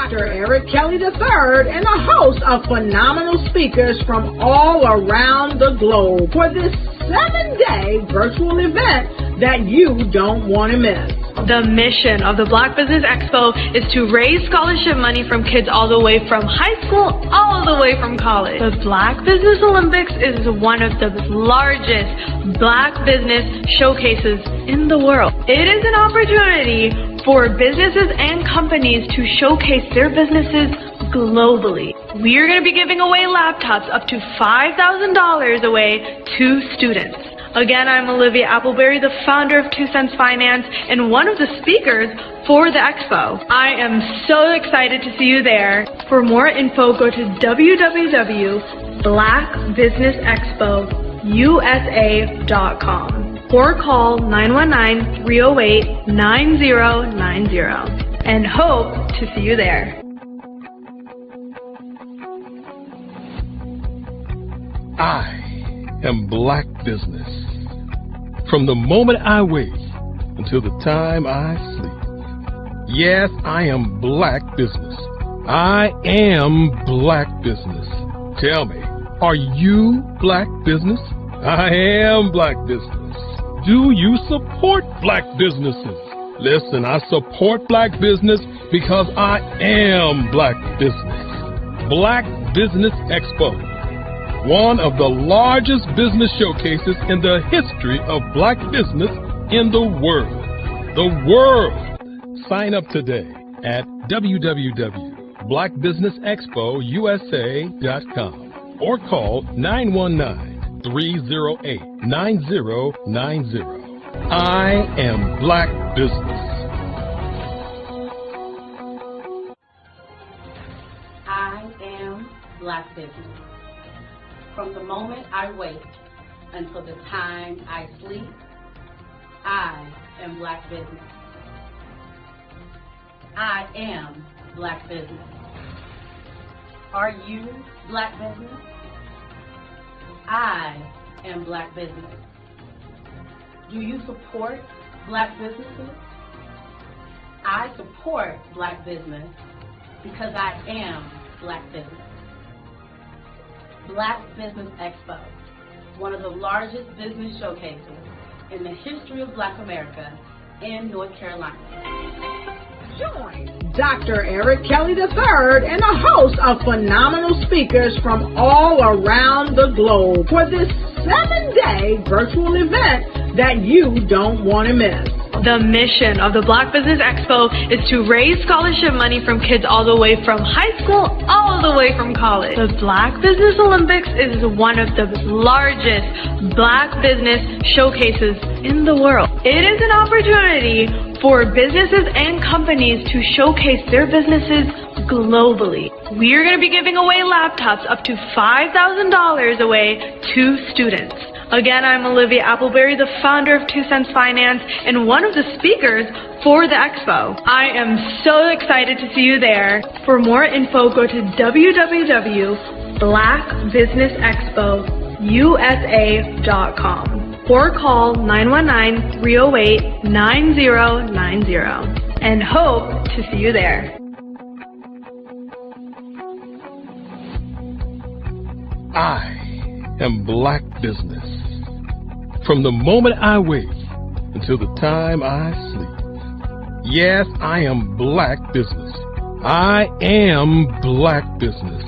Dr. Eric Kelly III and a host of phenomenal speakers from all around the globe for this 7-day virtual event that you don't want to miss. The mission of the Black Business Expo is to raise scholarship money from kids all the way from high school all the way from college. The Black Business Olympics is one of the largest Black business showcases in the world. It is an opportunity for businesses and companies to showcase their businesses globally. We are going to be giving away laptops up to $5,000 away to students. Again, I'm Olivia Appleberry, the founder of 2 Cents Finance and one of the speakers for the expo. I am so excited to see you there. For more info, go to www.blackbusinessexpousa.com or call 919-308-9090 and hope to see you there. I am Black Business. From the moment I wake until the time I sleep. Yes, I am Black Business. I am Black Business. Tell me, are you Black Business? I am Black Business. Do you support Black businesses? Listen, I support Black business because I am Black Business. Black Business Expo, one of the largest business showcases in the history of Black business in the world. The world! Sign up today at www.blackbusinessexpousa.com or call 919-308-9090. I am Black Business. I am Black Business. From the moment I wake until the time I sleep, I am Black Business. I am Black Business. Are you Black Business? I am Black Business. Do you support Black businesses? I support Black business because I am Black Business. Black Business Expo, one of the largest business showcases in the history of Black America in North Carolina. Join Dr. Eric Kelly III and a host of phenomenal speakers from all around the globe for this 7-day virtual event that you don't want to miss. The mission of the Black Business Expo is to raise scholarship money from kids all the way from high school all the way from college. The Black Business Olympics is one of the largest Black business showcases in the world. It is an opportunity for businesses and companies to showcase their businesses globally. We are going to be giving away laptops up to $5,000 away to students. Again, I'm Olivia Appleberry, the founder of 2 Cents Finance and one of the speakers for the expo. I am so excited to see you there. For more info, go to www.blackbusinessexpousa.com or call 919-308-9090 and hope to see you there. I am Black Business. From the moment I wake until the time I sleep. Yes, I am Black Business. I am Black Business.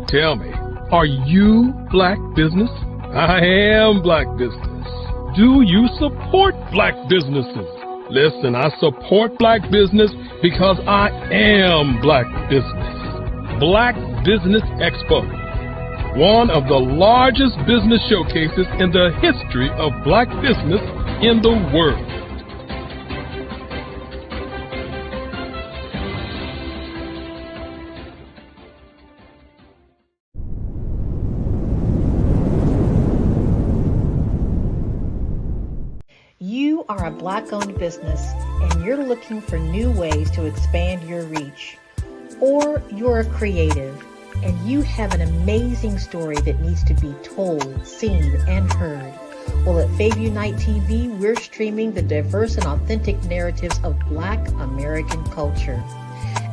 Tell me, are you Black Business? I am Black Business. Do you support Black businesses? Listen, I support Black business because I am Black Business. Black Business Expo, one of the largest business showcases in the history of Black business in the world. You are a Black-owned business and you're looking for new ways to expand your reach. Or you're a creative and you have an amazing story that needs to be told, seen, and heard. Well, at Fayview Night TV, we're streaming the diverse and authentic narratives of Black American culture.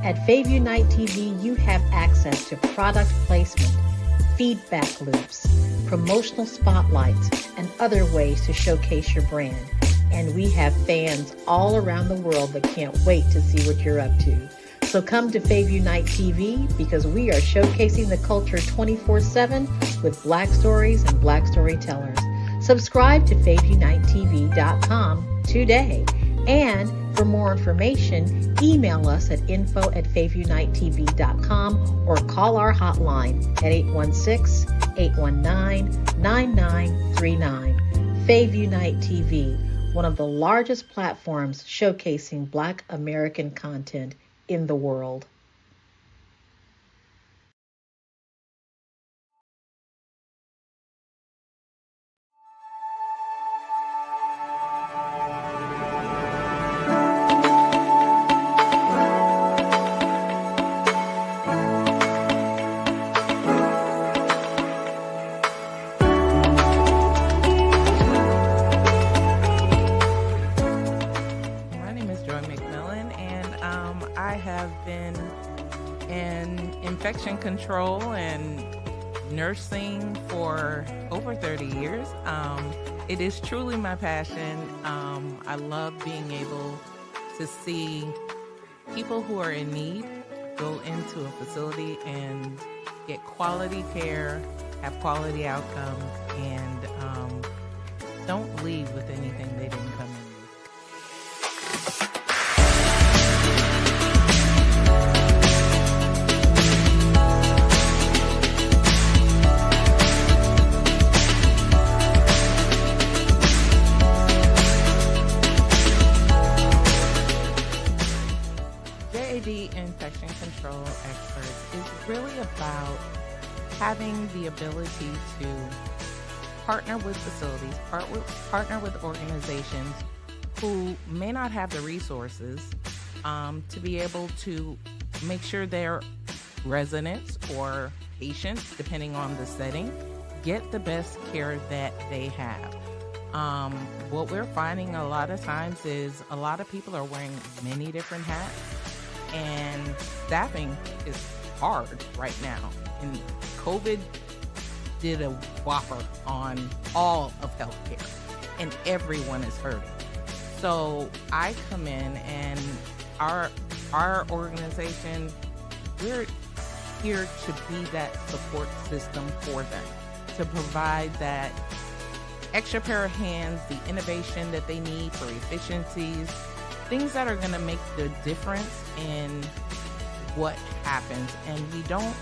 At Fairview Night TV, you have access to product placement, feedback loops, promotional spotlights, and other ways to showcase your brand. And we have fans all around the world that can't wait to see what you're up to. So come to Fairview Night TV because we are showcasing the culture 24/7 with Black stories and Black storytellers. Subscribe to FairviewNightTV.com today. And for more information, email us at info@FairviewNightTV.com or call our hotline at 816-819-9939. Fairview Night TV, one of the largest platforms showcasing Black American content in the world. Infection control and nursing for over 30 years. It is truly my passion. I love being able to see people who are in need go into a facility and get quality care, have quality outcomes, and don't leave with anything they didn't come in with. Infection control experts is really about having the ability to partner with facilities, partner with organizations who may not have the resources to be able to make sure their residents or patients, depending on the setting, get the best care that they have. What we're finding a lot of times is a lot of people are wearing many different hats. And staffing is hard right now. And COVID did a whopper on all of healthcare, and everyone is hurting. So I come in, and our organization, we're here to be that support system for them, to provide that extra pair of hands, the innovation that they need for efficiencies, things that are going to make the difference in what happens. And we don't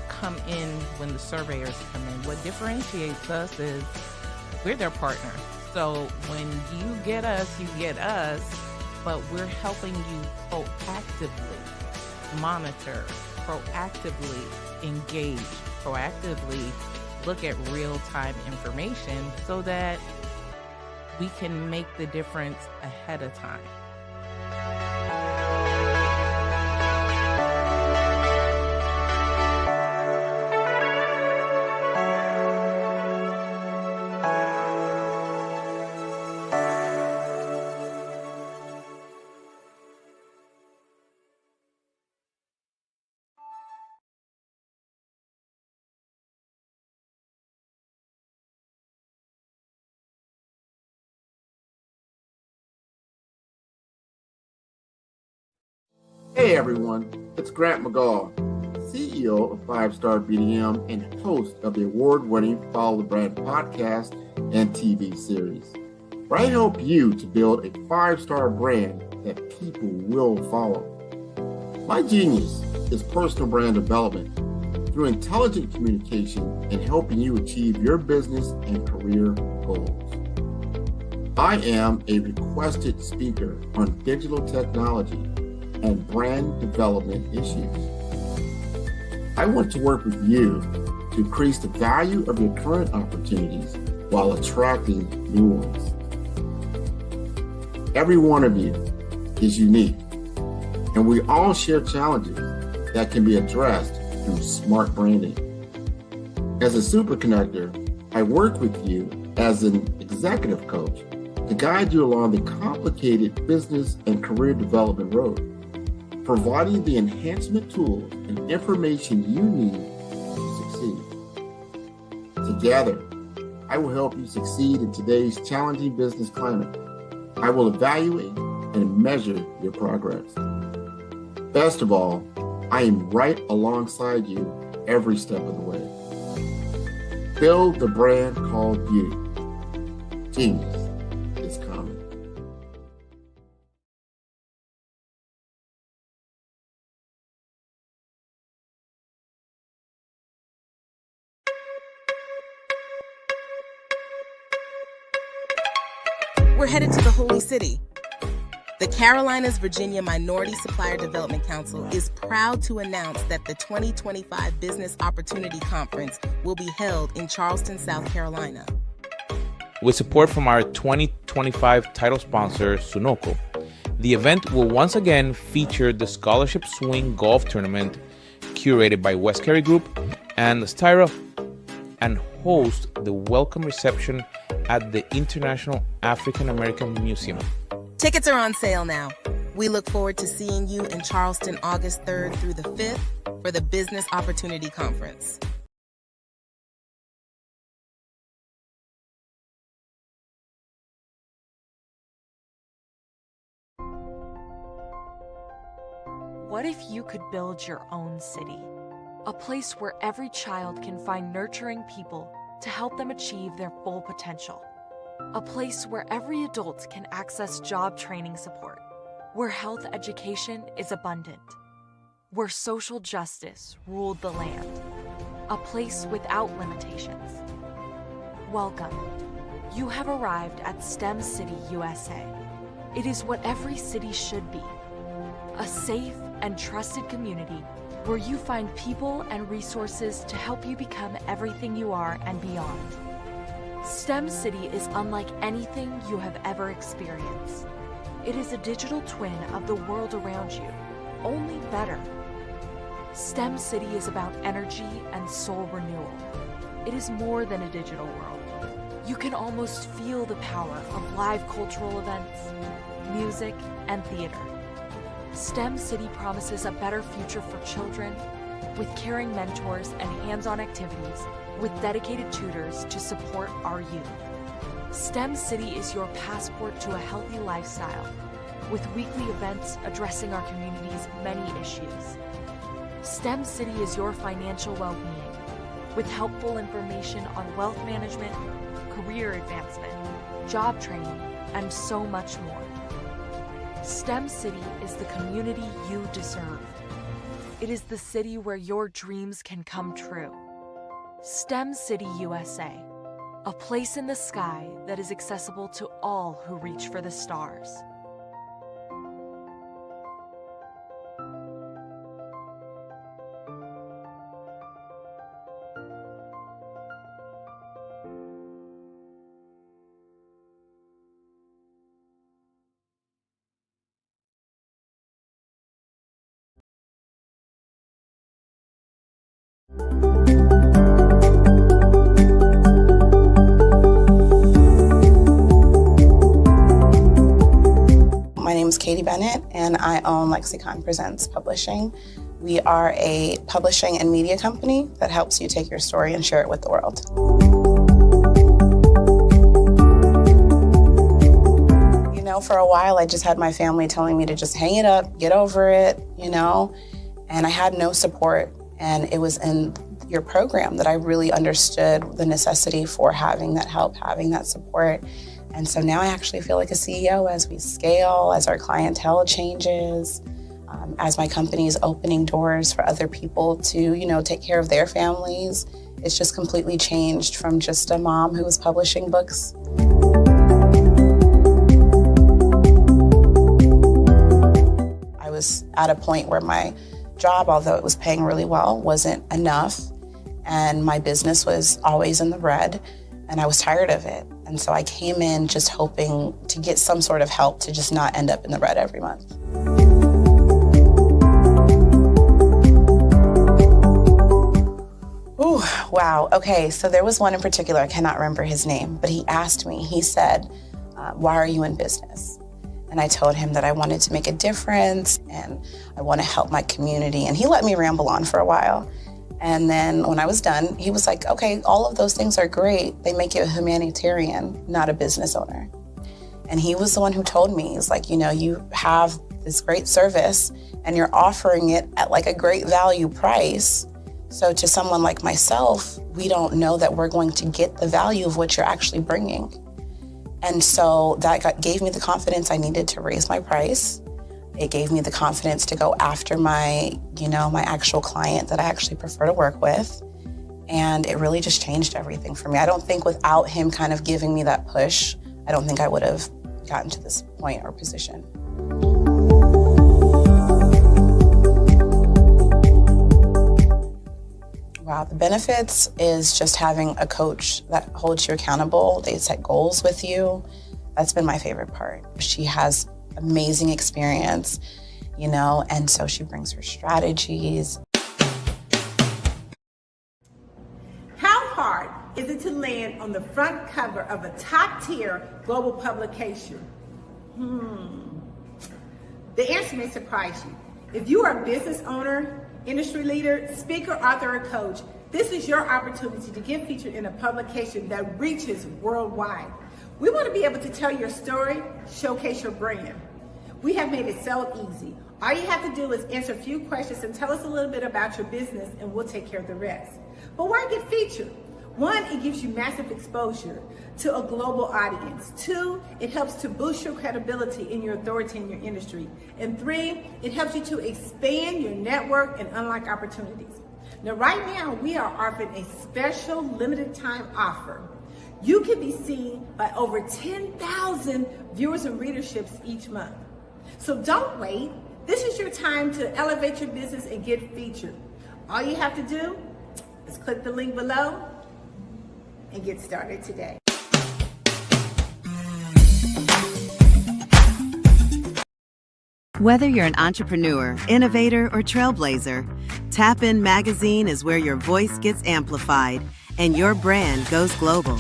come in when the surveyors come in. What differentiates us is we're their partner. So when you get us, but we're helping you proactively monitor, proactively engage, proactively look at real-time information so that we can make the difference ahead of time. Hey everyone, it's Grant McGaw, CEO of 5-Star BDM and host of the award-winning Follow the Brand podcast and TV series, where I help you to build a 5-star brand that people will follow. My genius is personal brand development through intelligent communication and helping you achieve your business and career goals. I am a requested speaker on digital technology and brand development issues. I want to work with you to increase the value of your current opportunities while attracting new ones. Every one of you is unique, and we all share challenges that can be addressed through smart branding. As a super connector, I work with you as an executive coach to guide you along the complicated business and career development road. providing the enhancement tools and information you need to succeed. Together, I will help you succeed in today's challenging business climate. I will evaluate and measure your progress. Best of all, I am right alongside you every step of the way. Build the brand called beauty. Genius is coming. We're headed to the Holy City. The Carolinas Virginia Minority Supplier Development Council is proud to announce that the 2025 Business Opportunity Conference will be held in Charleston, South Carolina. With support from our 2025 title sponsor, Sunoco, the event will once again feature the Scholarship Swing Golf Tournament curated by West Carey Group and Styra, and host the welcome reception at the International African American Museum. Tickets are on sale now. We look forward to seeing you in Charleston August 3rd through the 5th for the Business Opportunity Conference. What if you could build your own city? A place where every child can find nurturing people to help them achieve their full potential. A place where every adult can access job training support, where health education is abundant, where social justice ruled the land. A place without limitations. Welcome. You have arrived at STEM City USA. It is what every city should be. A safe and trusted community where you find people and resources to help you become everything you are and beyond. STEM City is unlike anything you have ever experienced. It is a digital twin of the world around you, only better. STEM City is about energy and soul renewal. It is more than a digital world. You can almost feel the power of live cultural events, music, and theater. STEM City promises a better future for children with caring mentors and hands-on activities with dedicated tutors to support our youth. STEM City is your passport to a healthy lifestyle with weekly events addressing our community's many issues. STEM City is your financial well-being with helpful information on wealth management, career advancement, job training, and so much more. STEM City is the community you deserve. It is the city where your dreams can come true. STEM City USA, a place in the sky that is accessible to all who reach for the stars. My name is Katie Bennett, and I own Lexicon Presents Publishing. We are a publishing and media company that helps you take your story and share it with the world. You know, for a while, I just had my family telling me to just hang it up, get over it, you know, and I had no support. And it was in your program that I really understood the necessity for having that help, having that support. And so now I actually feel like a CEO as we scale, as our clientele changes, as my company is opening doors for other people to, you know, take care of their families. It's just completely changed from just a mom who was publishing books. I was at a point where my job, although it was paying really well, wasn't enough. And my business was always in the red, and I was tired of it. And so I came in just hoping to get some sort of help to just not end up in the red every month. Ooh, wow. Okay, so there was one in particular, I cannot remember his name, but he asked me, he said, why are you in business? And I told him that I wanted to make a difference and I want to help my community. And he let me ramble on for a while. And then when I was done, he was like, okay, all of those things are great. They make you a humanitarian, not a business owner. And he was the one who told me, he's like, you have this great service and you're offering it at like a great value price. So to someone like myself, we don't know that we're going to get the value of what you're actually bringing. And so that gave me the confidence I needed to raise my price. It gave me the confidence to go after my actual client that I actually prefer to work with. And it really just changed everything for me. I don't think without him kind of giving me that push, I don't think I would have gotten to this point or position. Wow, the benefits is just having a coach that holds you accountable. They set goals with you. That's been my favorite part. She has amazing experience, and so she brings her strategies. How hard is it to land on the front cover of a top-tier global publication? The answer may surprise you. If you are a business owner, industry leader, speaker, author, or coach, this is your opportunity to get featured in a publication that reaches worldwide. We want to be able to tell your story, showcase your brand. We have made it so easy. All you have to do is answer a few questions and tell us a little bit about your business and we'll take care of the rest. But why get featured? 1, it gives you massive exposure to a global audience. 2, it helps to boost your credibility and your authority in your industry. And 3, it helps you to expand your network and unlock opportunities. Now, right now, we are offering a special limited time offer. You can be seen by over 10,000 viewers and readerships each month. So don't wait. This is your time to elevate your business and get featured. All you have to do is click the link below and get started today. Whether you're an entrepreneur, innovator, or trailblazer, Tap In Magazine is where your voice gets amplified and your brand goes global.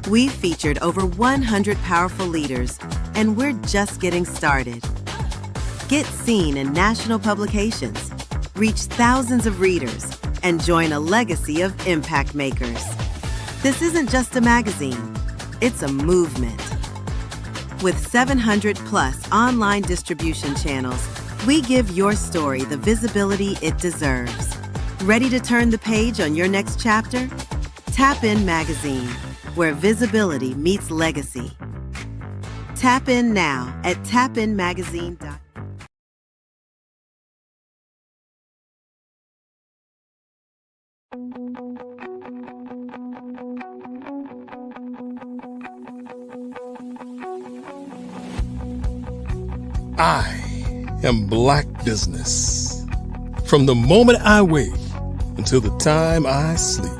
We've featured over 100 powerful leaders, and we're just getting started. Get seen in national publications, reach thousands of readers, and join a legacy of impact makers. This isn't just a magazine, it's a movement. With 700 plus online distribution channels, we give your story the visibility it deserves. Ready to turn the page on your next chapter? Tap In Magazine, where visibility meets legacy. Tap in now at tapinmagazine.com. I am Black Business. From the moment I wake until the time I sleep.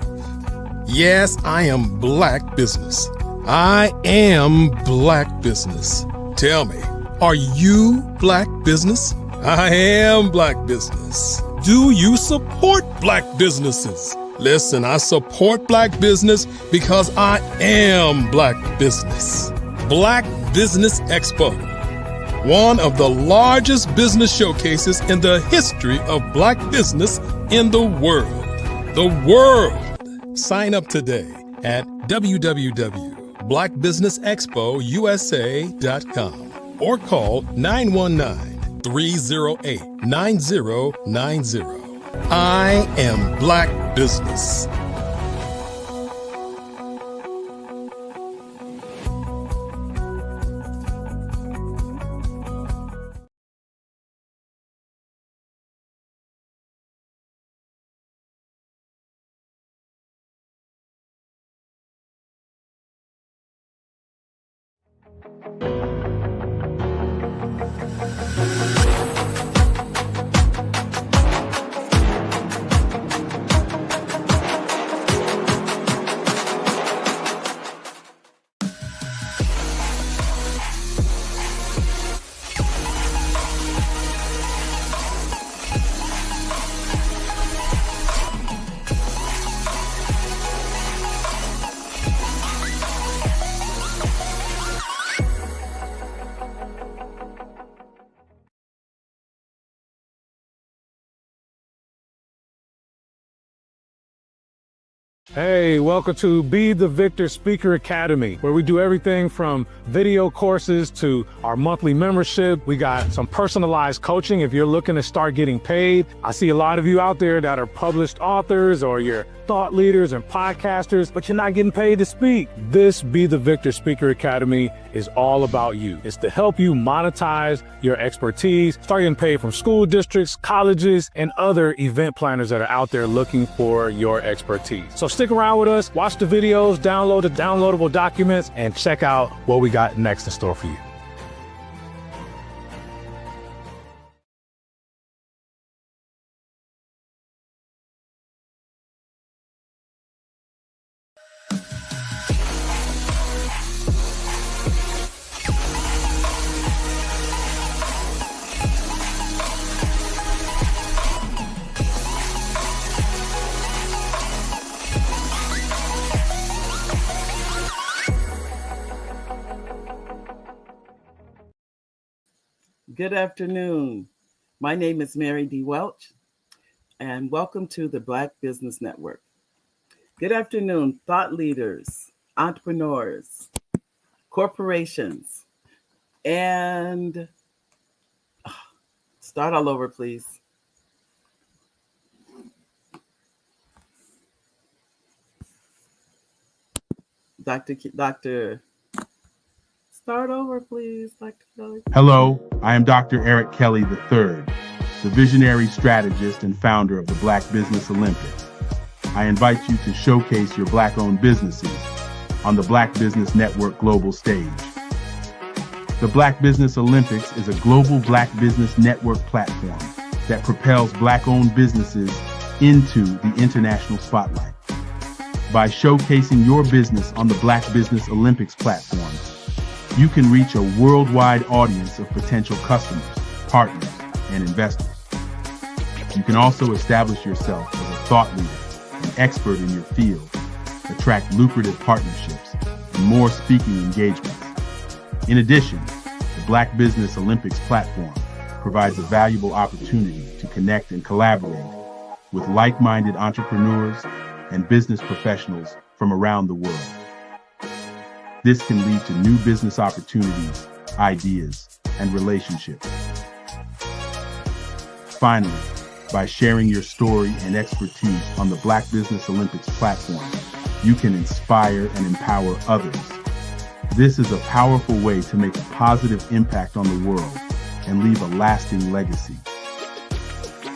Yes, I am Black Business. I am Black Business. Tell me, are you Black Business? I am Black Business. Do you support Black businesses? Listen, I support Black business because I am Black Business. Black Business Expo, one of the largest business showcases in the history of Black business in the world. The world! Sign up today at www.blackbusinessexpousa.com or call 919-308-9090. I am Black Business. Hey, welcome to Be the Victor Speaker Academy, where we do everything from video courses to our monthly membership. We got some personalized coaching if you're looking to start getting paid. I see a lot of you out there that are published authors or you're thought leaders and podcasters, but you're not getting paid to speak. This Be the Victor Speaker Academy is all about you. It's to help you monetize your expertise, start getting paid from school districts, colleges, and other event planners that are out there looking for your expertise. So stick around with us, watch the videos, download the downloadable documents, and check out what we got next in store for you. Good afternoon. My name is Mary D. Welch, and welcome to the Black Business Network. Good afternoon, thought leaders, entrepreneurs, corporations, and start all over, please. Dr. Start over, please, Dr. Kelly. Hello, I am Dr. Eric Kelly III, the visionary strategist and founder of the Black Business Olympics. I invite you to showcase your Black-owned businesses on the Black Business Network global stage. The Black Business Olympics is a global Black Business Network platform that propels Black-owned businesses into the international spotlight. By showcasing your business on the Black Business Olympics platform, you can reach a worldwide audience of potential customers, partners, and investors. You can also establish yourself as a thought leader, an expert in your field, attract lucrative partnerships, and more speaking engagements. In addition, the Black Business Olympics platform provides a valuable opportunity to connect and collaborate with like-minded entrepreneurs and business professionals from around the world. This can lead to new business opportunities, ideas, and relationships. Finally, by sharing your story and expertise on the Black Business Olympics platform, you can inspire and empower others. This is a powerful way to make a positive impact on the world and leave a lasting legacy.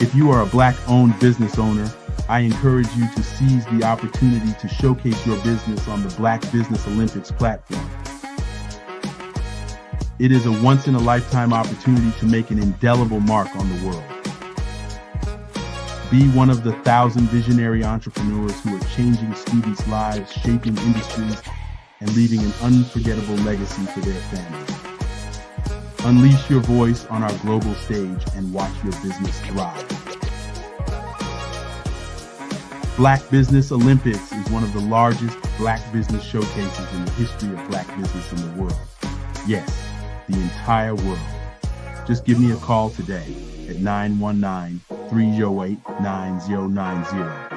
If you are a Black-owned business owner, I encourage you to seize the opportunity to showcase your business on the Black Business Olympics platform. It is a once-in-a-lifetime opportunity to make an indelible mark on the world. Be one of the 1,000 visionary entrepreneurs who are changing students' lives, shaping industries, and leaving an unforgettable legacy for their families. Unleash your voice on our global stage and watch your business thrive. Black Business Olympics is one of the largest Black business showcases in the history of Black business in the world. Yes, the entire world. Just give me a call today at 919-308-9090.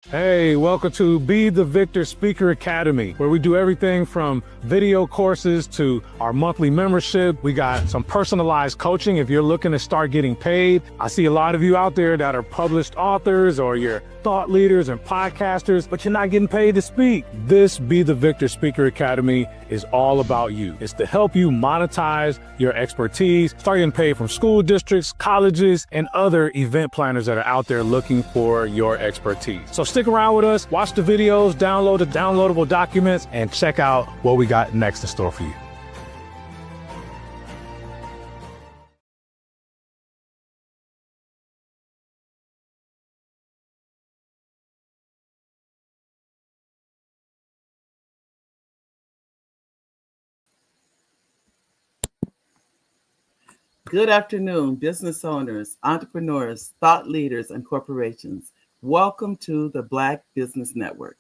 Hey, welcome to Be the Victor Speaker Academy, where we do everything from video courses to our monthly membership. We got some personalized coaching if you're looking to start getting paid. I see a lot of you out there that are published authors or you're thought leaders and podcasters, but you're not getting paid to speak. This Be the Victor Speaker Academy is all about you. It's to help you monetize your expertise, start getting paid from school districts, colleges, and other event planners that are out there looking for your expertise. So stick around with us, watch the videos, download the downloadable documents, and check out what we got next in store for you. Good afternoon, business owners, entrepreneurs, thought leaders, and corporations. Welcome to the Black Business Network.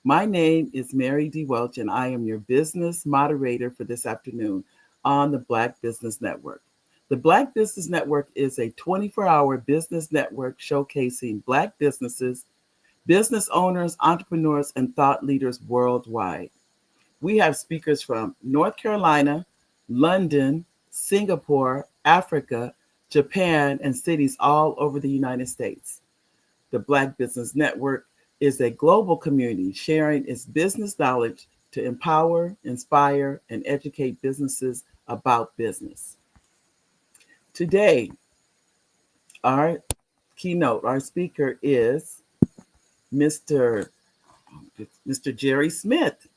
My name is Mary D. Welch, and I am your business moderator for this afternoon on the Black Business Network. The Black Business Network is a 24-hour business network showcasing Black businesses, business owners, entrepreneurs, and thought leaders worldwide. We have speakers from North Carolina, London, Singapore, Africa, Japan, and cities all over the United States. The Black Business Network is a global community sharing its business knowledge to empower, inspire, and educate businesses about business. Today, our keynote, our speaker is Mr. Jerry Smith.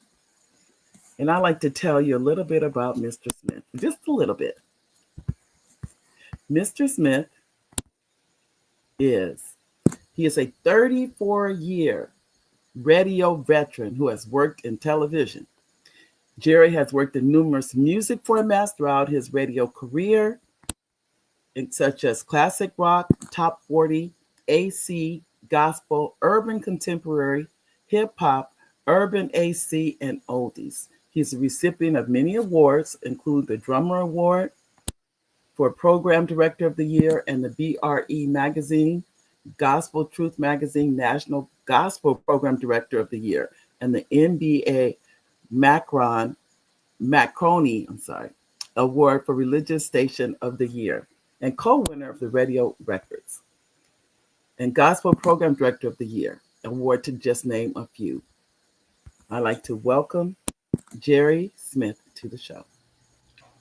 And I'd like to tell you a little bit about Mr. Smith, just a little bit. Mr. Smith is a 34-year radio veteran who has worked in television. Jerry has worked in numerous music formats throughout his radio career, such as classic rock, top 40, AC, gospel, urban contemporary, hip hop, urban AC, and oldies. He's a recipient of many awards, including the Drummer Award for Program Director of the Year and the BRE Magazine, Gospel Truth Magazine National Gospel Program Director of the Year, and the NBA Macroni Award for Religious Station of the Year, and co-winner of the Radio Records, and Gospel Program Director of the Year Award, to just name a few. I'd like to welcome Jerry Smith to the show.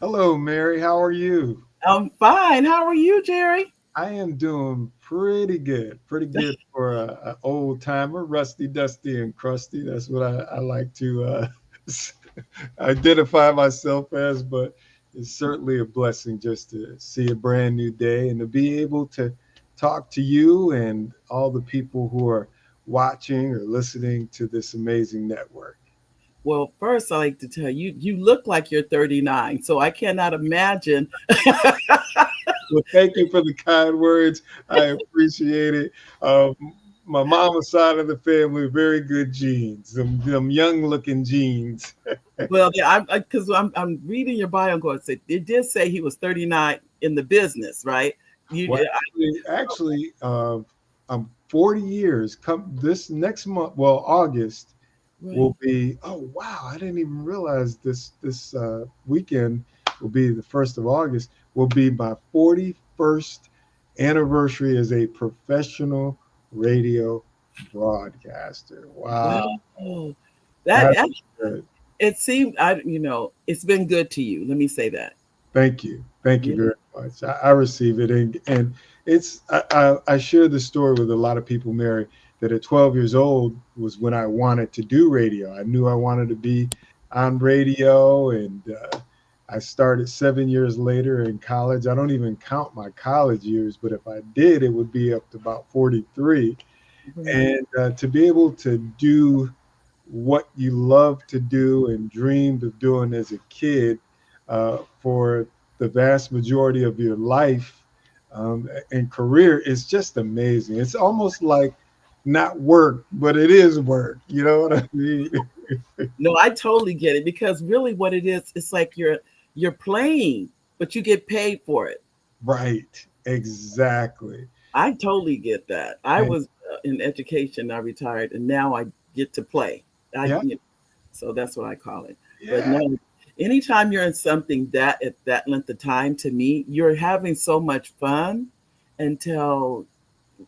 Hello, Mary. How are you? I'm fine. How are you, Jerry? I am doing pretty good for an old timer, rusty, dusty, and crusty. That's what I like to identify myself as, but it's certainly a blessing just to see a brand new day and to be able to talk to you and all the people who are watching or listening to this amazing network. Well, first, I like to tell you, you look like you're 39, so I cannot imagine. Well, thank you for the kind words. I appreciate it. My mama's side of the family, very good genes, them young-looking genes. Well, yeah, because I'm reading your bio and going, it did say he was 39 in the business, right? Actually, I'm 40 years. Come this next month, well, August. Right. Will be, oh wow, I didn't even realize this weekend will be the 1st of August, will be my 41st anniversary as a professional radio broadcaster. Wow. That's good. It seemed, it's been good to you. Let me say that. Thank you very much. I receive it, and it's I share this story with a lot of people, Mary, that at 12 years old was when I wanted to do radio. I knew I wanted to be on radio, and I started 7 years later in college. I don't even count my college years, but if I did, it would be up to about 43. Mm-hmm. And to be able to do what you love to do and dreamed of doing as a kid for the vast majority of your life and career is just amazing. It's almost like not work, but it is work. You know what I mean? No, I totally get it, because really what it is, it's like you're playing, but you get paid for it. Right. Exactly. I totally get that. I was in education. I retired, and now I get to play. So that's what I call it. But no, anytime you're in something that at that length of time, to me, you're having so much fun until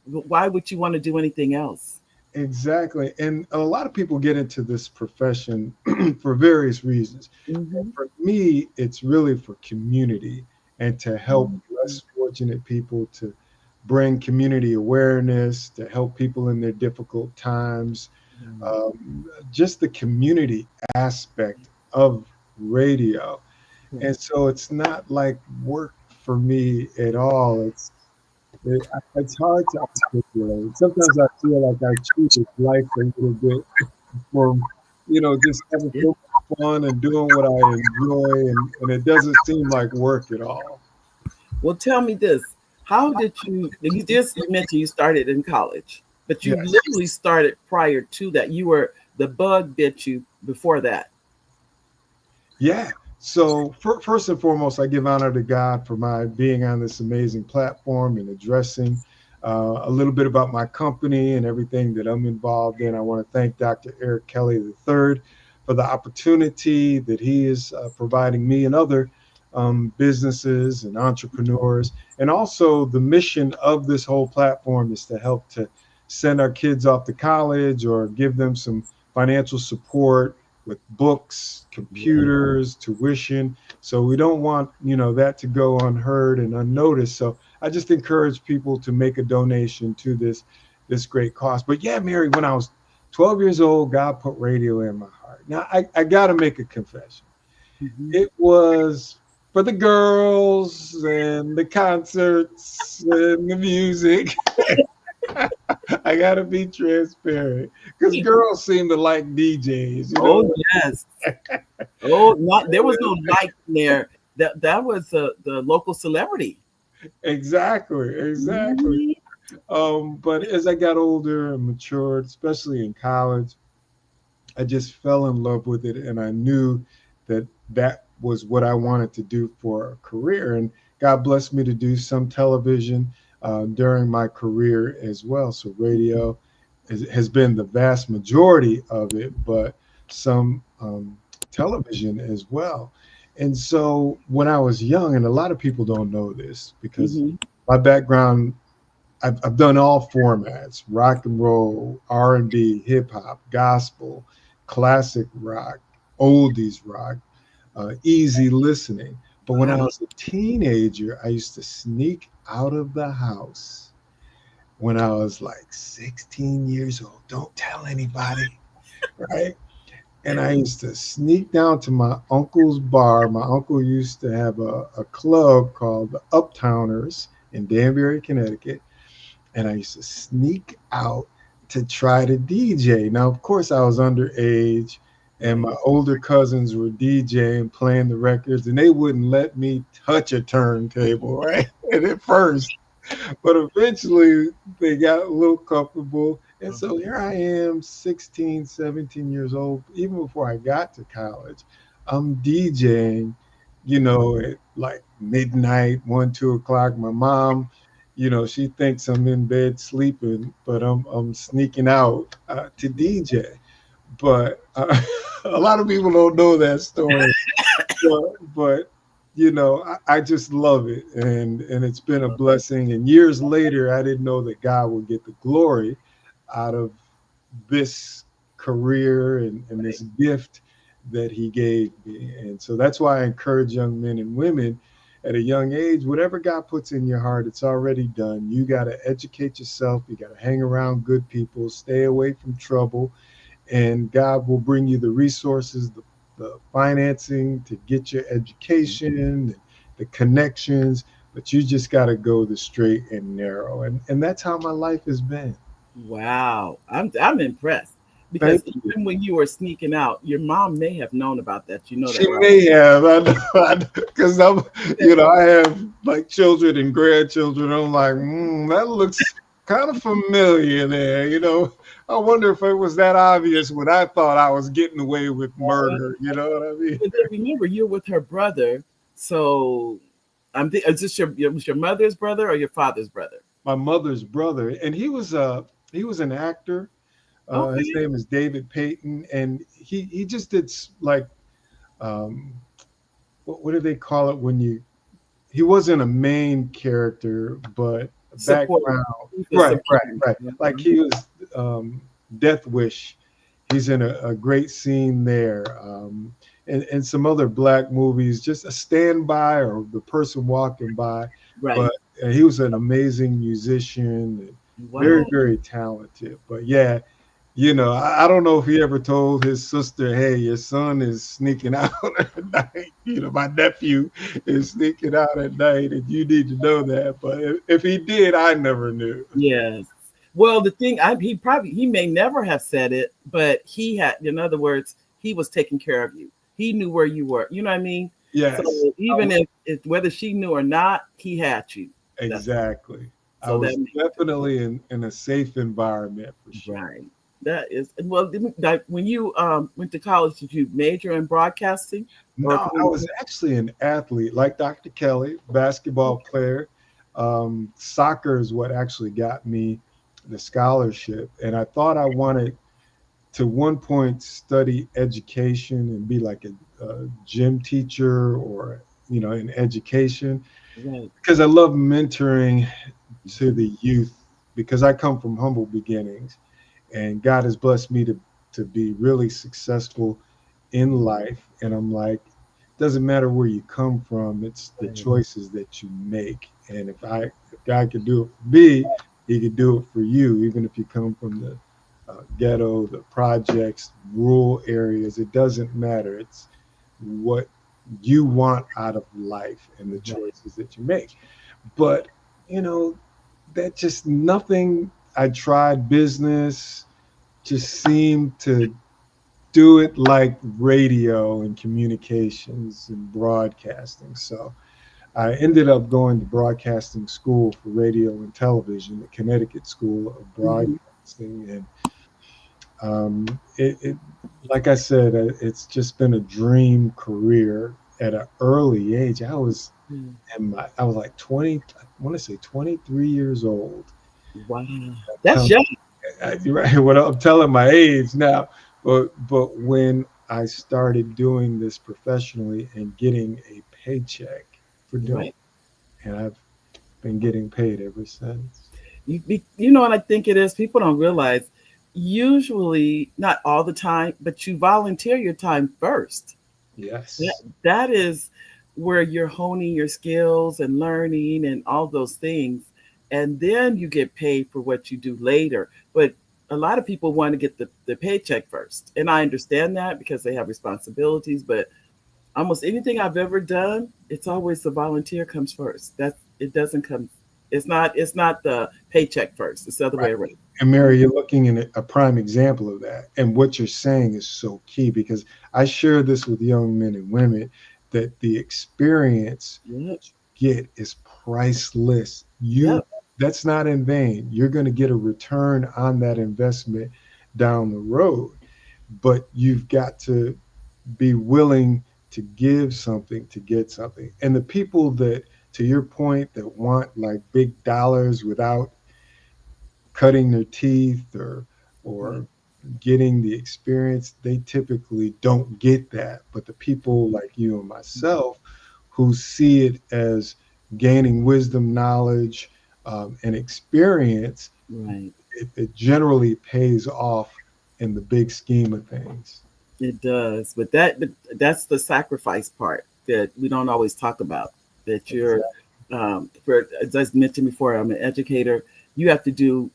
why would you want to do anything else? Exactly. And a lot of people get into this profession for various reasons. Mm-hmm. For me, it's really for community and to help less fortunate people, to bring community awareness, to help people in their difficult times. Just the community aspect of radio. And so it's not like work for me at all. It's hard to articulate. Sometimes I feel like I cheated life a little bit from, just having so much fun and doing what I enjoy, and it doesn't seem like work at all. Well, tell me this. How did you mentioned you started in college, but you Yes. literally started prior to that. The bug bit you before that. Yeah. So first and foremost, I give honor to God for my being on this amazing platform and addressing a little bit about my company and everything that I'm involved in. I want to thank Dr. Eric Kelly III for the opportunity that he is providing me and other businesses and entrepreneurs. And also the mission of this whole platform is to help to send our kids off to college or give them some financial support with books, computers, tuition. So we don't want, that to go unheard and unnoticed. So I just encourage people to make a donation to this great cause. But yeah, Mary, when I was 12 years old, God put radio in my heart. Now I got to make a confession. Mm-hmm. It was for the girls and the concerts and the music. I gotta be transparent because girls seem to like DJs. Oh yes. There was no like there. That was the local celebrity. Exactly. Mm-hmm. But as I got older and matured, especially in college, I just fell in love with it, and I knew that was what I wanted to do for a career. And God blessed me to do some television during my career as well. So radio has been the vast majority of it, but some television as well. And so when I was young, and a lot of people don't know this because my background, I've done all formats: rock and roll, R&B, hip hop, gospel, classic rock, oldies rock, easy listening. But when I was a teenager, I used to sneak out of the house when I was like 16 years old. Don't tell anybody, right? And I used to sneak down to my uncle's bar. My uncle used to have a club called the Uptowners in Danbury, Connecticut. And I used to sneak out to try to DJ. Now, of course, I was underage, and my older cousins were DJing, playing the records, and they wouldn't let me touch a turntable, right? And at first, but eventually they got a little comfortable. And so here I am, 16, 17 years old. Even before I got to college, I'm DJing, at like midnight, 1, 2 o'clock. My mom, she thinks I'm in bed sleeping, but I'm sneaking out to DJ. But a lot of people don't know that story. but I just love it, and it's been a blessing. And years later, I didn't know that God would get the glory out of this career and this gift that he gave me. And so that's why I encourage young men and women at a young age, whatever God puts in your heart, it's already done. You got to educate yourself. You got to hang around good people, stay away from trouble, and God will bring you the resources, the financing to get your education, the connections, but you just got to go the straight and narrow. And that's how my life has been. Wow. I'm impressed. Because even when you were sneaking out, your mom may have known about that. You know that, she right? may have, because I have like children and grandchildren. I'm like, that looks kind of familiar there. I wonder if it was that obvious when I thought I was getting away with murder. You know what I mean? But then remember, you're with her brother. So is this was your mother's brother or your father's brother? My mother's brother, and he was He was an actor. Okay. His name is David Payton, and he just did like um, what do they call it when you? He wasn't a main character, but a Support. background. He's a Right, support. right. Like he was Death Wish. He's in a great scene there. And some other black movies, just a standby or the person walking by. Right. But he was an amazing musician, and very, very talented. But yeah, I don't know if he ever told his sister, hey, your son is sneaking out at night. My nephew is sneaking out at night, and you need to know that. But if he did, I never knew. Yes. Well, the thing, he may never have said it, but he had, in other words, he was taking care of you. He knew where you were. You know what I mean? Yes. So even if whether she knew or not, he had you. Exactly. So I was definitely in a safe environment for sure. Right. That is, well, like when you went to college, did you major in broadcasting? No, I was actually an athlete, like Dr. Kelly, basketball player. Soccer is what actually got me the scholarship. And I thought I wanted to one point study education and be like a gym teacher or, in education. Right. Because I love mentoring to the youth, because I come from humble beginnings, and God has blessed me to be really successful in life. And I'm like, it doesn't matter where you come from, it's the choices that you make. And if God could do it for me, he could do it for you, even if you come from the ghetto, the projects, rural areas. It doesn't matter. It's what you want out of life and the choices that you make. But, that just nothing. I tried business, just seemed to do it like radio and communications and broadcasting. So I ended up going to broadcasting school for radio and television, the Connecticut School of Broadcasting. And it like I said, it's just been a dream career at an early age. I was like 20, I want to say 23 years old. Wow. That's young. Right. Well, I'm telling my age now, but when I started doing this professionally and getting a paycheck for doing it, and I've been getting paid ever since. You know what I think it is? People don't realize, usually, not all the time, but you volunteer your time first. Yes. That is where you're honing your skills and learning and all those things. And then you get paid for what you do later. But a lot of people want to get the paycheck first. And I understand that because they have responsibilities. But almost anything I've ever done, it's always the volunteer comes first. It's not the paycheck first. It's the other way around. And Mary, you're looking at a prime example of that. And what you're saying is so key, because I share this with young men and women, that the experience you get is priceless. That's not in vain. You're going to get a return on that investment down the road, but you've got to be willing to give something to get something. And the people that, to your point, that want like big dollars without cutting their teeth or getting the experience, they typically don't get that. But the people like you and myself who see it as gaining wisdom, knowledge, and experience, it generally pays off in the big scheme of things. It does, but that's the sacrifice part that we don't always talk about. That you're, as I mentioned before, I'm an educator. You have to do,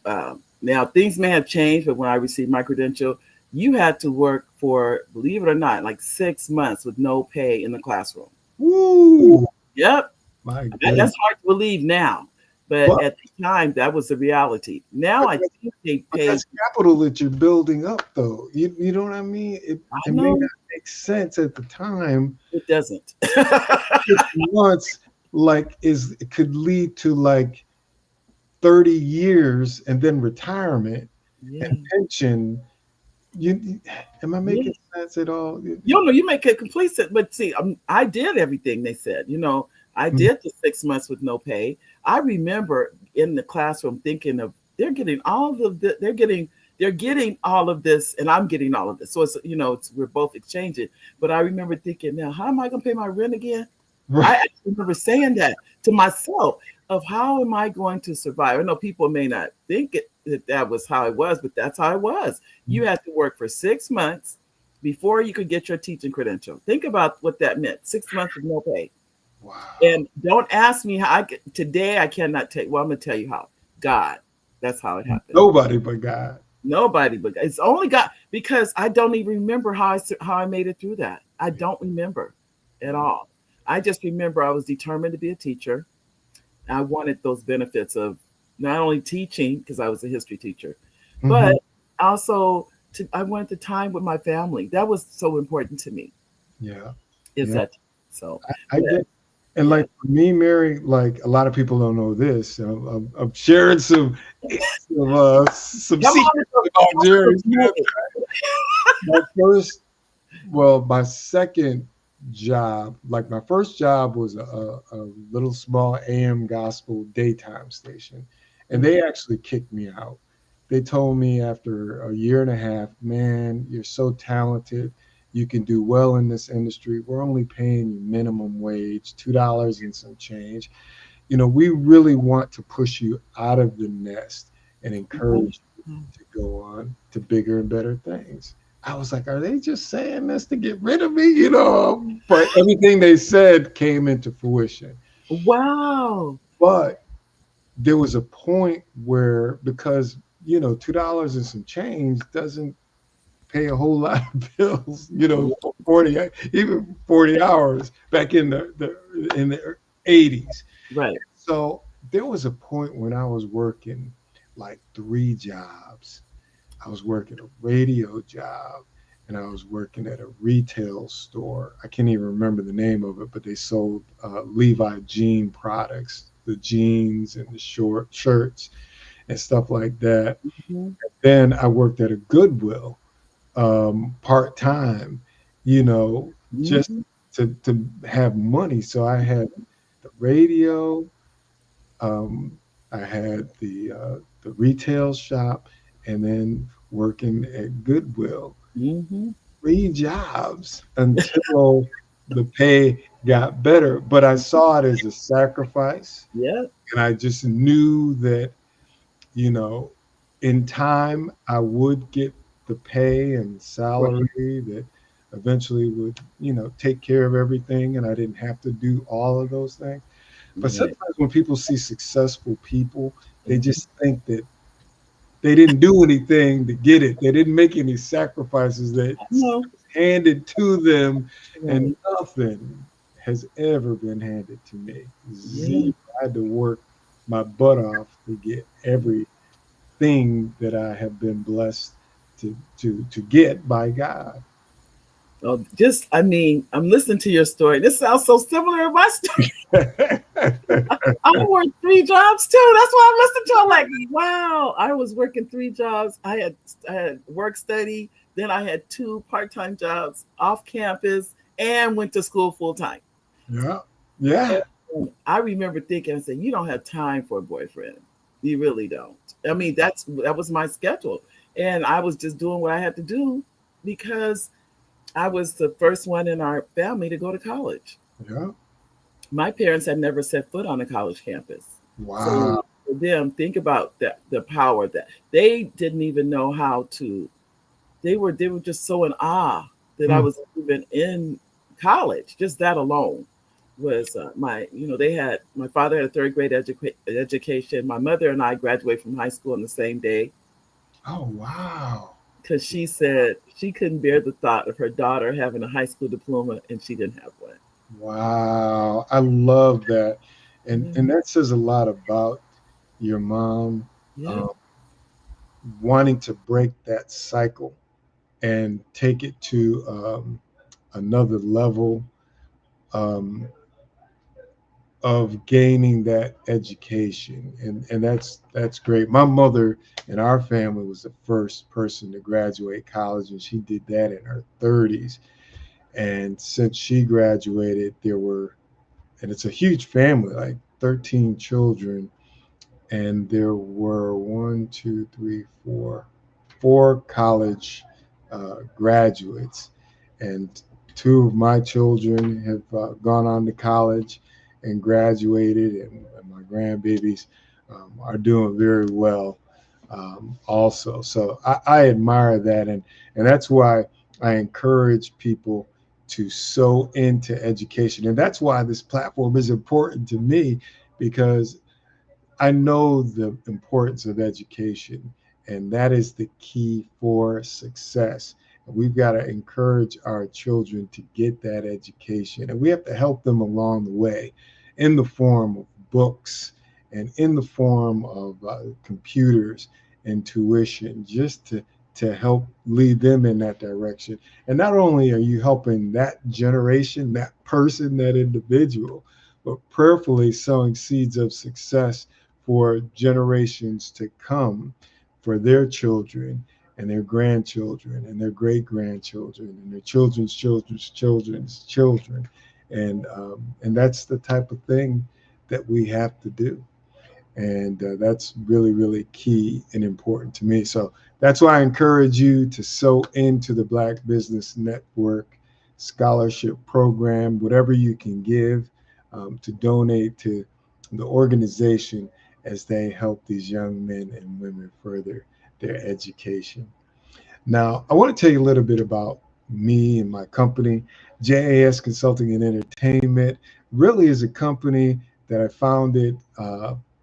now things may have changed, but when I received my credential, you had to work for, believe it or not, like 6 months with no pay in the classroom. Woo! Yep. My that's hard to believe now. But at the time, that was the reality. Now I think they pay. That's capital that you're building up, though. You know what I mean? It may not make sense at the time. It doesn't. 6 months, it could lead to like 30 years and then retirement and pension. Am I making sense at all? You make a complete sense. But see, I did everything they said. I did the 6 months with no pay. I remember in the classroom thinking of they're getting all of the, they're getting all of this, and I'm getting all of this. So it's, we're both exchanging. But I remember thinking, now, how am I going to pay my rent again? Right. I actually remember saying that to myself of how am I going to survive? I know people may not think that was how it was, but that's how it was. You had to work for 6 months before you could get your teaching credential. Think about what that meant. 6 months of no pay. Wow. And don't ask me how today I cannot tell you. Well, I'm going to tell you how. God. That's how it happened. Nobody but God. Nobody but God. It's only God, because I don't even remember how I made it through that. I don't remember at all. I just remember I was determined to be a teacher. I wanted those benefits of not only teaching, because I was a history teacher, but also I wanted the time with my family. That was so important to me. Yeah. That so? I get. And like for me, Mary, like a lot of people don't know this. I'm sharing some secrets about Jerry. My second job, like my first job was a little small AM gospel daytime station, and they actually kicked me out. They told me after a year and a half, man, you're so talented. You can do well in this industry. We're only paying you minimum wage, $2 and some change. We really want to push you out of the nest and encourage you to go on to bigger and better things. I was like, are they just saying this to get rid of me? But everything they said came into fruition. Wow. But there was a point where, because, $2 and some change doesn't pay a whole lot of bills, 40 hours back in the 80s. Right. So there was a point when I was working like 3 jobs. I was working a radio job, and I was working at a retail store. I can't even remember the name of it, but they sold Levi jean products, the jeans and the short shirts and stuff like that. Then I worked at a Goodwill part-time, just to have money. So I had the radio, I had the retail shop, and then working at Goodwill. 3 jobs until the pay got better. But I saw it as a sacrifice. Yeah. And I just knew that, in time I would get the pay and salary that eventually would, take care of everything, and I didn't have to do all of those things. But sometimes when people see successful people, they just think that they didn't do anything to get it. They didn't make any sacrifices, that was handed to them, and nothing has ever been handed to me. Zero. I had to work my butt off to get everything that I have been blessed to get by God. Oh, I'm listening to your story. This sounds so similar to my story. I worked 3 jobs too. That's why I'm listening to. I'm like, wow. I was working 3 jobs. I had work study. Then I had 2 part-time jobs off campus, and went to school full time. Yeah. And I remember thinking, I said, you don't have time for a boyfriend. You really don't. I mean, that was my schedule. And I was just doing what I had to do because I was the first one in our family to go to college. Yeah. My parents had never set foot on a college campus. Wow. So for them, think about that, the power that they didn't even know how to. They were just so in awe that I was even in college. Just that alone was my father had a 3rd grade education. My mother and I graduated from high school on the same day. Oh, wow. Because she said she couldn't bear the thought of her daughter having a high school diploma and she didn't have one. Wow. I love that. And that says a lot about your mom wanting to break that cycle and take it to another level of gaining that education. And that's great. My mother in our family was the first person to graduate college, and she did that in her 30s. And since she graduated, and it's a huge family, like 13 children, and there were four college graduates, and two of my children have gone on to college and graduated, and my grandbabies are doing very well also. So I admire that, and that's why I encourage people to sow into education, and that's why this platform is important to me, because I know the importance of education, and that is the key for success. We've got to encourage our children to get that education, and we have to help them along the way in the form of books and in the form of computers and tuition, just to help lead them in that direction. And not only are you helping that generation, that person, that individual, but prayerfully sowing seeds of success for generations to come, for their children and their grandchildren and their great grandchildren and their children's children's children's children. And that's the type of thing that we have to do. And that's really, really key and important to me. So that's why I encourage you to sow into the Black Business Network scholarship program, whatever you can give to donate to the organization as they help these young men and women further their education. Now, I want to tell you a little bit about me and my company. JAS Consulting and Entertainment really is a company that I founded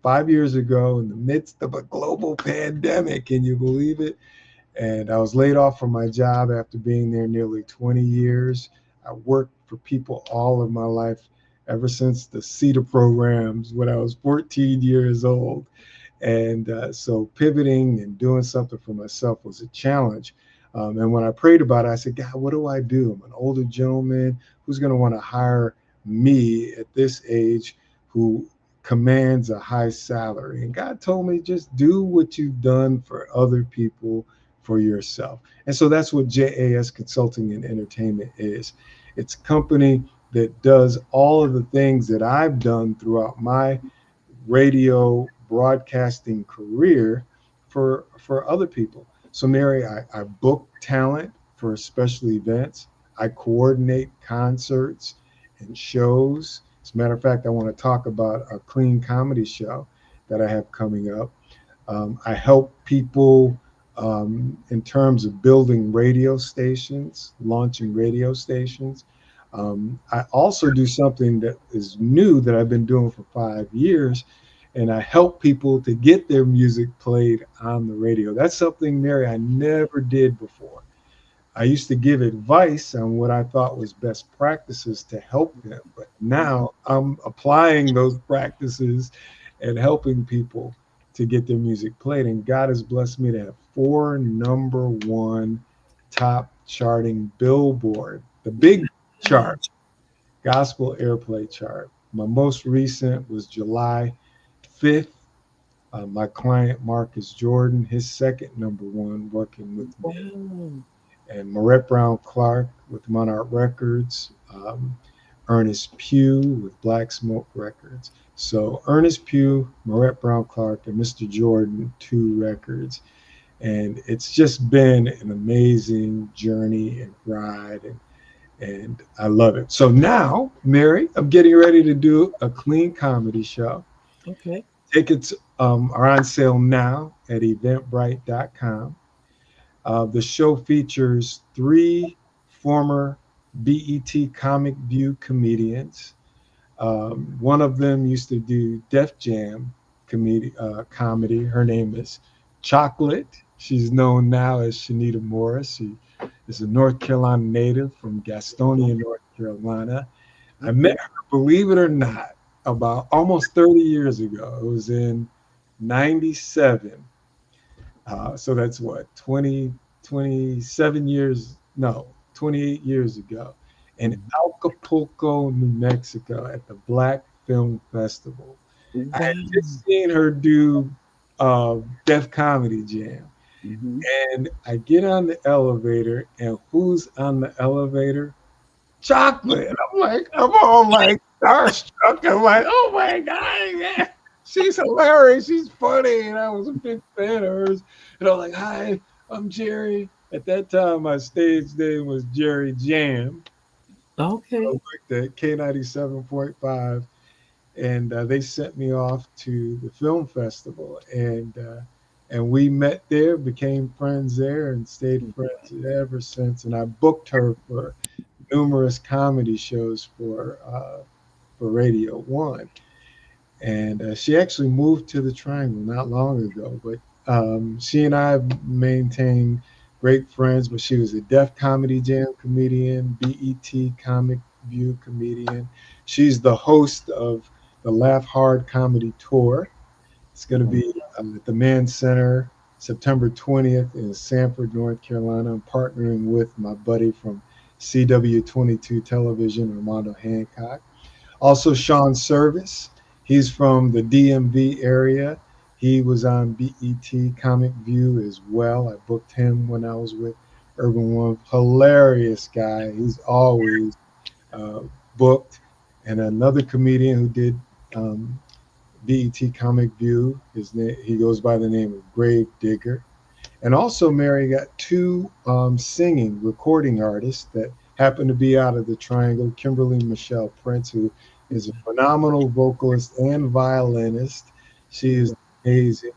5 years ago in the midst of a global pandemic. Can you believe it? And I was laid off from my job after being there nearly 20 years. I worked for people all of my life, ever since the CETA programs when I was 14 years old. And so pivoting and doing something for myself was a challenge. And when I prayed about it, I said, God, what do I do? I'm an older gentleman. Who's going to want to hire me at this age who commands a high salary? And God told me, just do what you've done for other people for yourself. And so that's what JAS Consulting and Entertainment is. It's a company that does all of the things that I've done throughout my radio broadcasting career for other people. So Mary, I book talent for special events. I coordinate concerts and shows. As a matter of fact, I want to talk about a clean comedy show that I have coming up. I help people in terms of building radio stations, launching radio stations. I also do something that is new that I've been doing for 5 years, and I help people to get their music played on the radio. That's something, Mary, I never did before. I used to give advice on what I thought was best practices to help them, but now I'm applying those practices and helping people to get their music played. And God has blessed me to have 4 #1 top charting Billboard, the big chart, gospel airplay chart. My most recent was July 5th. My client, Marcus Jordan, his second #1 working with me. And Marette Brown Clark with Monarch Records, Ernest Pugh with Black Smoke Records. So Ernest Pugh, Marette Brown Clark, and Mr. Jordan, 2 records. And it's just been an amazing journey and ride, and I love it. So now, Mary, I'm getting ready to do a clean comedy show. Okay. Tickets are on sale now at eventbrite.com. The show features 3 former BET Comic View comedians. One of them used to do Def Jam comedy. Her name is Chocolate. She's known now as Shanita Morris. She is a North Carolina native from Gastonia, North Carolina. I met her, believe it or not, about almost 30 years ago. It was in 97. So that's what, 27 years, no, 28 years ago in Acapulco, New Mexico at the Black Film Festival. I had just seen her do Def Comedy Jam. And I get on the elevator, and who's on the elevator? Chocolate. I'm all like starstruck. I'm like, oh my God. Yeah. she's hilarious. She's funny. And I was a big fan of hers. And I'm like, hi, I'm Jerry. At that time, my stage name was Jerry Jam. Okay. I worked at K97.5. And they sent me off to the film festival. And we met there, became friends there, and stayed friends ever since. And I booked her for numerous comedy shows for Radio One. And she actually moved to the Triangle not long ago. But she and I maintained great friends. But she was a Def Comedy Jam comedian, BET Comic View comedian. She's the host of the Laugh Hard Comedy Tour. It's going to be at the Mann Center September 20th in Sanford, North Carolina. I'm partnering with my buddy from CW22 Television, Armando Hancock. Also, Sean Service. He's from the DMV area. He was on BET Comic View as well. I booked him when I was with Urban One. Hilarious guy. He's always booked. And another comedian who did BET Comic View, he goes by the name of Grave Digger. And also, Mary got two singing recording artists that happen to be out of the Triangle. Kimberly Michelle Prince, who is a phenomenal vocalist and violinist. She is amazing.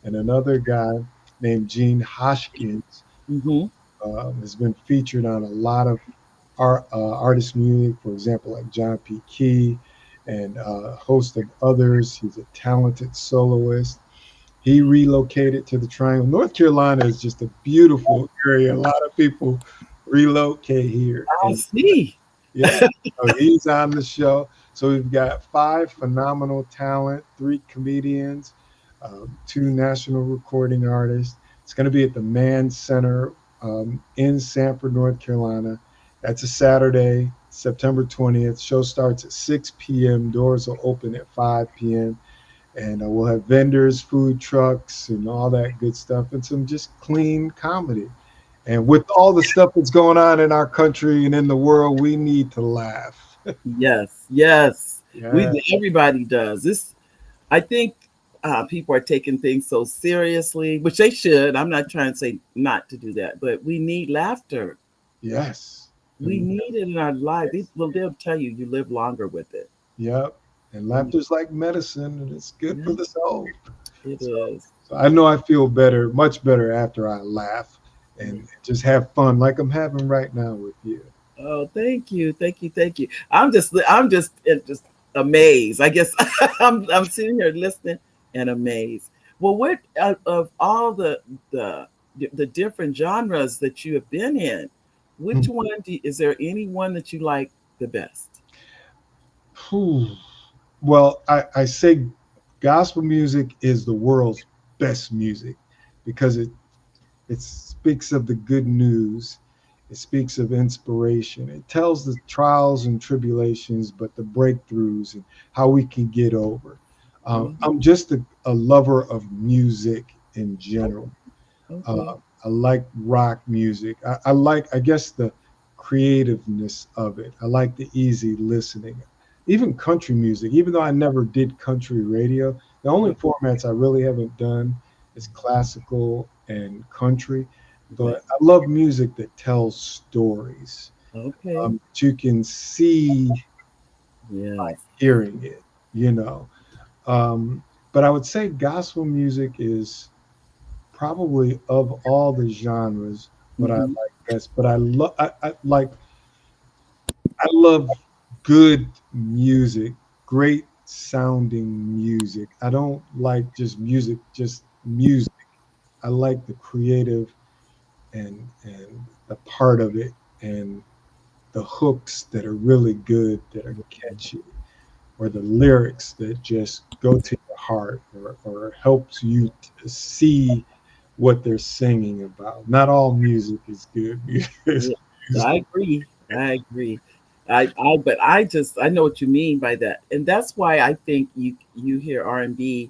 And another guy named Gene Hoskins has been featured on a lot of artist music, for example, like John P. Key and a host of others. He's a talented soloist. He relocated to the Triangle. North Carolina is just a beautiful area. A lot of people relocate here. I see. Yeah, so he's on the show. So we've got 5 phenomenal talent, 3 comedians, 2 national recording artists. It's going to be at the Mann Center in Sanford, North Carolina. That's a Saturday, September 20th. Show starts at 6 p.m. Doors will open at 5 p.m. And we'll have vendors, food trucks, and all that good stuff, and some just clean comedy. And with all the stuff that's going on in our country and in the world, we need to laugh. Yes. Everybody does. This, I think people are taking things so seriously, which they should. I'm not trying to say not to do that, but we need laughter. Yes. We need it in our life. They'll tell you live longer with it. Yep. And laughter's like medicine, and it's good for the soul. It is. So I know I feel better, much better after I laugh and just have fun like I'm having right now with you. Oh, thank you. I'm just amazed. I guess I'm sitting here listening and amazed. Well, what of all the different genres that you have been in, which one is there any one that you like the best? Well, I say gospel music is the world's best music because it speaks of the good news. It speaks of inspiration. It tells the trials and tribulations, but the breakthroughs and how we can get over. I'm just a lover of music in general. Okay. I like rock music. I like, I guess, the creativeness of it. I like the easy listening. Even country music, even though I never did country radio, the only formats I really haven't done is classical and country. But I love music that tells stories. Okay. That you can see by hearing it, But I would say gospel music is probably, of all the genres, what I like best. But I love good music, great sounding music. I don't like just music. I like the creative and the part of it and the hooks that are really good, that are catchy, or the lyrics that just go to your heart or helps you to see what they're singing about. Not all music is good music. I agree. I know what you mean by that, and that's why I think you hear R&B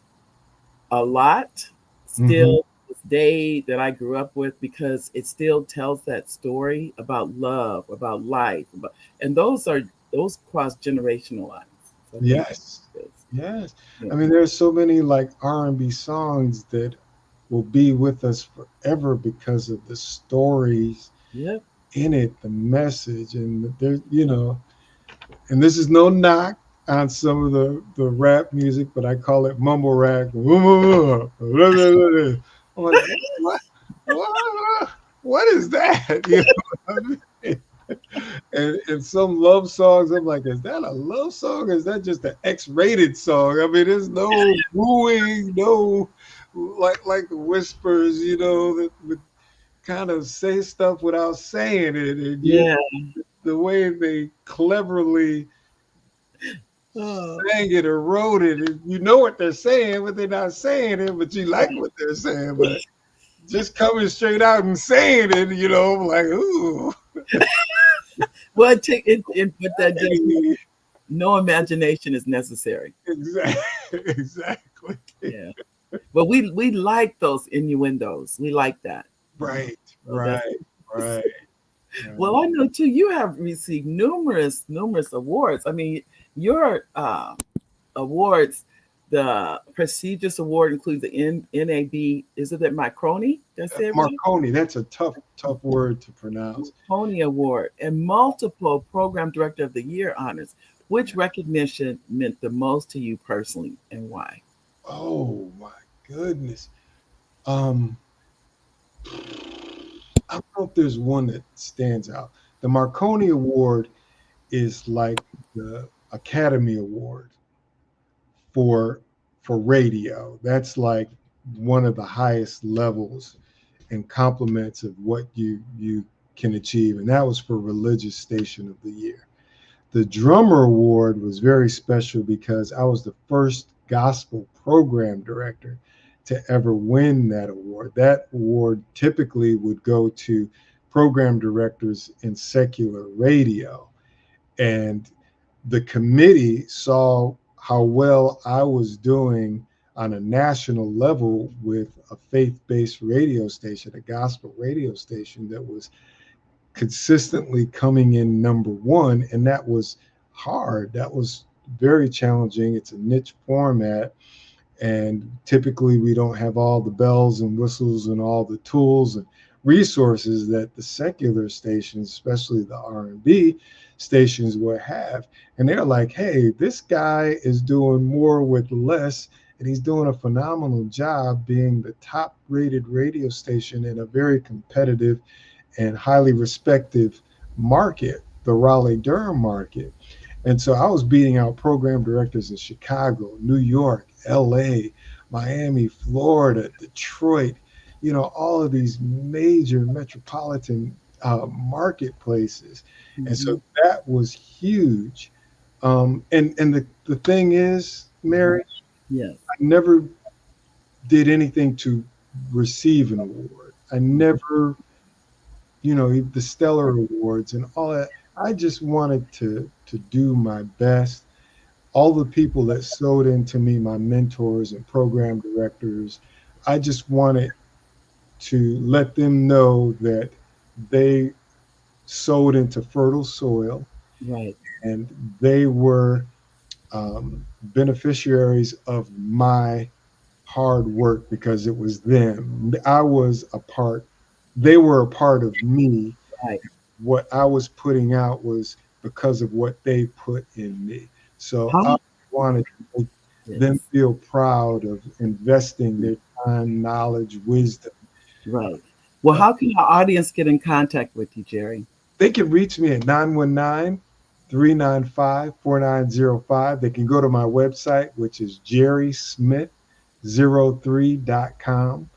a lot still this day that I grew up with, because it still tells that story about love, about life, and those cross generational lines. Yes. Yes. Yeah. I mean, there's so many like R&B songs that will be with us forever because of the stories Yep. in it, the message, and there, you know, and this is no knock on some of the rap music, but I call it mumble rap. I'm like, what is that? You know what I mean? And some love songs, I'm like, is that a love song? Or is that just an X-rated song? I mean, there's no wooing, no like the whispers, you know, that would kind of say stuff without saying it, and you Yeah. the way they cleverly Oh. sang it or wrote it, and you know what they're saying, but they're not saying it, but you like what they're saying, but just coming straight out and saying it, you know, like, ooh. Well, but that just means no imagination is necessary. Exactly. Yeah. But we like those innuendos. We like that. Right. So Right. Well, I know too. You have received numerous awards. I mean, your awards, the prestigious award includes the NAB. Is it that Marconi? That's it. Marconi. That's a tough word to pronounce. Marconi Award and multiple Program Director of the Year honors. Which recognition meant the most to you personally, and why? Oh my goodness. I don't know if there's one that stands out. The Marconi Award is like the Academy Award for radio. That's like one of the highest levels and compliments of what you can achieve. And that was for Religious Station of the Year. The Drummer Award was very special because I was the first gospel program director to ever win that award. That award typically would go to program directors in secular radio. And the committee saw how well I was doing on a national level with a faith-based radio station, a gospel radio station that was consistently coming in number one. And that was hard. That was very challenging. It's a niche format. And typically we don't have all the bells and whistles and all the tools and resources that the secular stations, especially the R&B stations, would have. And they're like, hey, this guy is doing more with less, and he's doing a phenomenal job being the top rated radio station in a very competitive and highly respected market, the Raleigh-Durham market. And so I was beating out program directors in Chicago, New York, LA, Miami, Florida, Detroit, you know, all of these major metropolitan marketplaces. Mm-hmm. And so that was huge. And the thing is, Mary, yes, I never did anything to receive an award. I never, you know, the Stellar Awards and all that. I just wanted to do my best. All the people that sewed into me, my mentors and program directors, I just wanted to let them know that they sowed into fertile soil. Right. And they were beneficiaries of my hard work because it was them. I was a part, they were a part of me. Right. What I was putting out was because of what they put in me. So I wanted to make them feel proud of investing their time, knowledge, wisdom. Right. Well, how can our audience get in contact with you, Jerry? They can reach me at 919-395-4905. They can go to my website, which is jerrysmith03.com.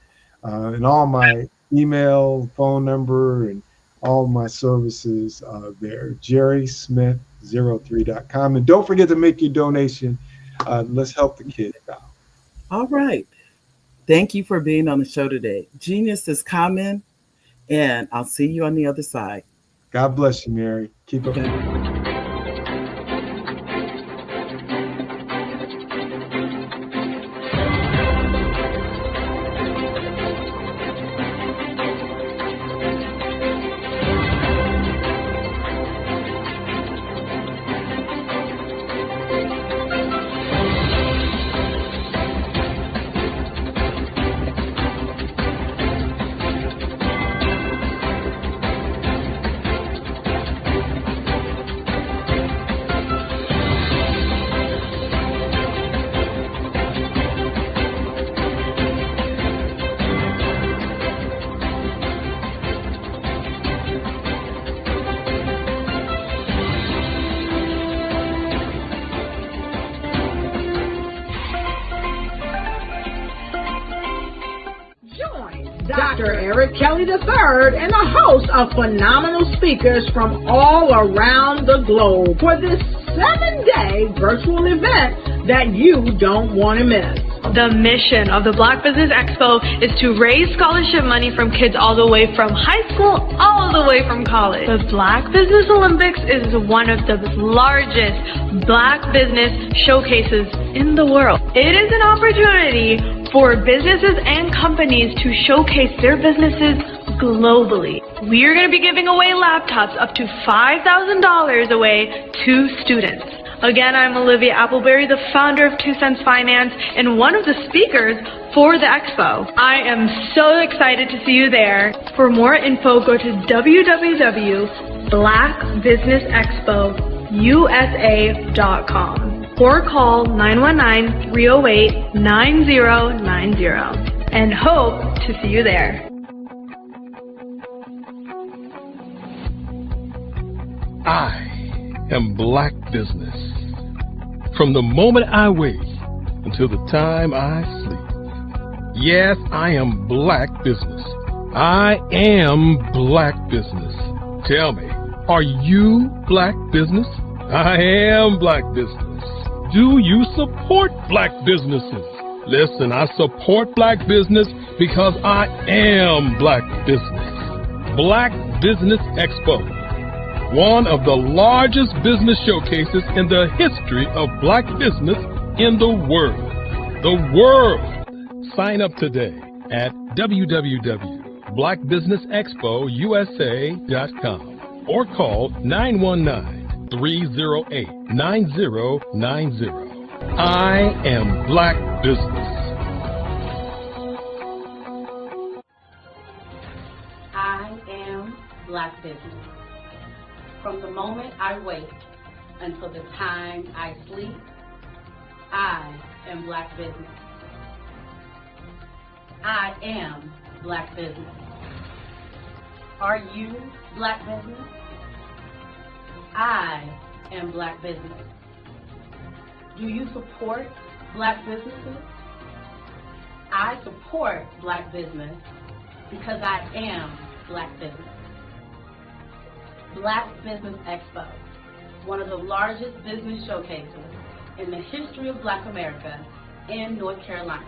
And all my email, phone number, and all my services there, jerrysmith03.com. And don't forget to make your donation. Let's help the kids out. All right. Thank you for being on the show today. Genius is coming, and I'll see you on the other side. God bless you, Mary. Keep up. Dr. Eric Kelly III and a host of phenomenal speakers from all around the globe for this 7-day virtual event that you don't want to miss. The mission of the Black Business Expo is to raise scholarship money from kids all the way from high school, all the way from college. The Black Business Olympics is one of the largest Black business showcases in the world. It is an opportunity for businesses and companies to showcase their businesses globally. We are going to be giving away laptops up to $5,000 away to students. Again, I'm Olivia Appleberry, the founder of 2 Cents Finance and one of the speakers for the expo. I am so excited to see you there. For more info, go to www.blackbusinessexpousa.com or call 919-308-9090 and hope to see you there. I am Black Business. From the moment I wake until the time I sleep. Yes, I am Black Business. I am Black Business. Tell me, are you Black Business? I am Black Business. Do you support Black businesses? Listen, I support Black business because I am Black Business. Black Business Expo, one of the largest business showcases in the history of Black business in the world. The world! Sign up today at www.blackbusinessexpousa.com or call 919-308-9090. I am Black Business. I am Black Business. From the moment I wake until the time I sleep, I am Black Business. I am Black Business. Are you Black Business? I am Black Business. Do you support Black businesses? I support Black business because I am Black Business. Black Business Expo, one of the largest business showcases in the history of Black America in North Carolina.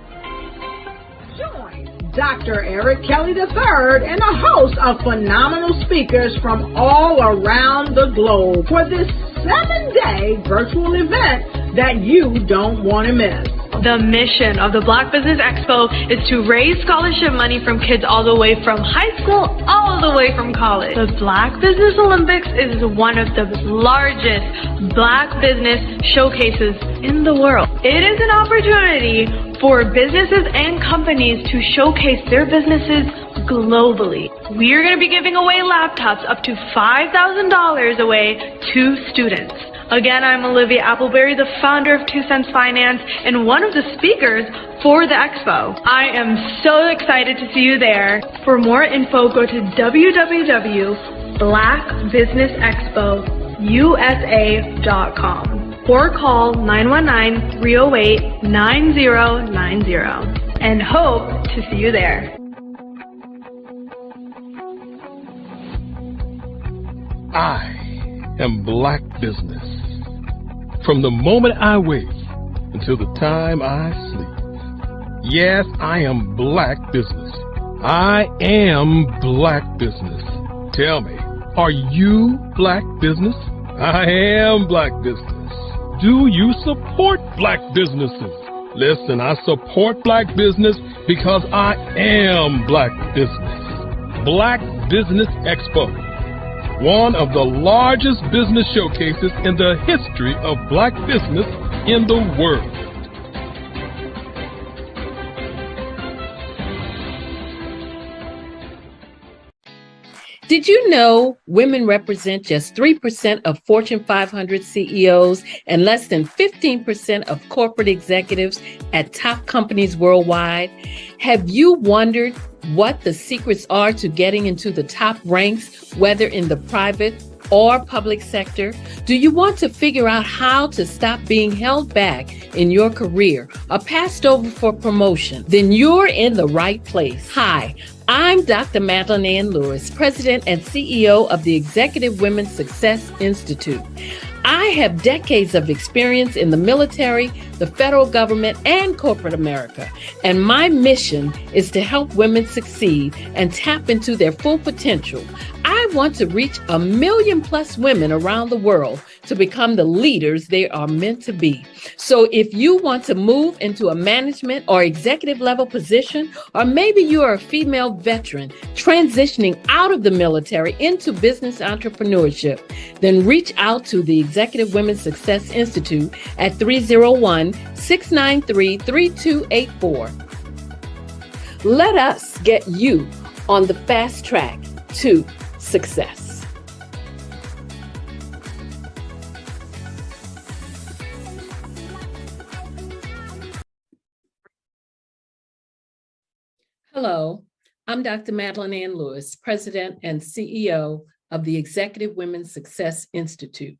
Join Dr. Eric Kelly III and a host of phenomenal speakers from all around the globe for this 7-day virtual event that you don't want to miss. The mission of the Black Business Expo is to raise scholarship money from kids all the way from high school, all the way from college. The Black Business Olympics is one of the largest Black business showcases in the world. It is an opportunity for businesses and companies to showcase their businesses globally. We are going to be giving away laptops up to $5,000 away to students. Again, I'm Olivia Appleberry, the founder of 2 Cents Finance and one of the speakers for the expo. I am so excited to see you there. For more info, go to www.blackbusinessexpousa.com or call 919-308-9090 and hope to see you there. I am Black Business. From the moment I wake until the time I sleep. Yes, I am Black Business. I am Black Business. Tell me, are you Black Business? I am Black Business. Do you support Black businesses? Listen, I support Black business because I am Black Business. Black Business Expo, one of the largest business showcases in the history of Black business in the world. Did you know women represent just 3% of Fortune 500 CEOs and less than 15% of corporate executives at top companies worldwide? Have you wondered what the secrets are to getting into the top ranks, whether in the private or public sector? Do you want to figure out how to stop being held back in your career or passed over for promotion? Then you're in the right place. Hi, I'm Dr. Madeline Ann Lewis, President and CEO of the Executive Women's Success Institute. I have decades of experience in the military, the federal government, and corporate America, and my mission is to help women succeed and tap into their full potential. I want to reach 1 million+ women around the world to become the leaders they are meant to be. So if you want to move into a management or executive level position, or maybe you are a female veteran transitioning out of the military into business entrepreneurship, then reach out to the Executive Women's Success Institute at 301-693-3284. Let us get you on the fast track to success. Hello, I'm Dr. Madeline Ann Lewis, President and CEO of the Executive Women's Success Institute.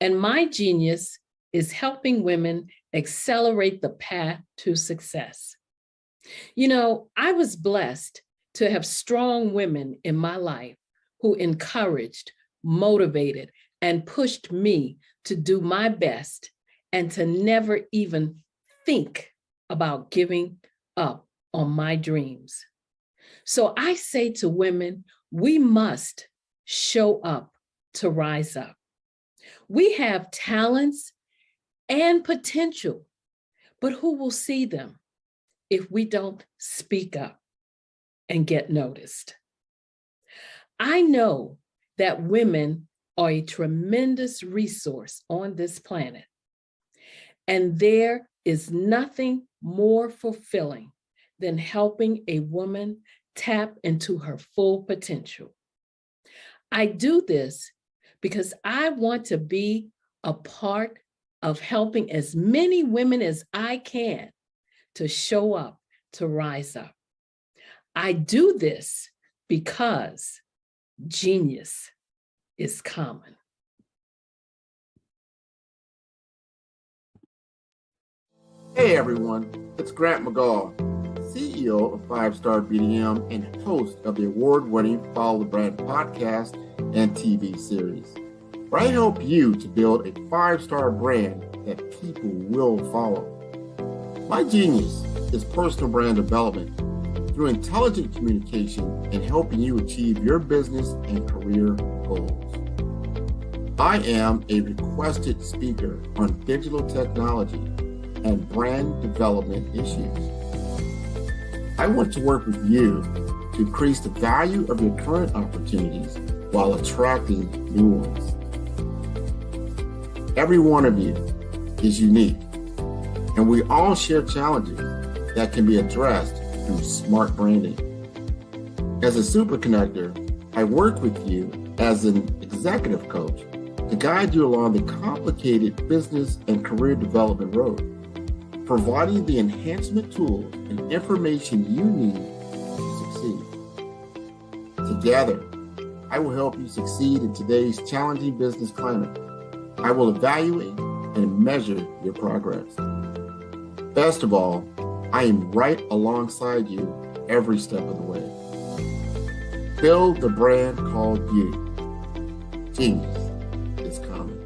And my genius is helping women accelerate the path to success. You know, I was blessed to have strong women in my life who encouraged, motivated, and pushed me to do my best and to never even think about giving up on my dreams. So I say to women, we must show up to rise up. We have talents and potential, but who will see them if we don't speak up and get noticed? I know that women are a tremendous resource on this planet, and there is nothing more fulfilling than helping a woman tap into her full potential. I do this because I want to be a part of helping as many women as I can to show up, to rise up. I do this because genius is common. Hey everyone, it's Grant McGaw, CEO of 5-Star BDM and host of the award-winning Follow the Brand podcast and TV series, where I help you to build a 5-star brand that people will follow. My genius is personal brand development through intelligent communication and helping you achieve your business and career goals. I am a requested speaker on digital technology and brand development issues. I want to work with you to increase the value of your current opportunities while attracting new ones. Every one of you is unique, and we all share challenges that can be addressed through smart branding. As a super connector, I work with you as an executive coach to guide you along the complicated business and career development road, providing the enhancement tools and information you need to succeed. Together, I will help you succeed in today's challenging business climate. I will evaluate and measure your progress. Best of all, I am right alongside you every step of the way. Build the brand called you. Genius is common.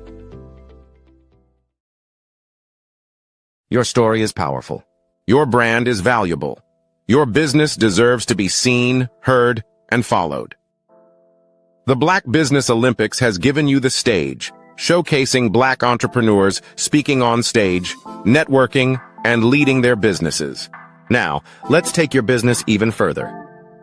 Your story is powerful. Your brand is valuable. Your business deserves to be seen, heard, and followed. The Black Business Olympics has given you the stage, showcasing Black entrepreneurs speaking on stage, networking, and leading their businesses. Now, let's take your business even further.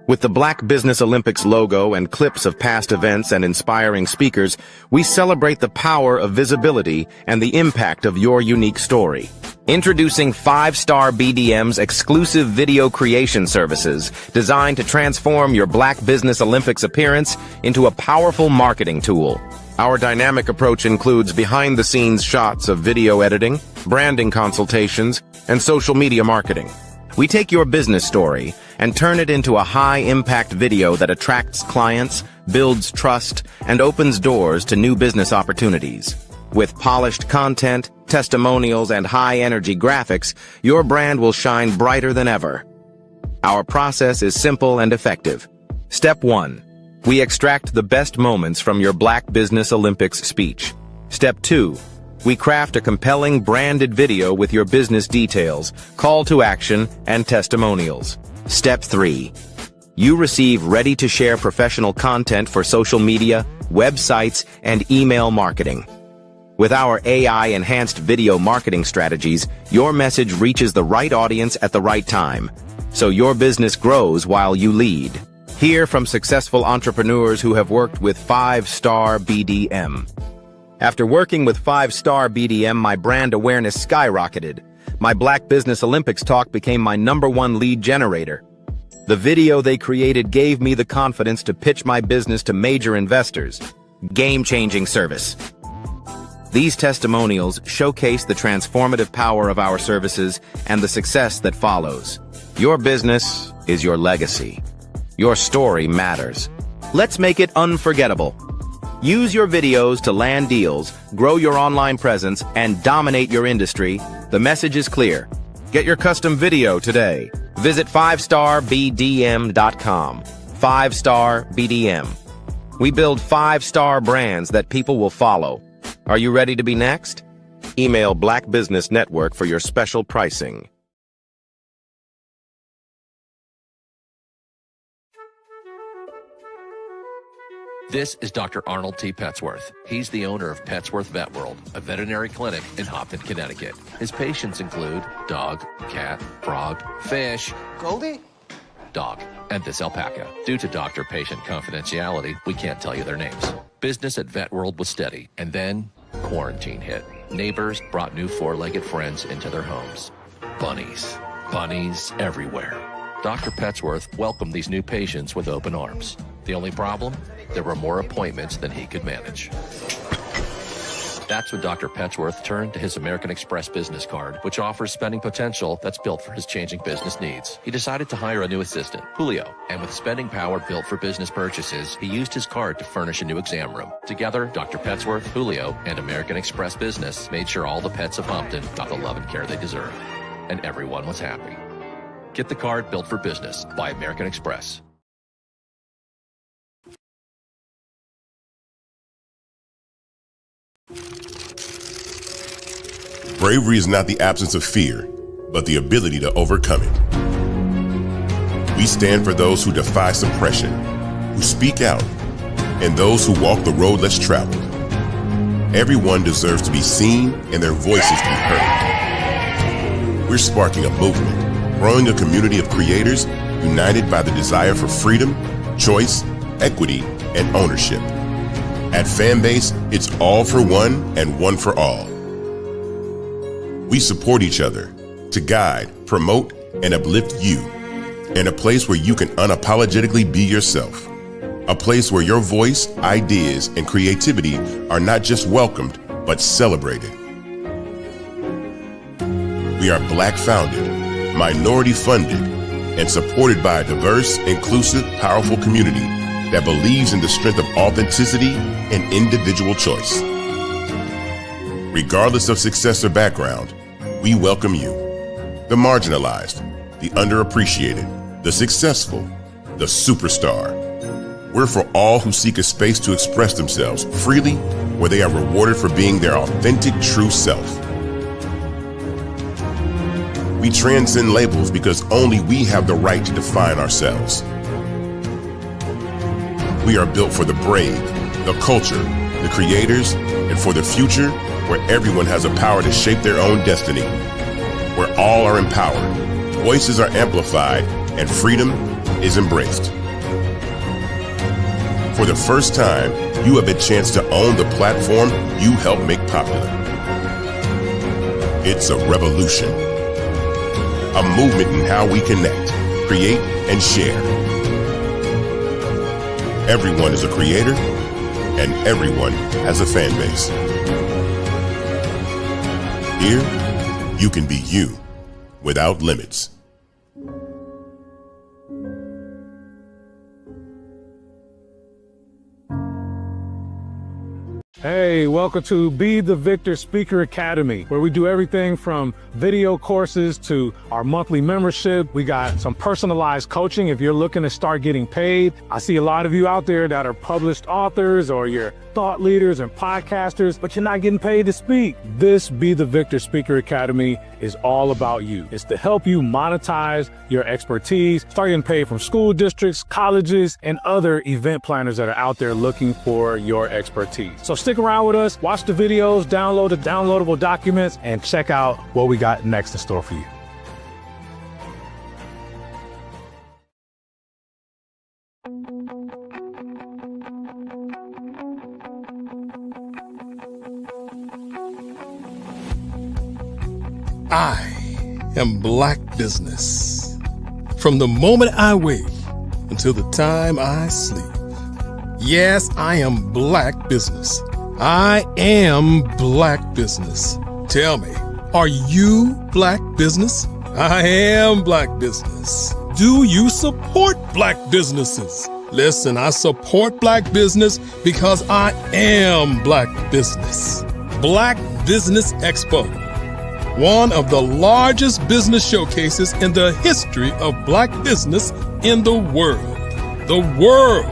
With the Black Business Olympics logo and clips of past events and inspiring speakers, we celebrate the power of visibility and the impact of your unique story. Introducing 5-Star BDM's exclusive video creation services designed to transform your Black Business Olympics appearance into a powerful marketing tool. Our dynamic approach includes behind-the-scenes shots of video editing, branding consultations, and social media marketing. We take your business story and turn it into a high-impact video that attracts clients, builds trust, and opens doors to new business opportunities. With polished content, testimonials, and high-energy graphics, your brand will shine brighter than ever. Our process is simple and effective. Step 1. We extract the best moments from your Black Business Olympics speech. Step 2. We craft a compelling branded video with your business details, call to action, and testimonials. Step 3. You receive ready-to-share professional content for social media, websites, and email marketing. With our AI-enhanced video marketing strategies, your message reaches the right audience at the right time, so your business grows while you lead. Hear from successful entrepreneurs who have worked with 5-star BDM. After working with 5-star BDM, my brand awareness skyrocketed. My Black Business Olympics talk became my #1 lead generator. The video they created gave me the confidence to pitch my business to major investors. Game-changing service. These testimonials showcase the transformative power of our services and the success that follows. Your business is your legacy. Your story matters. Let's make it unforgettable. Use your videos to land deals, grow your online presence, and dominate your industry. The message is clear. Get your custom video today. Visit 5starbdm.com. 5-Star BDM. We build 5-star brands that people will follow. Are you ready to be next? Email Black Business Network for your special pricing. This is Dr. Arnold T. Petsworth. He's the owner of Petsworth Vet World, a veterinary clinic in Hopton, Connecticut. His patients include dog, cat, frog, fish, Goldie, dog, and this alpaca. Due to doctor-patient confidentiality, we can't tell you their names. Business at Vet World was steady, and then quarantine hit. Neighbors brought new four-legged friends into their homes. Bunnies. Bunnies everywhere. Dr. Petsworth welcomed these new patients with open arms. The only problem? There were more appointments than he could manage. That's when Dr. Petsworth turned to his American Express business card, which offers spending potential that's built for his changing business needs. He decided to hire a new assistant, Julio, and with spending power built for business purchases, he used his card to furnish a new exam room. Together, Dr. Petsworth, Julio, and American Express Business made sure all the pets of Hopton got the love and care they deserve. And everyone was happy. Get the card built for business by American Express. Bravery is not the absence of fear, but the ability to overcome it. We stand for those who defy suppression, who speak out, and those who walk the road less traveled. Everyone deserves to be seen and their voices to be heard. We're sparking a movement, growing a community of creators united by the desire for freedom, choice, equity, and ownership. At Fanbase, it's all for one and one for all. We support each other to guide, promote, and uplift you in a place where you can unapologetically be yourself. A place where your voice, ideas, and creativity are not just welcomed, but celebrated. We are Black founded, minority funded, and supported by a diverse, inclusive, powerful community that believes in the strength of authenticity and individual choice. Regardless of success or background, we welcome you. The marginalized, the underappreciated, the successful, the superstar. We're for all who seek a space to express themselves freely, where they are rewarded for being their authentic, true self. We transcend labels because only we have the right to define ourselves. We are built for the brave, the culture, the creators, and for the future where everyone has the power to shape their own destiny, where all are empowered, voices are amplified, and freedom is embraced. For the first time, you have a chance to own the platform you helped make popular. It's a revolution, a movement in how we connect, create, and share. Everyone is a creator, and everyone has a fan base. Here, you can be you without limits. Hey, welcome to Be the Victor Speaker Academy, where we do everything from video courses to our monthly membership. We got some personalized coaching if you're looking to start getting paid. I see a lot of you out there that are published authors or you're thought leaders and podcasters, but you're not getting paid to speak. This Be the Victor Speaker Academy is all about you. It's to help you monetize your expertise, start getting paid from school districts, colleges, and other event planners that are out there looking for your expertise. So stick around with us, watch the videos, download the downloadable documents, and check out what we got next in store for you. I am Black Business. From the moment I wake until the time I sleep. Yes, I am Black Business. I am Black Business. Tell me, are you Black Business? I am Black Business. Do you support Black businesses? Listen, I support Black business because I am Black Business. Black Business Expo, one of the largest business showcases in the history of Black business in the world. The world.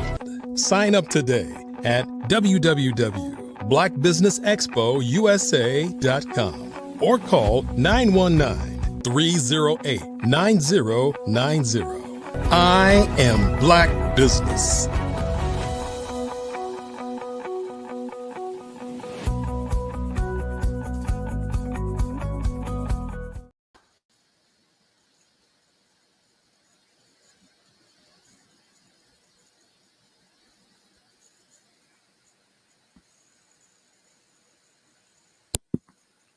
Sign up today at www.blackbusinessexpousa.com or call 919-308-9090. I am Black Business.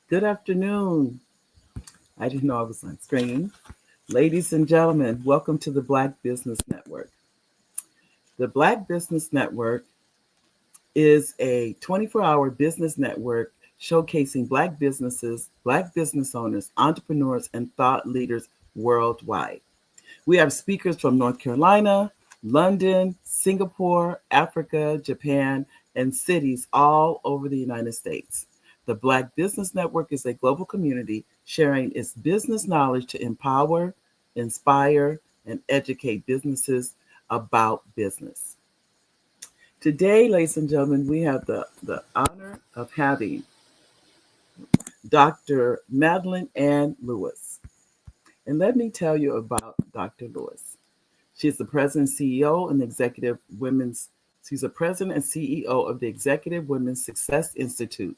Good afternoon. I didn't know I was on screen. Ladies and gentlemen, welcome to the Black Business Network. The Black Business Network is a 24-hour business network showcasing Black businesses, Black business owners, entrepreneurs, and thought leaders worldwide. We have speakers from North Carolina, London, Singapore, Africa, Japan, and cities all over the United States. The Black Business Network is a global community sharing its business knowledge to empower, inspire, and educate businesses about business. Today, ladies and gentlemen, we have the honor of having Dr. Madeline Ann Lewis. And let me tell you about Dr. Lewis. She's the president and CEO and she's the president and CEO of the Executive Women's Success Institute,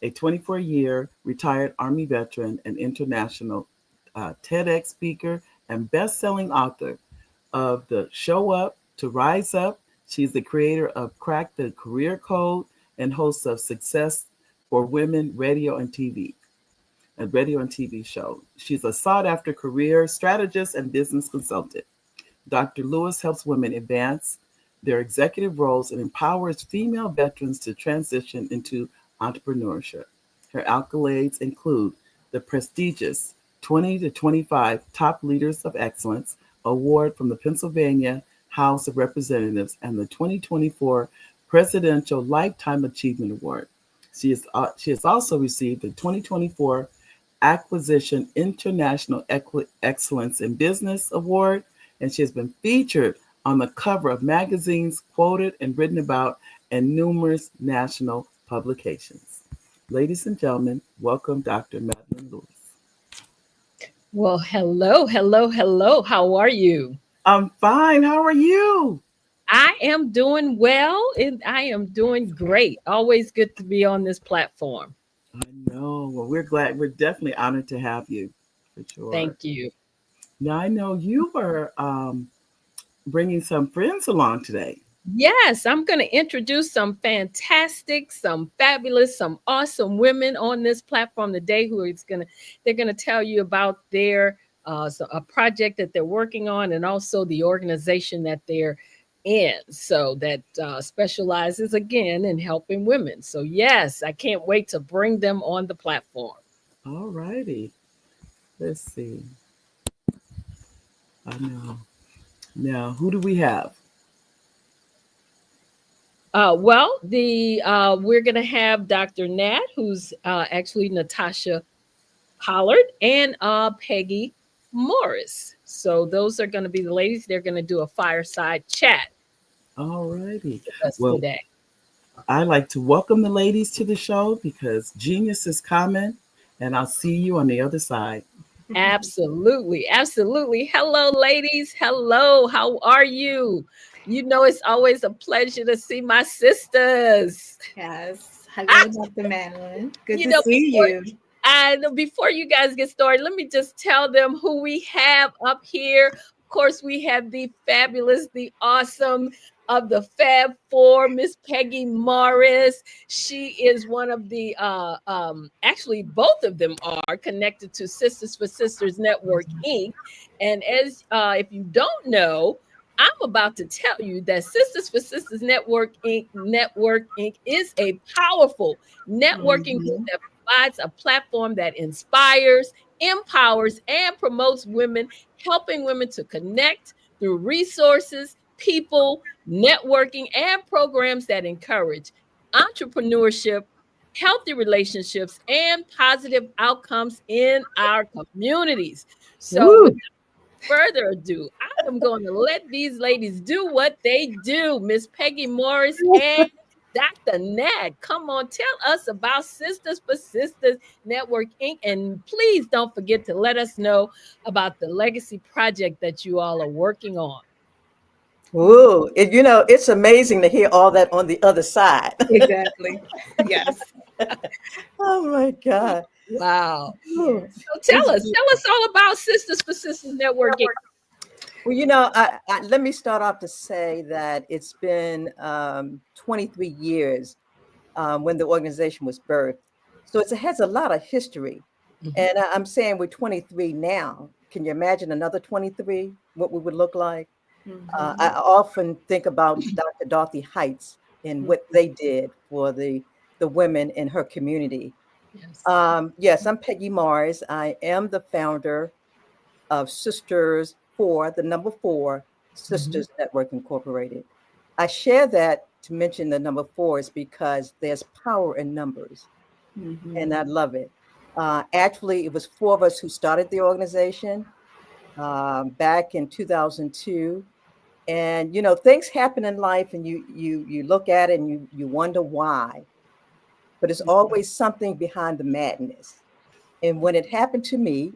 a 24-year retired Army veteran and international TEDx speaker and best-selling author of the Show Up to Rise Up. She's the creator of Crack the Career Code and host of Success for Women radio and TV show. She's a sought-after career strategist and business consultant. Dr. Lewis helps women advance their executive roles and empowers female veterans to transition into entrepreneurship. Her accolades include the prestigious 2025 Top Leaders of Excellence Award from the Pennsylvania House of Representatives and the 2024 Presidential Lifetime Achievement Award. She has also received the 2024 Acquisition International Excellence in Business Award, and she has been featured on the cover of magazines, quoted and written about in numerous national publications. Ladies and gentlemen, welcome Dr. Madeline Lewis. Well, hello. How are you? I'm fine. How are you? I am doing well, and I am doing great. Always good to be on this platform. I know. Well, we're glad. We're definitely honored to have you, for sure. Thank you. Now, I know you were bringing some friends along today. Yes, I'm going to introduce some fantastic, some fabulous, some awesome women on this platform today they're going to tell you about their a project that they're working on and also the organization that they're in. So that specializes again in helping women. So yes, I can't wait to bring them on the platform. All righty. Let's see. I know. Now, who do we have? We're going to have Dr. Nat, who's actually Natasha Pollard, and Peggy Morris. So those are going to be the ladies. They're going to do a fireside chat All righty. with us Well, today. I like to welcome the ladies to the show because genius is coming, and I'll see you on the other side. Absolutely. Absolutely. Hello, ladies. Hello. How are you? You know, it's always a pleasure to see my sisters. Yes. Hello, Dr. Madeline. Good to see you. And before you guys get started, let me just tell them who we have up here. Of course, we have the fabulous, the awesome of the Fab Four, Miss Peggy Morris. She is one of the, actually, both of them are connected to Sisters for Sisters Network, Inc. And as if you don't know, I'm about to tell you that Sisters for Sisters Network Inc. is a powerful networking group that provides a platform that inspires, empowers, and promotes women, helping women to connect through resources, people, networking, and programs that encourage entrepreneurship, healthy relationships, and positive outcomes in our communities. So, without further ado, I am going to let these ladies do what they do. Miss Peggy Morris and Dr. Nat, come on, tell us about Sisters for Sisters Network Inc. And please don't forget to let us know about the legacy project that you all are working on. Ooh, it's amazing to hear all that on the other side. Exactly. Yes. Oh my God. Wow. Ooh. So tell us all about Sisters for Sisters Network Inc. Well, let me start off to say that it's been 23 years when the organization was birthed. So it has a lot of history. And I'm saying we're 23 now. Can you imagine another 23, what we would look like? I often think about Dr. Dorothy Heights and what they did for the women in her community. Yes, I'm Peggy Morris. I am the founder of Sisters for the number 4 Sisters Network Incorporated. I share that to mention the number 4 is because there's power in numbers, and I love it. Actually, it was 4 of us who started the organization back in 2002. And things happen in life, and you look at it and you wonder why. But it's always something behind the madness. And when it happened to me,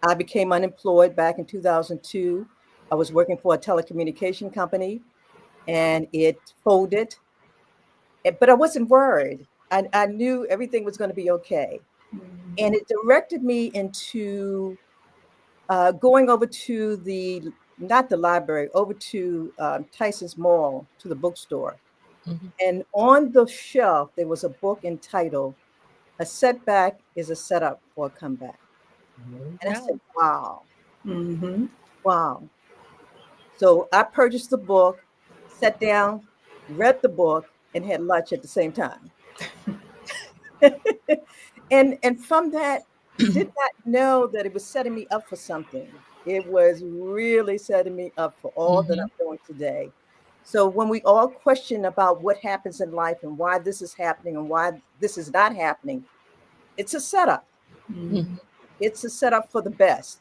I became unemployed back in 2002. I was working for a telecommunication company, and it folded. But I wasn't worried. I knew everything was going to be okay. And it directed me into going over to not the library, over to Tyson's Mall, to the bookstore. And on the shelf, there was a book entitled, "A Setback is a Setup for a Comeback." And I said, wow. Wow. So I purchased the book, sat down, read the book, and had lunch at the same time. And from that, did not know that it was setting me up for something. It was really setting me up for all that I'm doing today. So when we all question about what happens in life and why this is happening and why this is not happening, it's a setup. It's a setup for the best.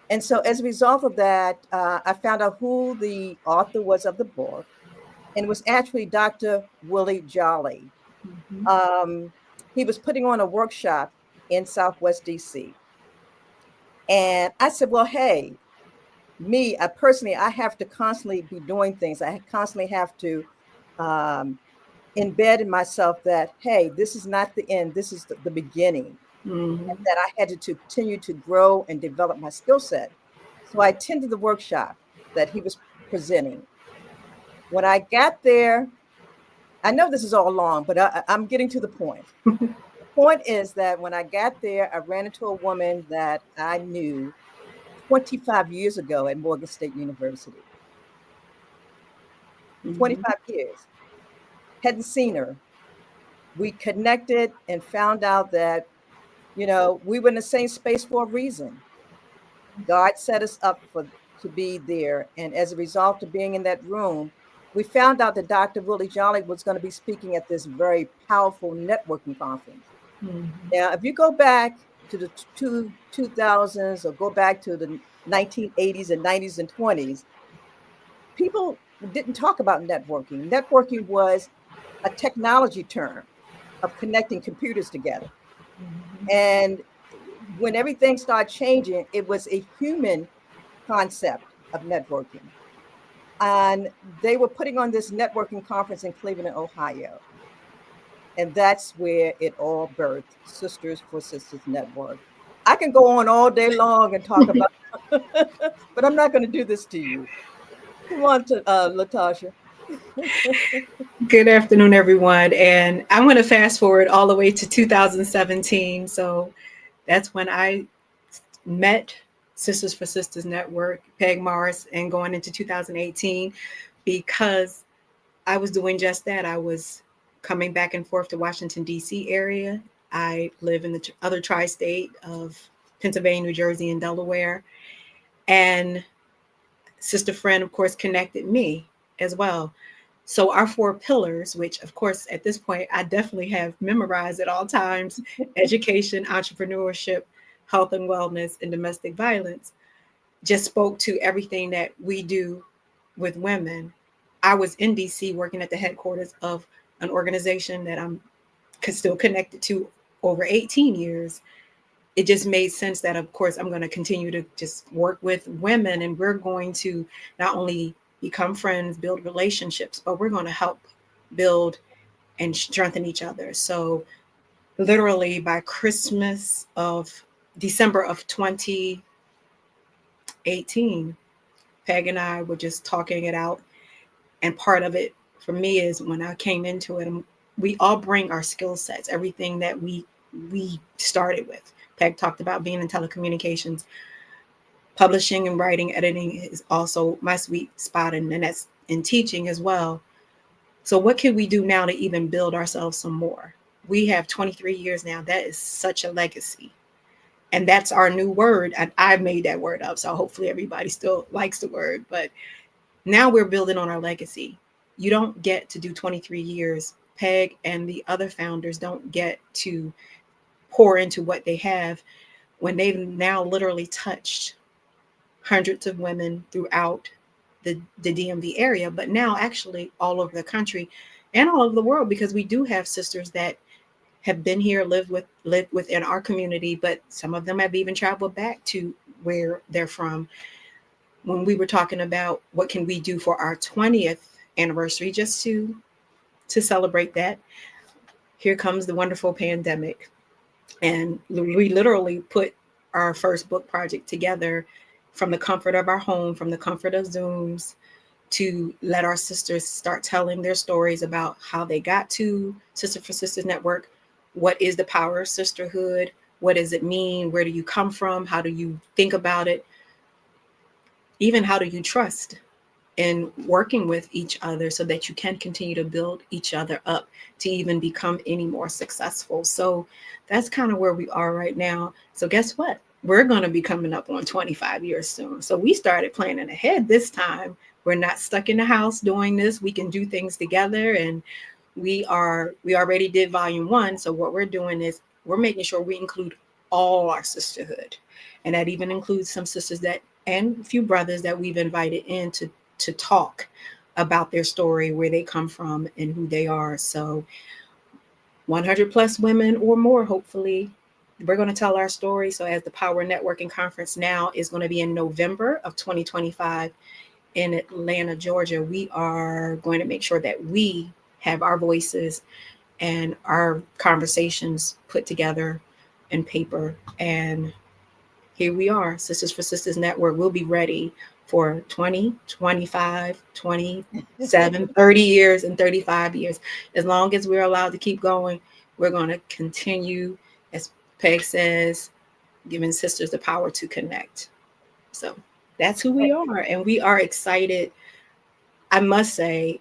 And so as a result of that, I found out who the author was of the book, and it was actually Dr. Willie Jolly. He was putting on a workshop in Southwest DC. And I said, well, hey, I personally, I have to constantly be doing things. I constantly have to embed in myself that, hey, this is not the end, this is the beginning. And that I had to continue to grow and develop my skill set. So I attended the workshop that he was presenting. When I got there, I know this is all long, but I'm getting to the point. The point is that when I got there, I ran into a woman that I knew 25 years ago at Morgan State University. 25 years. Hadn't seen her. We connected and found out that, we were in the same space for a reason. God set us up to be there. And as a result of being in that room, we found out that Dr. Willie Jolly was going to be speaking at this very powerful networking conference. Now, if you go back to the 2000s or go back to the 1980s and 90s and 20s, people didn't talk about networking. Networking was a technology term of connecting computers together. And when everything started changing, it was a human concept of networking. And they were putting on this networking conference in Cleveland, Ohio. And that's where it all birthed, Sisters for Sisters Network. I can go on all day long and talk about it, but I'm not going to do this to you. Come on, to Latasha. Good afternoon, everyone. And I'm going to fast forward all the way to 2017. So that's when I met Sisters for Sisters Network, Peg Morris, and going into 2018, because I was doing just that. I was coming back and forth to Washington, D.C. area. I live in the other tri-state of Pennsylvania, New Jersey, and Delaware. And Sister Friend, of course, connected me as well. So our 4 pillars, which of course at this point I definitely have memorized at all times: education, entrepreneurship, health and wellness, and domestic violence, just spoke to everything that we do with women. I was in DC working at the headquarters of an organization that I'm still connected to over 18 years. It just made sense that, of course, I'm going to continue to just work with women, and we're going to not only become friends, build relationships, but we're going to help build and strengthen each other. So literally by December of 2018, Peg and I were just talking it out. And part of it for me is when I came into it, we all bring our skill sets, everything that we started with. Peg talked about being in telecommunications. Publishing and writing, editing is also my sweet spot, and that's in teaching as well. So what can we do now to even build ourselves some more? We have 23 years now. That is such a legacy. And that's our new word. And I made that word up, so hopefully everybody still likes the word. But now we're building on our legacy. You don't get to do 23 years. Peg and the other founders don't get to pour into what they have when they've now literally touched hundreds of women throughout the DMV area, but now actually all over the country and all over the world, because we do have sisters that have been here, live within our community, but some of them have even traveled back to where they're from. When we were talking about what can we do for our 20th anniversary, just to celebrate that, here comes the wonderful pandemic. And we literally put our first book project together from the comfort of our home, from the comfort of Zooms, to let our sisters start telling their stories about how they got to Sister for Sisters Network. What is the power of sisterhood? What does it mean? Where do you come from? How do you think about it? Even how do you trust in working with each other so that you can continue to build each other up to even become any more successful? So that's kind of where we are right now. So guess what? We're going to be coming up on 25 years soon. So we started planning ahead this time. We're not stuck in the house doing this. We can do things together. And we already did volume 1. So what we're doing is we're making sure we include all our sisterhood. And that even includes some sisters and a few brothers that we've invited in to talk about their story, where they come from and who they are. So 100 plus women or more, hopefully. We're going to tell our story. So as the Power Networking Conference now is going to be in November of 2025 in Atlanta, Georgia, we are going to make sure that we have our voices and our conversations put together in paper. And here we are, Sisters for Sisters Network. We'll be ready for 20, 25, 27, 30 years and 35 years. As long as we're allowed to keep going, we're going to continue, as Peg says, giving sisters the power to connect. So that's who we are. And we are excited. I must say,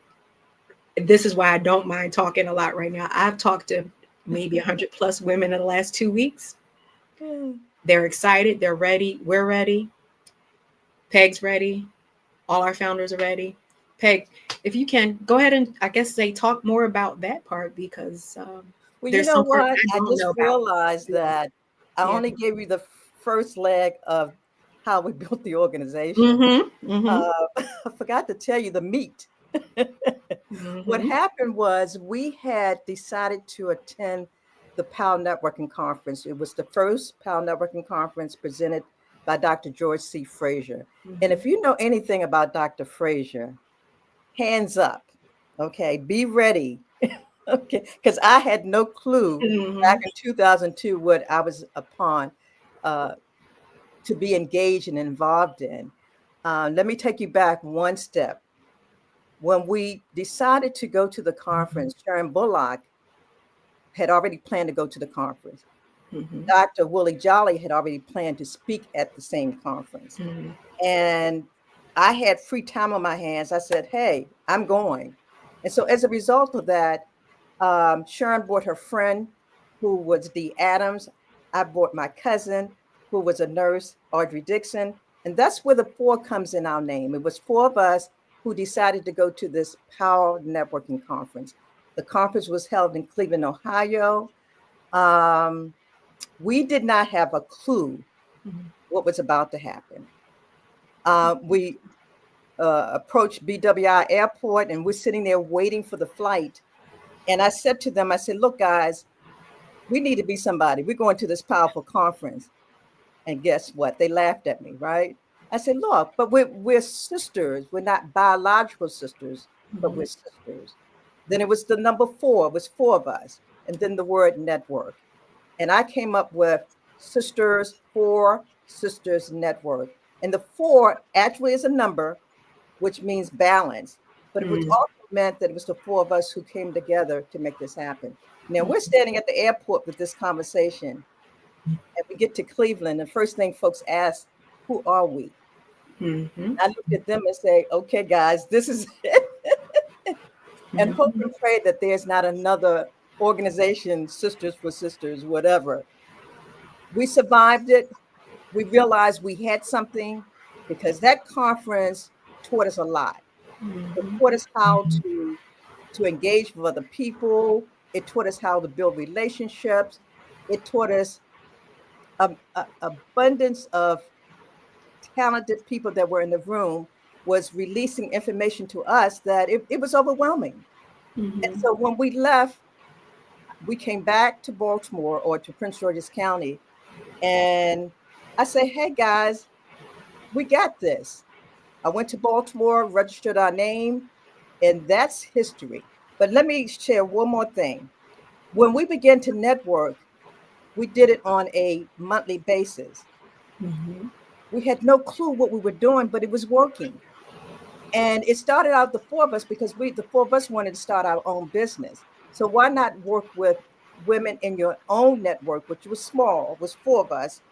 this is why I don't mind talking a lot right now. I've talked to maybe 100 plus women in the last 2 weeks. They're excited. They're ready. We're ready. Peg's ready. All our founders are ready. Peg, if you can go ahead and I guess say talk more about that part, because Well, you there's know some parts what? I I don't just know about. realized that I Yeah. only gave you the first leg of how we built the organization. Mm-hmm. I forgot to tell you the meat. What Mm-hmm. happened was we had decided to attend the PAL Networking Conference. It was the first PAL Networking Conference presented by Dr. George C. Frazier. And if you know anything about Dr. Frazier, hands up, okay, be ready. Okay, because I had no clue back in 2002 what I was upon to be engaged and involved in. Let me take you back one step. When we decided to go to the conference, Sharon Bullock had already planned to go to the conference. Mm-hmm. Dr. Willie Jolly had already planned to speak at the same conference. Mm-hmm. And I had free time on my hands. I said, hey, I'm going. And so as a result of that, Sharon brought her friend who was Dee Adams. I brought my cousin who was a nurse, Audrey Dixon. And that's where the four comes in our name. It was four of us who decided to go to this Power Networking Conference. The conference was held in Cleveland, Ohio. We did not have a clue what was about to happen. We approached BWI Airport and we're sitting there waiting for the flight. And I said to them, I said, look, guys, we need to be somebody. We're going to this powerful conference. And guess what? They laughed at me, right? I said, look, but we're sisters. We're not biological sisters, but we're sisters. Then it was the number four. It was four of us. And then the word network. And I came up with Sisters for Sisters Network. And the four actually is a number, which means balance. But it was also meant that it was the four of us who came together to make this happen. Now we're standing at the airport with this conversation. And we get to Cleveland. The first thing folks ask, who are we? Mm-hmm. I looked at them and say, okay, guys, this is it. And hope and pray that there's not another organization, Sisters for Sisters, whatever. We survived it. We realized we had something because that conference taught us a lot. It taught us how to engage with other people. It taught us how to build relationships. It taught us abundance of talented people that were in the room was releasing information to us that it was overwhelming. And so when we left, we came back to Baltimore or to Prince George's County. And I say, hey, guys, we got this. I went to Baltimore, registered our name, and that's history. But let me share one more thing. When we began to network, we did it on a monthly basis. We had no clue what we were doing, but it was working. And it started out the four of us because the four of us wanted to start our own business. So why not work with women in your own network, which was small, was four of us,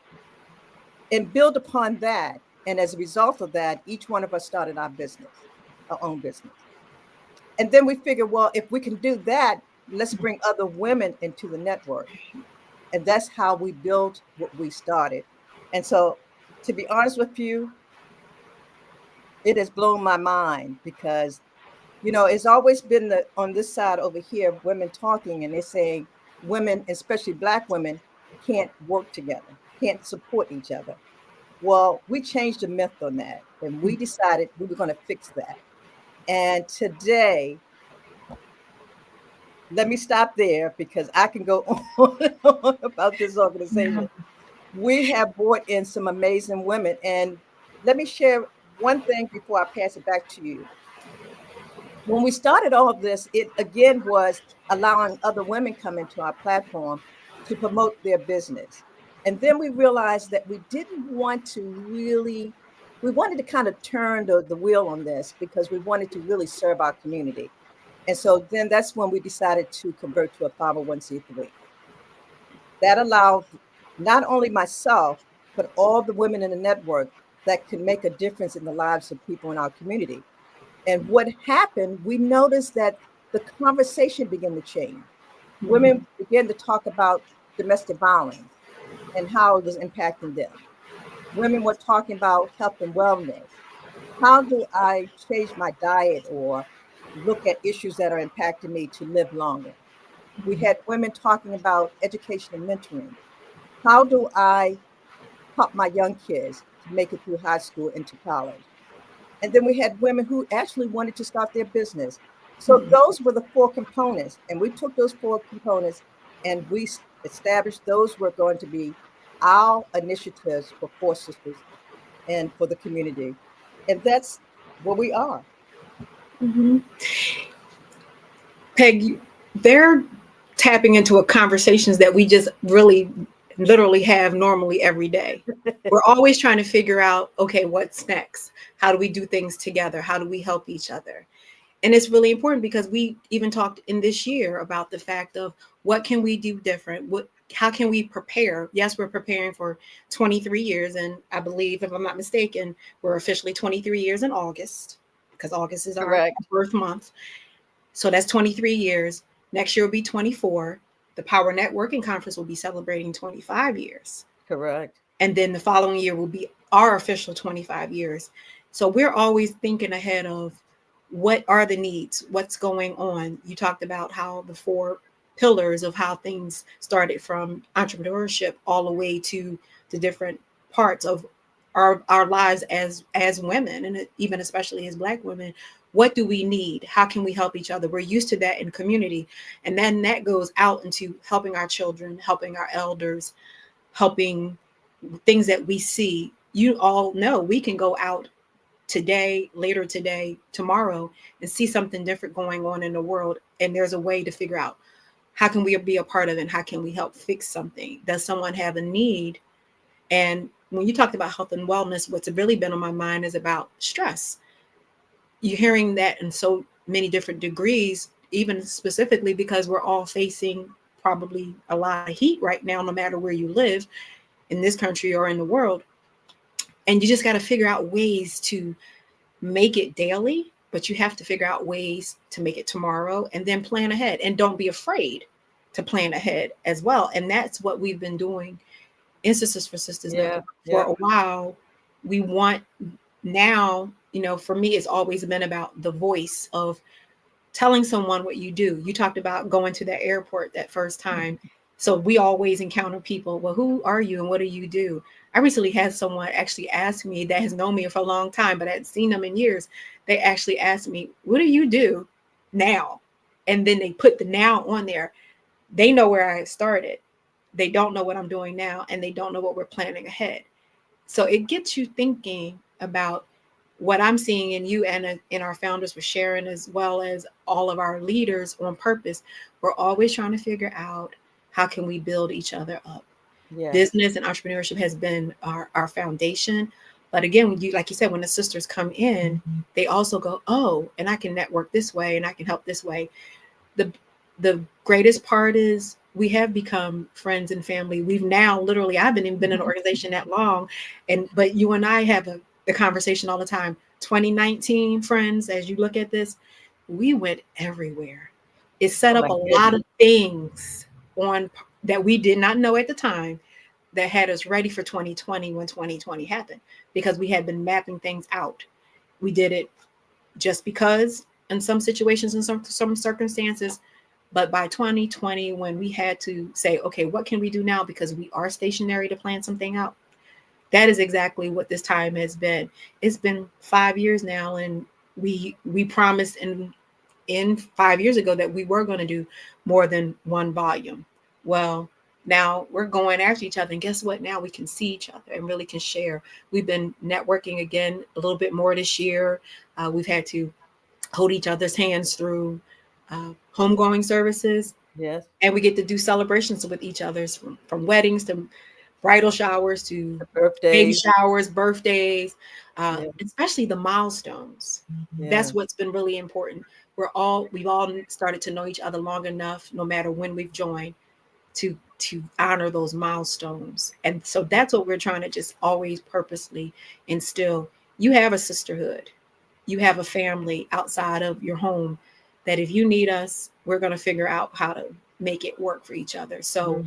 and build upon that. And as a result of that, each one of us started our business, our own business. And then we figured, well, if we can do that, let's bring other women into the network. And that's how we built what we started. And so, to be honest with you, it has blown my mind because, it's always been on this side over here, women talking and they're saying women, especially Black women, can't work together, can't support each other. Well, we changed the myth on that and we decided we were going to fix that. And today, let me stop there because I can go on and on about this organization. We have brought in some amazing women. And let me share one thing before I pass it back to you. When we started all of this, it again was allowing other women come into our platform to promote their business. And then we realized that we didn't want to really, we wanted to kind of turn the wheel on this because we wanted to really serve our community. And so then that's when we decided to convert to a 501c3. That allowed not only myself, but all the women in the network that can make a difference in the lives of people in our community. And what happened, we noticed that the conversation began to change. Women began to talk about domestic violence and how it was impacting them. Women were talking about health and wellness. How do I change my diet? Or look at issues that are impacting me to live longer. We had women talking about education and mentoring. How do I help my young kids to make it through high school into college? And then we had women who actually wanted to start their business. So those were the four components. And we took those four components and we established those were going to be our initiatives for Four Sisters and for the community. And that's where we are. Peg, they're tapping into a conversations that we just really literally have normally every day. We're always trying to figure out, okay, what's next? How do we do things together? How do we help each other? And it's really important because we even talked in this year about the fact of what can we do different? How can we prepare? Yes, we're preparing for 23 years. And I believe, if I'm not mistaken, we're officially 23 years in August, because August is our birth month. So that's 23 years. Next year will be 24. The Power Networking Conference will be celebrating 25 years. Correct. And then the following year will be our official 25 years. So we're always thinking ahead of what are the needs, what's going on. You talked about how the four pillars of how things started from entrepreneurship all the way to the different parts of our lives as women, and even especially as Black women. What do we need? How can we help each other? We're used to that in community. And then that goes out into helping our children, helping our elders, helping things that we see. You all know we can go out today, later today, tomorrow, and see something different going on in the world. And there's a way to figure out how can we be a part of it? And how can we help fix something? Does someone have a need? And when you talked about health and wellness, what's really been on my mind is about stress. You're hearing that in so many different degrees, even specifically because we're all facing probably a lot of heat right now, no matter where you live in this country or in the world. And you just got to figure out ways to make it daily, but you have to figure out ways to make it tomorrow and then plan ahead. And don't be afraid to plan ahead as well. And that's what we've been doing in Sisters for Sisters Network for a while. We want now, for me, it's always been about the voice of telling someone what you do. You talked about going to the airport that first time. So we always encounter people. Well, who are you and what do you do? I recently had someone actually ask me that has known me for a long time, but I hadn't seen them in years. They actually asked me, what do you do now? And then they put the now on there. They know where I started. They don't know what I'm doing now, and they don't know what we're planning ahead. So it gets you thinking about what I'm seeing in you and in our founders with Sharon, as well as all of our leaders on purpose. We're always trying to figure out how can we build each other up. Yeah. Business and entrepreneurship has been our foundation. But again, like you said, when the sisters come in, they also go, oh, and I can network this way and I can help this way. The greatest part is we have become friends and family. We've now literally, I haven't even been in an organization that long. But you and I have the conversation all the time. 2019 friends, as you look at this, we went everywhere. It set up a lot of things on that we did not know at the time that had us ready for 2020 when 2020 happened, because we had been mapping things out. We did it just because in some situations and some circumstances, but by 2020, when we had to say, okay, what can we do now? Because we are stationary to plan something out. That is exactly what this time has been. It's been 5 years now, and we promised in 5 years ago that we were going to do more than one volume. Well, now we're going after each other, and guess what? Now we can see each other and really can share. We've been networking again a little bit more this year. We've had to hold each other's hands through homegoing services. Yes. And we get to do celebrations with each other's from weddings to bridal showers to baby showers, birthdays, especially the milestones. Yeah. That's what's been really important. We've all started to know each other long enough, no matter when we've joined, to honor those milestones. And so that's what we're trying to just always purposely instill. You have a sisterhood. You have a family outside of your home that if you need us, we're going to figure out how to make it work for each other. So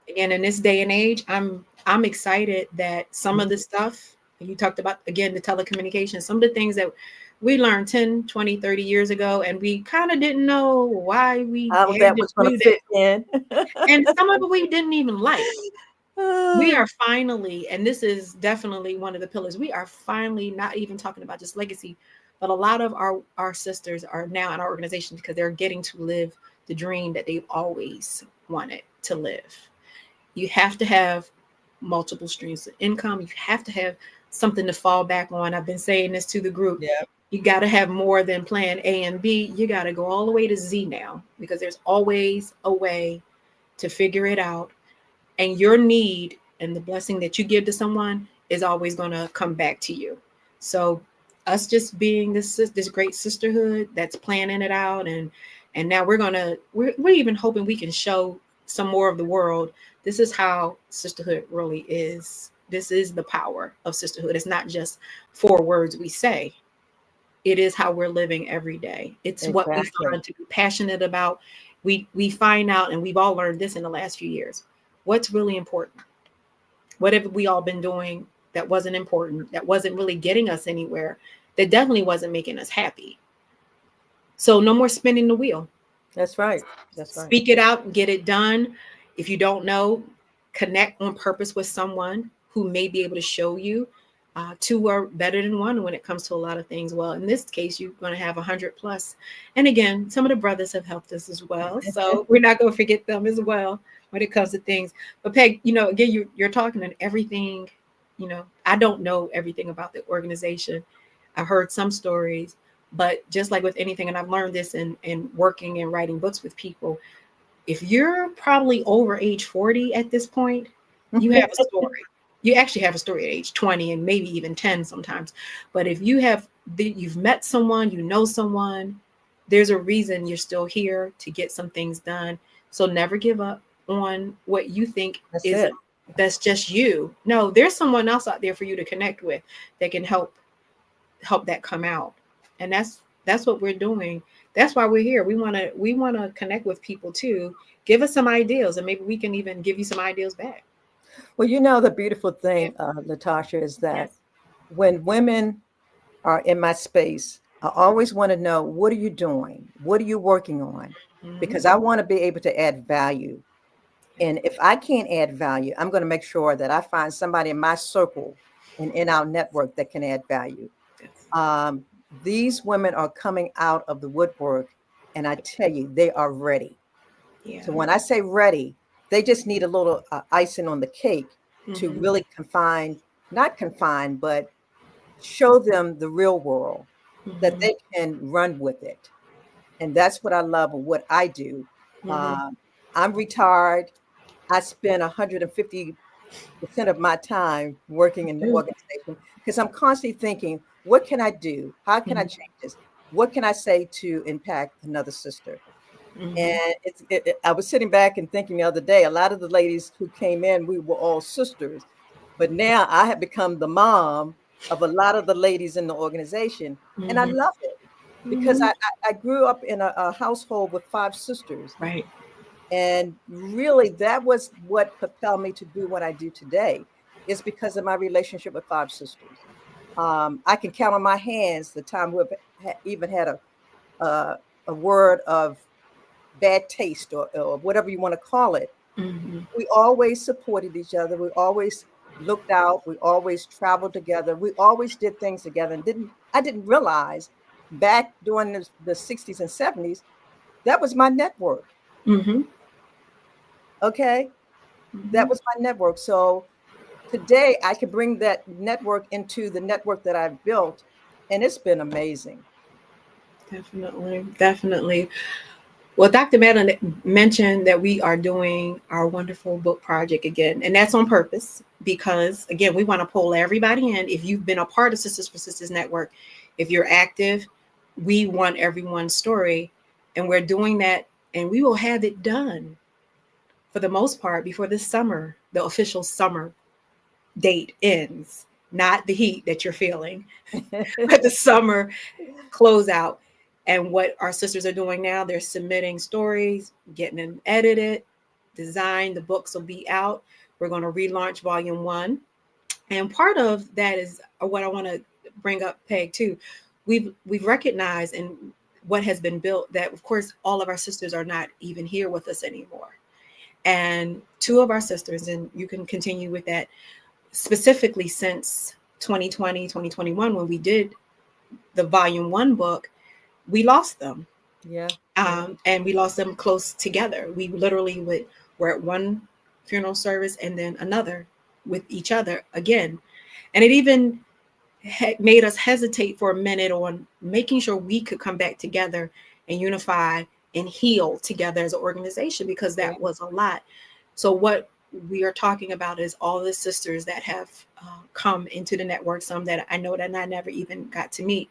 again, in this day and age, I'm excited that some of the stuff you talked about, again, the telecommunications, some of the things that we learned 10, 20, 30 years ago, and we kind of didn't know why we How had that to was going do to fit that. in. And some of it we didn't even like. We are finally, and this is definitely one of the pillars, we are finally not even talking about just legacy, but a lot of our sisters are now in our organization because they're getting to live the dream that they've always wanted to live. You have to have multiple streams of income. You have to have something to fall back on. I've been saying this to the group. Yeah. You got to have more than plan A and B. You got to go all the way to Z now, because there's always a way to figure it out. And your need and the blessing that you give to someone is always going to come back to you. So us just being this great sisterhood that's planning it out, and now we're even hoping we can show some more of the world. This is how sisterhood really is. This is the power of sisterhood. It's not just 4 words we say. It is how we're living every day. It's what we find to be passionate about. We find out, and we've all learned this in the last few years, what's really important. What have we all been doing that wasn't important, that wasn't really getting us anywhere, that definitely wasn't making us happy? So no more spinning the wheel. That's right. That's right. Speak it out, get it done. If you don't know, connect on purpose with someone who may be able to show you. 2 are better than 1 when it comes to a lot of things. Well, in this case, you're going to have 100 plus. And again, some of the brothers have helped us as well. So we're not going to forget them as well when it comes to things. But Peg, again, you're talking and everything, I don't know everything about the organization. I've heard some stories, but just like with anything, and I've learned this in working and writing books with people, if you're probably over age 40 at this point, you have a story. You actually have a story at age 20 and maybe even 10 sometimes. But if you've met someone, someone, there's a reason you're still here to get some things done. So never give up on what you think that's just you. No, there's someone else out there for you to connect with that can help that come out. And that's what we're doing. That's why we're here. We want to connect with people too. Give us some ideas, and maybe we can even give you some ideas back. Well, the beautiful thing, Natasha, is that when women are in my space, I always want to know, what are you doing? What are you working on? Because I want to be able to add value. And if I can't add value, I'm going to make sure that I find somebody in my circle and in our network that can add value. These women are coming out of the woodwork, and I tell you, they are ready. Yeah. So when I say ready, they just need a little icing on the cake to really not confine, but show them the real world that they can run with it. And that's what I love of what I do. I'm retired. I spend 150% of my time working in the organization because I'm constantly thinking, what can I do? How can I change this? What can I say to impact another sister? And I was sitting back and thinking the other day, a lot of the ladies who came in, we were all sisters, but now I have become the mom of a lot of the ladies in the organization. And I love it because I grew up in a household with 5 sisters. Right. And really, that was what propelled me to do what I do today, is because of my relationship with 5 sisters. I can count on my hands the time we've even had a word of bad taste or whatever you want to call it. We always supported each other. We always looked out. We always traveled together. We always did things together. And I didn't realize back during the 60s and 70s, that was my network. Okay. That was my network. So today I could bring that network into the network that I've built, and it's been amazing. Definitely. Well, Dr. Madeline mentioned that we are doing our wonderful book project again, and that's on purpose because, again, we want to pull everybody in. If you've been a part of Sisters for Sisters Network, if you're active, we want everyone's story, and we're doing that, and we will have it done for the most part before this summer, the official summer date ends, not the heat that you're feeling, but the summer closeout. And what our sisters are doing now, they're submitting stories, getting them edited, designed. The books will be out. We're going to relaunch volume 1. And part of that is what I want to bring up, Peg, too. we've recognized and what has been built that, of course, all of our sisters are not even here with us anymore. And two of our sisters, and you can continue with that, specifically since 2020, 2021, when we did the volume 1 book, we lost them. Yeah. And we lost them close together. We literally were at one funeral service and then another with each other again. And it even made us hesitate for a minute on making sure we could come back together and unify and heal together as an organization, because that was a lot. So what we are talking about is all the sisters that have come into the network, some that I know that I never even got to meet.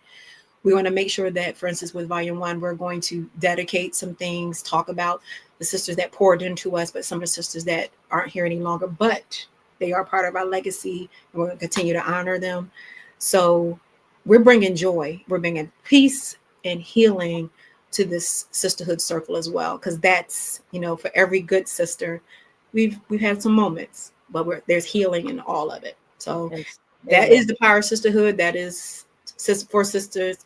We want to make sure that, for instance, with volume 1, we're going to dedicate some things, talk about the sisters that poured into us, but some of the sisters that aren't here any longer, but they are part of our legacy, and we're going to continue to honor them. So we're bringing joy, we're bringing peace and healing to this sisterhood circle as well, because that's, for every good sister, we've had some moments, but there's healing in all of it. So that is the power of sisterhood. That is for Sisters.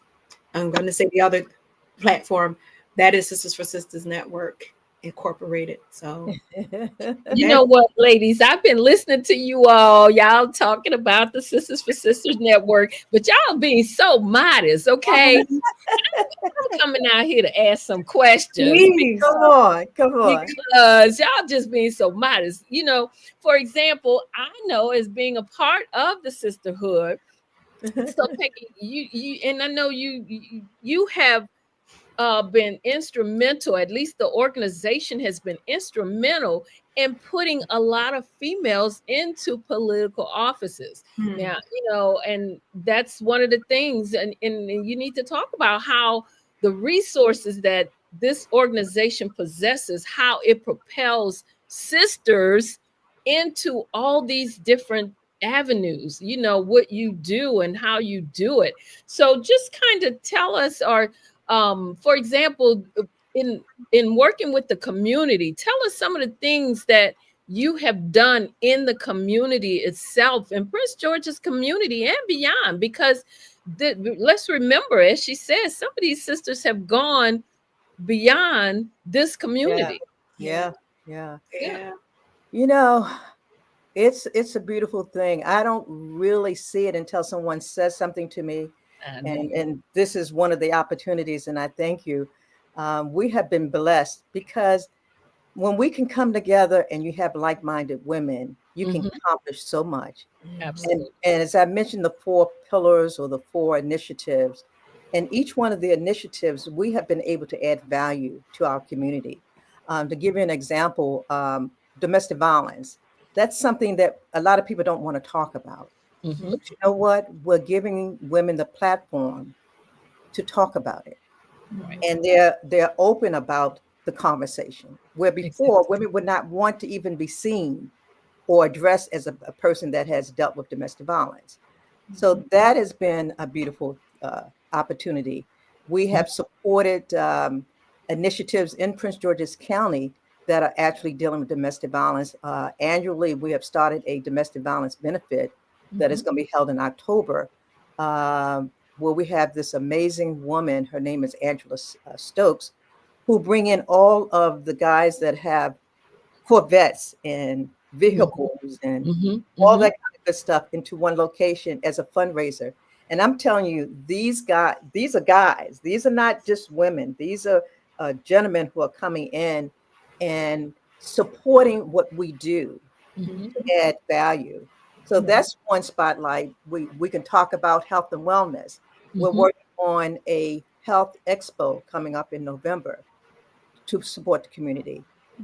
I'm going to say the other platform, that is Sisters for Sisters Network Incorporated. So you know what, ladies, I've been listening to you all, y'all talking about the Sisters for Sisters Network, but y'all being so modest, okay? I'm coming out here to ask some questions. Come on. Because y'all just being so modest. For example, I know as being a part of the sisterhood, so Peggy, you and I know you have been instrumental, at least the organization has been instrumental in putting a lot of females into political offices. Now, and that's one of the things, and you need to talk about how the resources that this organization possesses, how it propels sisters into all these different avenues, what you do and how you do it. So just kind of tell us, or for example, in working with the community, tell us some of the things that you have done in the community itself, in Prince George's community and beyond, because let's remember, as she says, some of these sisters have gone beyond this community. Yeah. It's a beautiful thing. I don't really see it until someone says something to me. And this is one of the opportunities, and I thank you. We have been blessed because when we can come together and you have like-minded women, you can accomplish so much. Absolutely. And as I mentioned, the 4 pillars or the 4 initiatives, and each one of the initiatives, we have been able to add value to our community. To give you an example, domestic violence. That's something that a lot of people don't want to talk about. But you know what? We're giving women the platform to talk about it. Right. And they're open about the conversation, where before women would not want to even be seen or addressed as a person that has dealt with domestic violence. So that has been a beautiful opportunity. We have supported initiatives in Prince George's County that are actually dealing with domestic violence. Annually, we have started a domestic violence benefit that is going to be held in October, where we have this amazing woman, her name is Angela Stokes, who bring in all of the guys that have Corvettes and vehicles and all that kind of good stuff into one location as a fundraiser. And I'm telling you, these are guys. These are not just women. These are gentlemen who are coming in and supporting what we do to add value. So that's one spotlight. We can talk about health and wellness. We're working on a health expo coming up in November to support the community.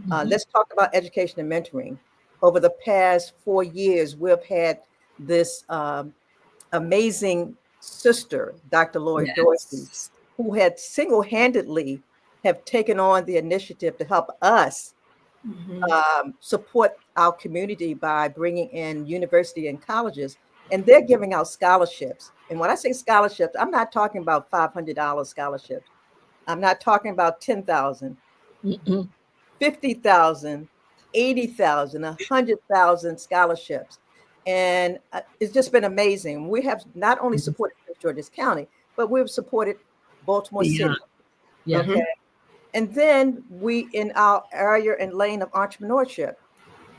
Let's talk about education and mentoring. Over the past 4 years, we've had this amazing sister, Dr. Lloyd Dorsey, who had single-handedly have taken on the initiative to help us support our community by bringing in university and colleges, and they're giving out scholarships. And when I say scholarships, I'm not talking about $500 scholarships. I'm not talking about 10,000, 50,000, 80,000, 100,000 scholarships. And it's just been amazing. We have not only supported Prince George's County, but we've supported Baltimore City. Yeah. Okay. And then we, in our area and lane of entrepreneurship,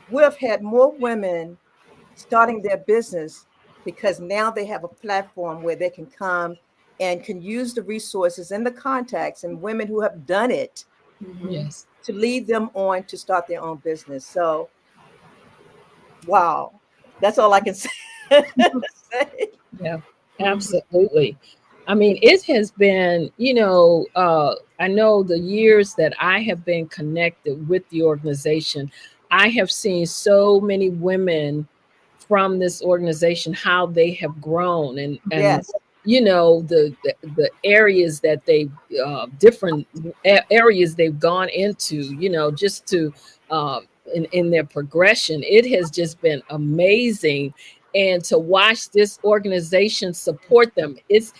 we've had more women starting their business because now they have a platform where they can come and can use the resources and the contacts and women who have done it Yes. to lead them on to start their own business. So, wow, that's all I can say. Yeah, absolutely. I mean, it has been, I know the years that I have been connected with the organization, I have seen so many women from this organization, how they have grown and Yes. the areas that they different areas they've gone into, just to in their progression. It has just been amazing. And to watch this organization support them, it's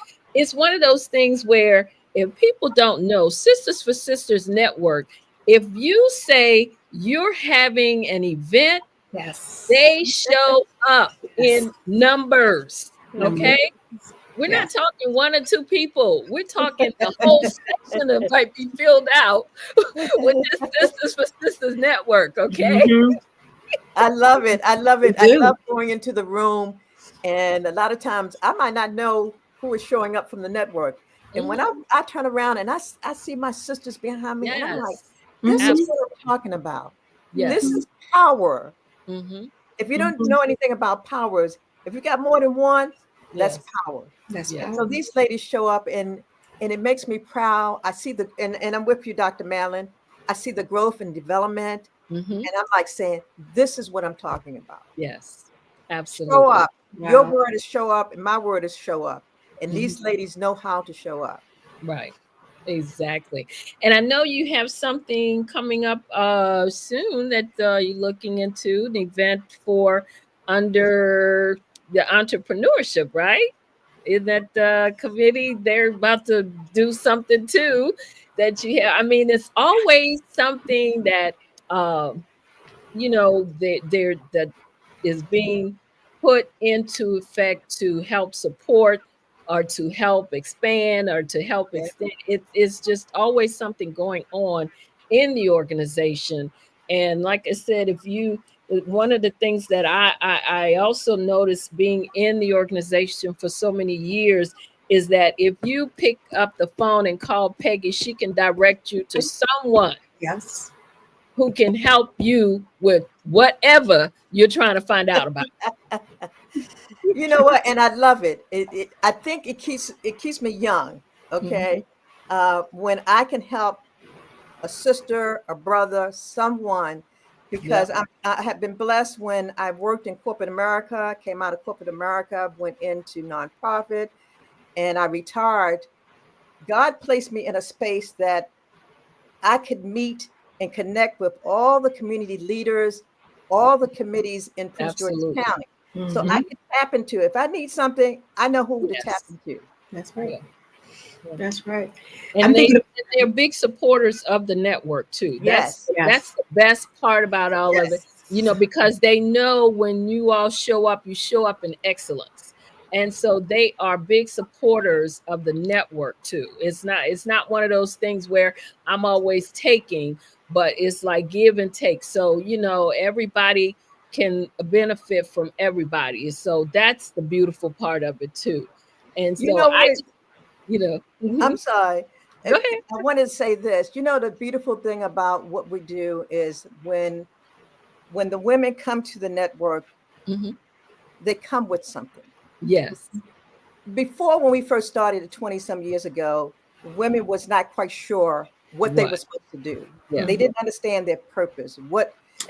one of those things where, if people don't know, Sisters for Sisters Network, if you say you're having an event, yes, they show up in numbers. Okay. We're not talking one or two people. We're talking the whole section that might be filled out with this Sisters for Sisters Network. Okay. I love it. I love it. We I do. love going into the room. And a lot of times I might not know who is showing up from the network. And when I turn around and I see my sisters behind me, and I'm like, this is what I'm talking about. Yes. This is power. Mm-hmm. If you don't know anything about powers, if you got more than one, that's power. That's So these ladies show up and it makes me proud. I see and I'm with you, Dr. Madeline. I see the growth and development. And I'm like saying, this is what I'm talking about. Yes, absolutely. Show up. Wow. Your word is show up, and my word is show up. And these ladies know how to show up. Right. Exactly. And I know you have something coming up soon that you're looking into, an event for under the entrepreneurship, right? In that committee, they're about to do something too that you have. I mean, it's always something that that is being put into effect to help support or to help expand or to help extend. It's just always something going on in the organization. And like I said, one of the things that I also noticed being in the organization for so many years is that if you pick up the phone and call Peggy, she can direct you to someone. Yes. Who can help you with whatever you're trying to find out about. You know what? And I love it. I think it keeps me young. Okay. When I can help a sister, a brother, someone, because I have been blessed when I worked in corporate America, came out of corporate America, went into nonprofit, and I retired. God placed me in a space that I could meet and connect with all the community leaders, all the committees in Prince George's County. So I can tap into, if I need something, I know who to tap into. That's right. That's right. And they're big supporters of the network too. That's the best part about all of it, because they know when you all show up, you show up in excellence. And so they are big supporters of the network too. It's not one of those things where I'm always taking, but it's like give and take. So, everybody can benefit from everybody. So that's the beautiful part of it too. And so I'm sorry. Go ahead. I wanted to say this. The beautiful thing about what we do is when the women come to the network, they come with something. Yes. Before, when we first started 20 some years ago, women was not quite sure what they were supposed to do. They didn't understand their purpose.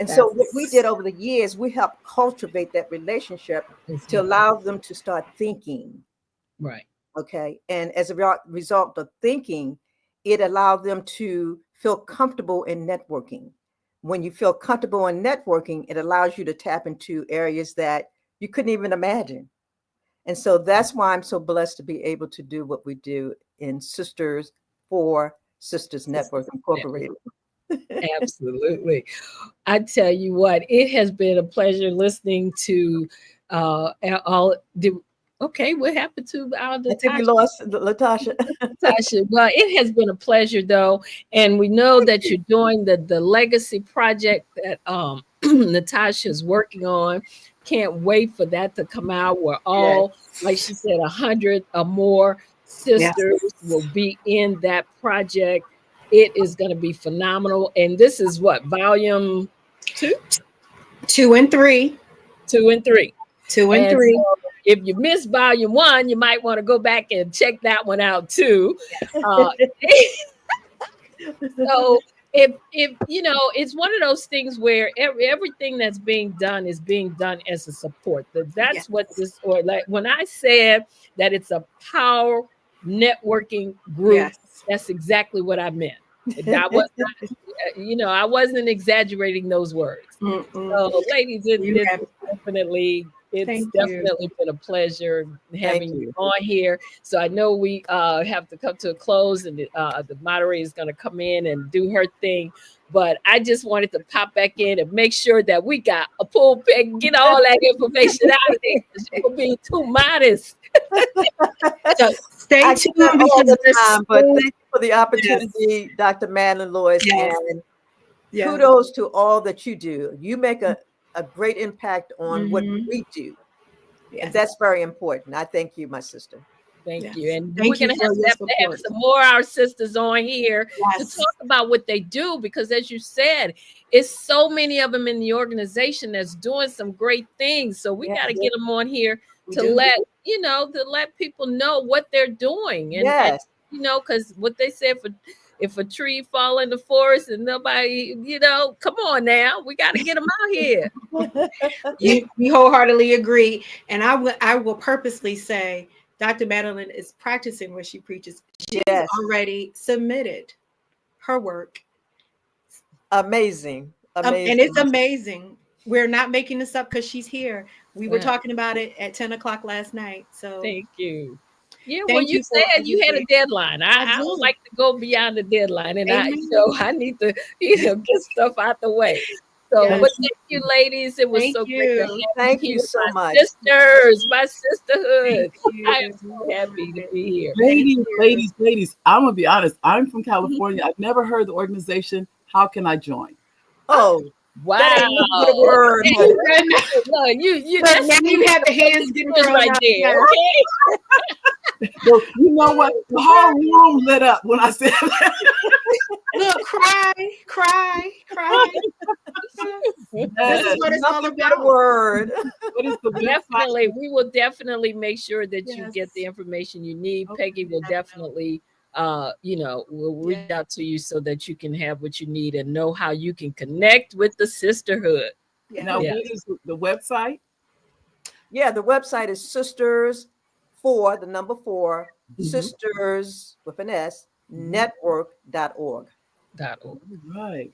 So what we did over the years, we helped cultivate that relationship to allow them to start thinking. Right. Okay. And as a result of thinking, it allowed them to feel comfortable in networking. When you feel comfortable in networking, it allows you to tap into areas that you couldn't even imagine. And so that's why I'm so blessed to be able to do what we do in Sisters for Sisters Network Incorporated. Absolutely. I tell you what, it has been a pleasure listening to all Okay, what happened to our I think we lost Latasha. Tasha? Well, it has been a pleasure, though, and we know that you're doing the legacy project that Natasha is working on. Can't wait for that to come out. We're all, like she said, 100 or more sisters will be in that project. It is going to be phenomenal, and this is what, volume 2, 2 and 3, 2 and 3. 2 and 3. So if you missed volume 1, you might want to go back and check that one out too. So if you know, it's one of those things where everything that's being done is being done as a support. That's what this, or like when I said that it's a power networking group, that's exactly what I meant. That was not, you know, I wasn't exaggerating those words. So ladies, it's definitely been a pleasure having you on here. So I know we have to come to a close, and the moderator is going to come in and do her thing. But I just wanted to pop back in and make sure that we got a pull pick, get all that information out of there. You're being too modest. So stay tuned all because the time, but thank you for the opportunity, Dr. Madeline Lewis, and kudos to all that you do. You make a great impact on what we do. And that's very important. I thank you, my sister. Thank you. And we're going to have some more of our sisters on here to talk about what they do, because as you said, it's so many of them in the organization that's doing some great things. So we got to get them on here to let people know what they're doing. And you know, because what they said, if a tree fall in the forest and nobody, you know, come on now, we got to get them out here. We wholeheartedly agree. And I will purposely say, Dr. Madeline is practicing what she preaches. She has already submitted her work. Amazing. And it's amazing. We're not making this up because she's here. We were talking about it at 10 o'clock last night. So thank you. Yeah, well, you said you had a deadline. I don't like to go beyond the deadline, and I need to, get stuff out the way. So, but thank you, ladies. It was so great. Thank you so much, sisters. My sisterhood. I am so happy to be here. Ladies. I'm gonna be honest. I'm from California. I've never heard the organization. How can I join? Oh. Wow! That ain't a good word. No, you. But now you have the hands getting thrown right out there. Okay. Well, you know what? The whole room lit up when I said that. Look, cry. This is what it's all about. Word. Definitely, we will definitely make sure that you get the information you need. Peggy will definitely. We'll reach out to you so that you can have what you need and know how you can connect with the sisterhood. Now, what is the website? Yeah, the website is sisters for the number 4 sisters with an S network.org. Right.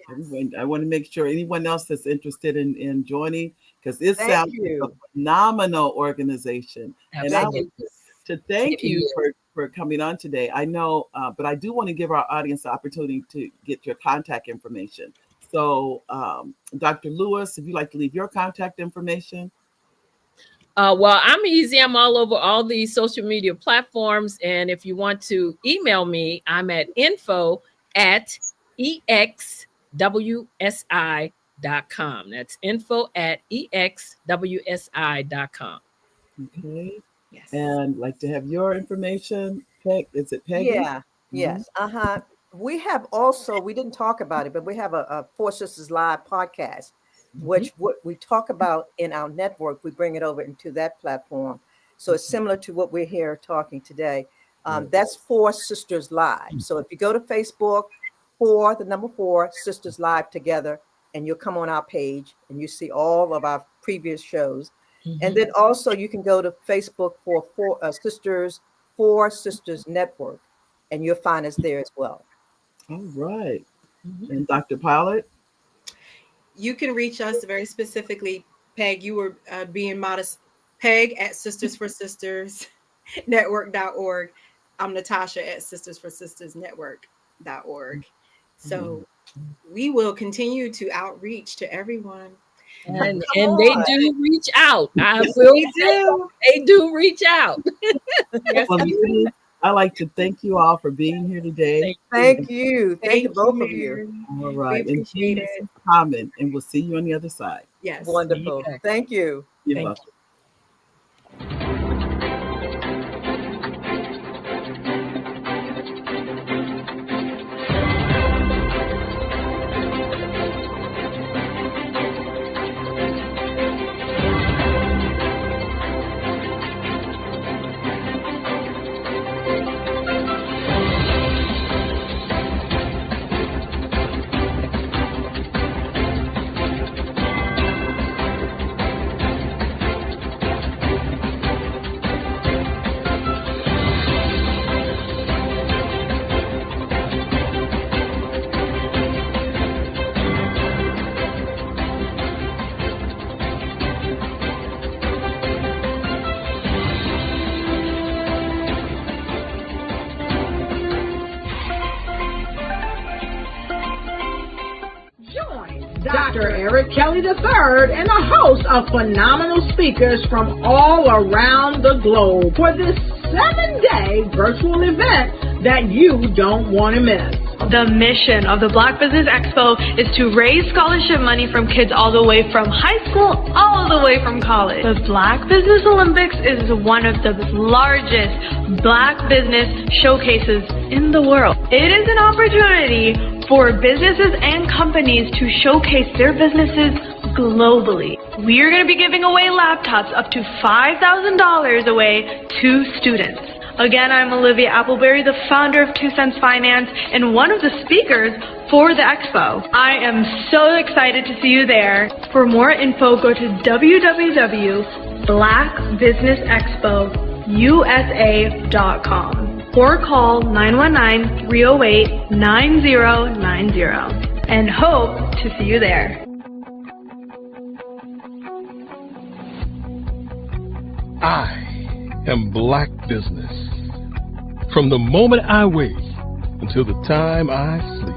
I want to make sure anyone else that's interested in joining, because it sounds like a phenomenal organization. Absolutely. And I want to thank you for coming on today. I know, but I do want to give our audience the opportunity to get your contact information. So, Dr. Lewis, if you'd like to leave your contact information. Well, I'm easy. I'm all over all these social media platforms. And if you want to email me, I'm at info@exwsi.com. That's info@exwsi.com. Okay. Yes. And like to have your information, Peg. Is it Peggy? Yeah. Yes. We have also, we didn't talk about it, but we have a Four Sisters Live podcast, which what we talk about in our network, we bring it over into that platform. So it's similar to what we're here talking today. That's Four Sisters Live. So if you go to Facebook, the number 4 Sisters Live together, and you'll come on our page and you see all of our previous shows. And then also you can go to Facebook for Four Sisters Network, and you'll find us there as well. All right. And Dr. Pilot? You can reach us very specifically. Peg, you were being modest. Peg at sistersforsistersnetwork.org. I'm Natasha at sistersforsistersnetwork.org. So we will continue to outreach to everyone. And they do reach out. I will say they do reach out. Yes, I'd like to thank you all for being here today. Thank you. Thank you both of you. All right. We And appreciate keep it. comment, and we'll see you on the other side. Yes. Wonderful. Thank you. You're welcome. Dr. Eric Kelly III and a host of phenomenal speakers from all around the globe for this 7-day virtual event that you don't want to miss. The mission of the Black Business Expo is to raise scholarship money from kids all the way from high school all the way from college. The Black Business Olympics is one of the largest Black business showcases in the world. It is an opportunity for businesses and companies to showcase their businesses globally. We are going to be giving away laptops up to $5,000 away to students. Again, I'm Olivia Appleberry, the founder of 2 Cents Finance and one of the speakers for the expo. I am so excited to see you there. For more info, go to www.blackbusinessexpousa.com or call 919-308-9090 and hope to see you there. I am Black Business. From the moment I wake until the time I sleep.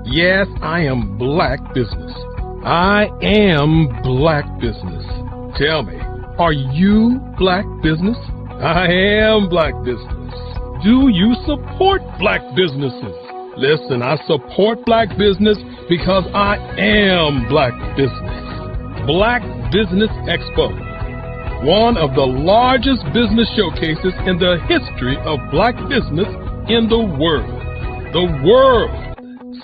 Yes, I am Black Business. I am Black Business. Tell me, are you Black Business? I am Black Business. Do you support Black businesses? Listen, I support Black business because I am Black Business. Black Business Expo, one of the largest business showcases in the history of Black business in the world. The world!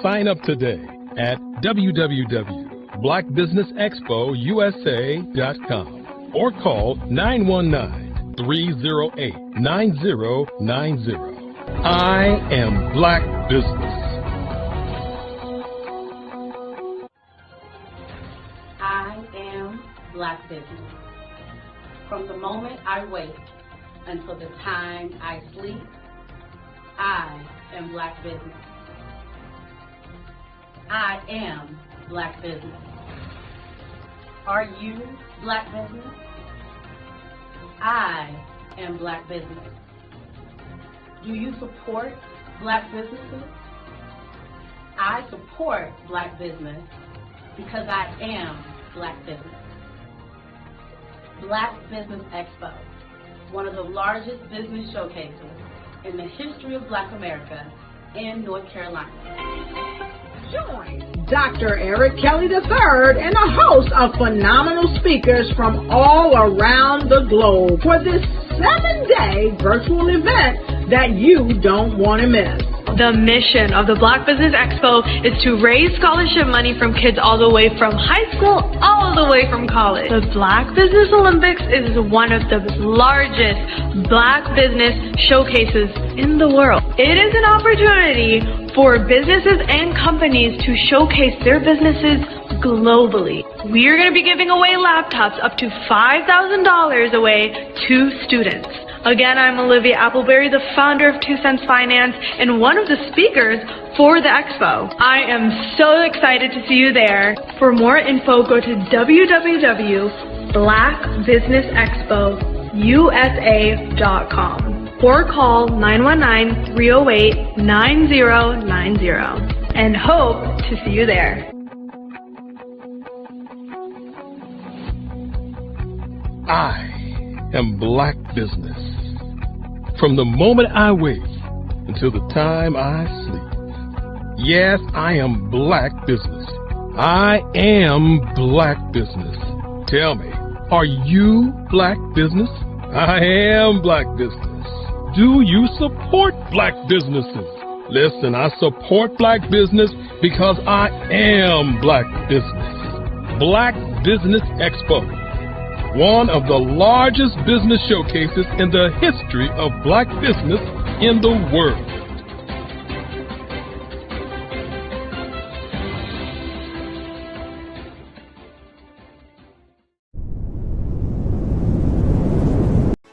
Sign up today at www.blackbusinessexpousa.com or call 919-308-9090. I am Black Business. I am Black Business. From the moment I wake until the time I sleep, I am Black Business. I am Black Business. Are you Black Business? I am Black Business. Do you support Black businesses? I support Black business because I am Black Business. Black Business Expo, one of the largest business showcases in the history of Black America in North Carolina. Join Dr. Eric Kelly III and a host of phenomenal speakers from all around the globe for this 7-day virtual event that you don't want to miss. The mission of the Black Business Expo is to raise scholarship money from kids all the way from high school all the way from college. The Black Business Olympics is one of the largest Black business showcases in the world. It is an opportunity for businesses and companies to showcase their businesses globally. We are going to be giving away laptops up to $5,000 away to students. Again, I'm Olivia Appleberry, the founder of 2 Cents Finance and one of the speakers for the expo. I am so excited to see you there. For more info, go to www.blackbusinessexpousa.com or call 919-308-9090 and hope to see you there. I am Black Business. From the moment I wake until the time I sleep. Yes, I am Black Business. I am Black Business. Tell me, are you Black Business? I am Black Business. Do you support Black businesses? Listen, I support Black business because I am Black Business. Black Business Expo, one of the largest business showcases in the history of Black business in the world.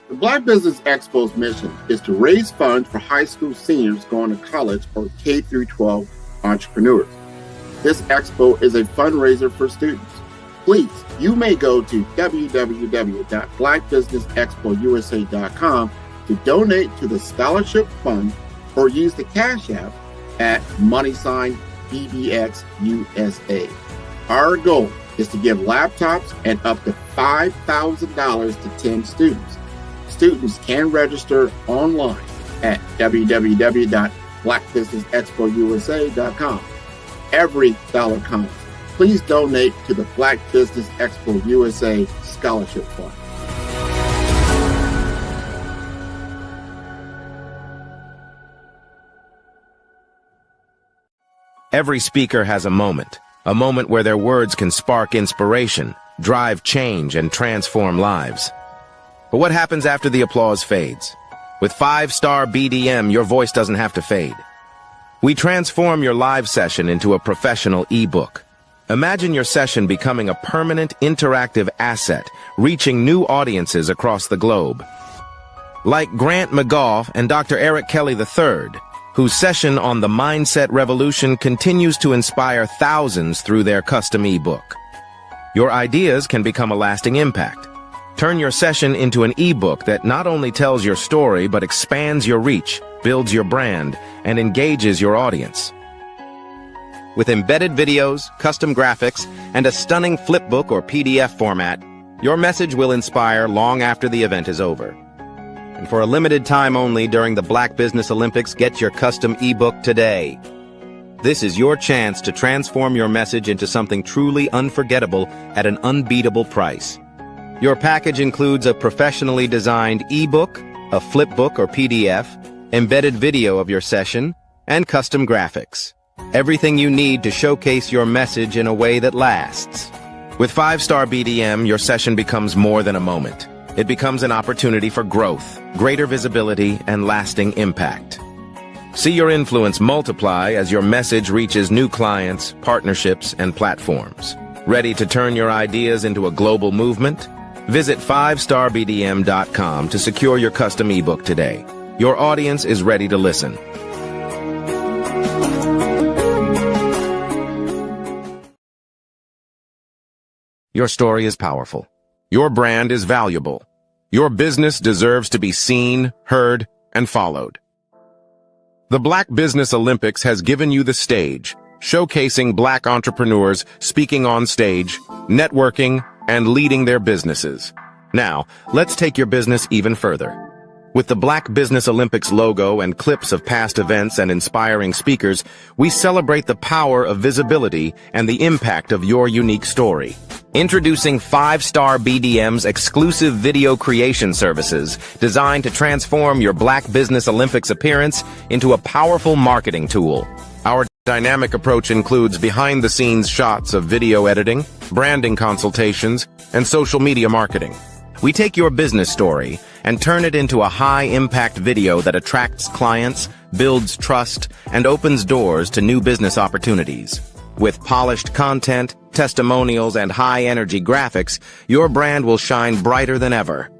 The Black Business Expo's mission is to raise funds for high school seniors going to college or K-12 entrepreneurs. This expo is a fundraiser for students. Please, you may go to www.blackbusinessexpousa.com to donate to the scholarship fund or use the Cash App at $BBXUSA. Our goal is to give laptops and up to $5,000 to 10 students. Students can register online at www.blackbusinessexpousa.com. Every dollar counts. Please donate to the Black Business Expo USA Scholarship Fund. Every speaker has a moment where their words can spark inspiration, drive change, and transform lives. But what happens after the applause fades? With 5-star BDM, your voice doesn't have to fade. We transform your live session into a professional ebook. Imagine your session becoming a permanent interactive asset, reaching new audiences across the globe. Like Grant McGough and Dr. Eric Kelly III, whose session on the Mindset Revolution continues to inspire thousands through their custom ebook. Your ideas can become a lasting impact. Turn your session into an ebook that not only tells your story but expands your reach, builds your brand, and engages your audience. With embedded videos, custom graphics, and a stunning flipbook or PDF format, your message will inspire long after the event is over. And for a limited time only during the Black Business Olympics, get your custom ebook today. This is your chance to transform your message into something truly unforgettable at an unbeatable price. Your package includes a professionally designed ebook, a flipbook or PDF, embedded video of your session, and custom graphics. Everything you need to showcase your message in a way that lasts. With 5-star BDM, your session becomes more than a moment. It becomes an opportunity for growth, greater visibility, and lasting impact. See your influence multiply as your message reaches new clients, partnerships, and platforms. Ready to turn your ideas into a global movement? Visit 5starbdm.com to secure your custom ebook today. Your audience is ready to listen. Your story is powerful. Your brand is valuable. Your business deserves to be seen, heard, and followed. The Black Business Olympics has given you the stage, showcasing Black entrepreneurs speaking on stage, networking, and leading their businesses. Now, let's take your business even further. With the Black Business Olympics logo and clips of past events and inspiring speakers, we celebrate the power of visibility and the impact of your unique story. Introducing 5-Star BDM's exclusive video creation services designed to transform your Black Business Olympics appearance into a powerful marketing tool. Our dynamic approach includes behind-the-scenes shots of video editing, branding consultations, and social media marketing. We take your business story and turn it into a high-impact video that attracts clients, builds trust, and opens doors to new business opportunities. With polished content, testimonials, and high-energy graphics, your brand will shine brighter than ever.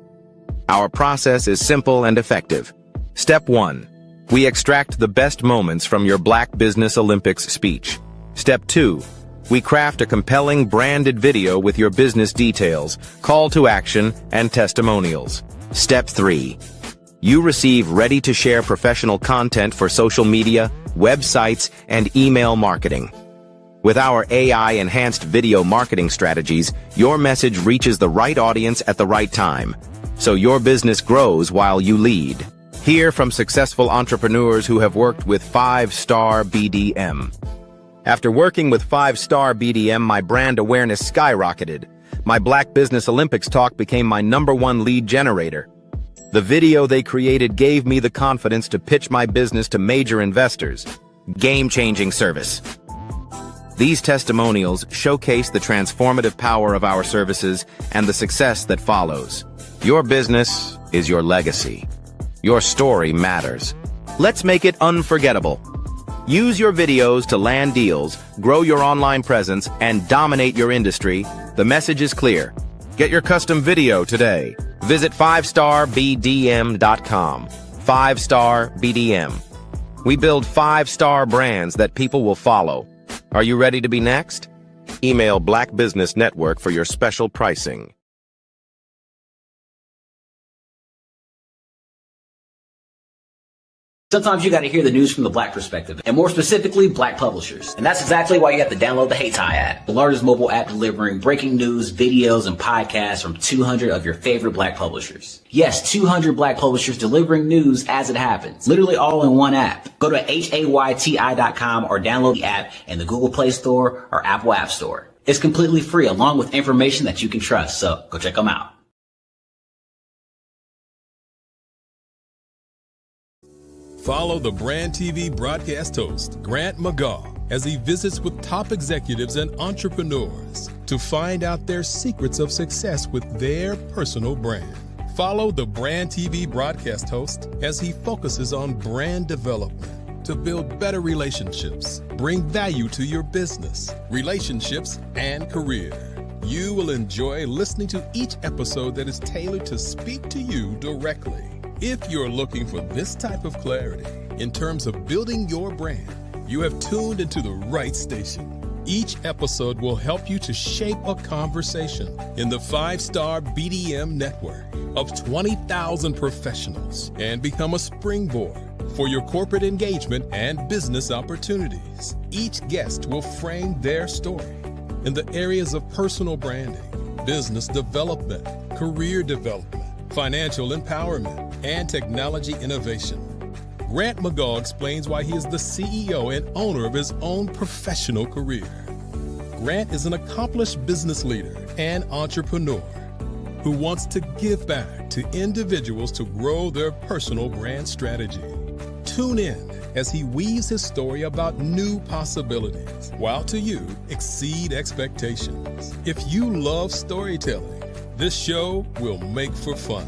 Our process is simple and effective. Step 1. We extract the best moments from your Black Business Olympics speech. Step 2. We craft a compelling branded video with your business details, call to action, and testimonials. Step 3. You receive ready-to-share professional content for social media, websites, and email marketing. With our AI-enhanced video marketing strategies, your message reaches the right audience at the right time, so your business grows while you lead. Hear from successful entrepreneurs who have worked with 5-star BDM. After working with 5-star BDM, my brand awareness skyrocketed. My Black Business Olympics talk became my #1 lead generator. The video they created gave me the confidence to pitch my business to major investors. Game-changing service. These testimonials showcase the transformative power of our services and the success that follows. Your business is your legacy. Your story matters. Let's make it unforgettable. Use your videos to land deals, grow your online presence, and dominate your industry. The message is clear. Get your custom video today. Visit 5starbdm.com. 5-Star BDM. We build 5-star brands that people will follow. Are you ready to be next? Email Black Business Network for your special pricing. Sometimes you got to hear the news from the Black perspective, and more specifically, Black publishers. And that's exactly why you have to download the HeyTie app, the largest mobile app delivering breaking news, videos, and podcasts from 200 of your favorite Black publishers. Yes, 200 Black publishers delivering news as it happens, literally all in one app. Go to HAYTI.com or download the app in the Google Play Store or Apple App Store. It's completely free, along with information that you can trust, so go check them out. Follow the Brand TV broadcast host, Grant McGaw, as he visits with top executives and entrepreneurs to find out their secrets of success with their personal brand. Follow the Brand TV broadcast host as he focuses on brand development to build better relationships, bring value to your business, relationships, and career. You will enjoy listening to each episode that is tailored to speak to you directly. If you're looking for this type of clarity in terms of building your brand, you have tuned into the right station. Each episode will help you to shape a conversation in the 5-Star BDM network of 20,000 professionals and become a springboard for your corporate engagement and business opportunities. Each guest will frame their story in the areas of personal branding, business development, career development, financial empowerment, and technology innovation. Grant McGaw explains why he is the CEO and owner of his own professional career. Grant is an accomplished business leader and entrepreneur who wants to give back to individuals to grow their personal brand strategy. Tune in as he weaves his story about new possibilities, while to you exceed expectations. If you love storytelling, this show will make for fun.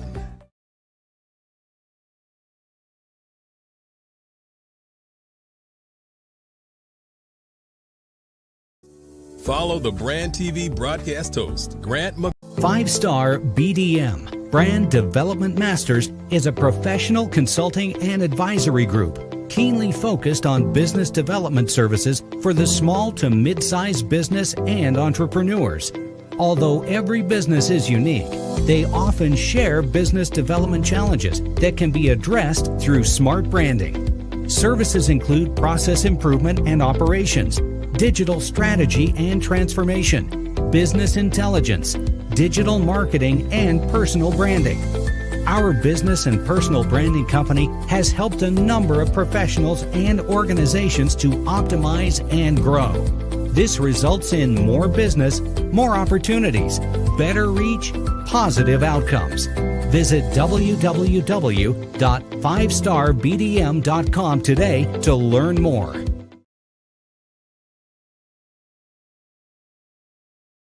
Follow the Brand TV broadcast host, Grant McGaw. 5-Star BDM, Brand Development Masters, is a professional consulting and advisory group keenly focused on business development services for the small to mid-sized business and entrepreneurs. Although every business is unique, they often share business development challenges that can be addressed through smart branding. Services include process improvement and operations, digital strategy and transformation, business intelligence, digital marketing, and personal branding. Our business and personal branding company has helped a number of professionals and organizations to optimize and grow. This results in more business, more opportunities, better reach, positive outcomes. Visit www.5starbdm.com today to learn more.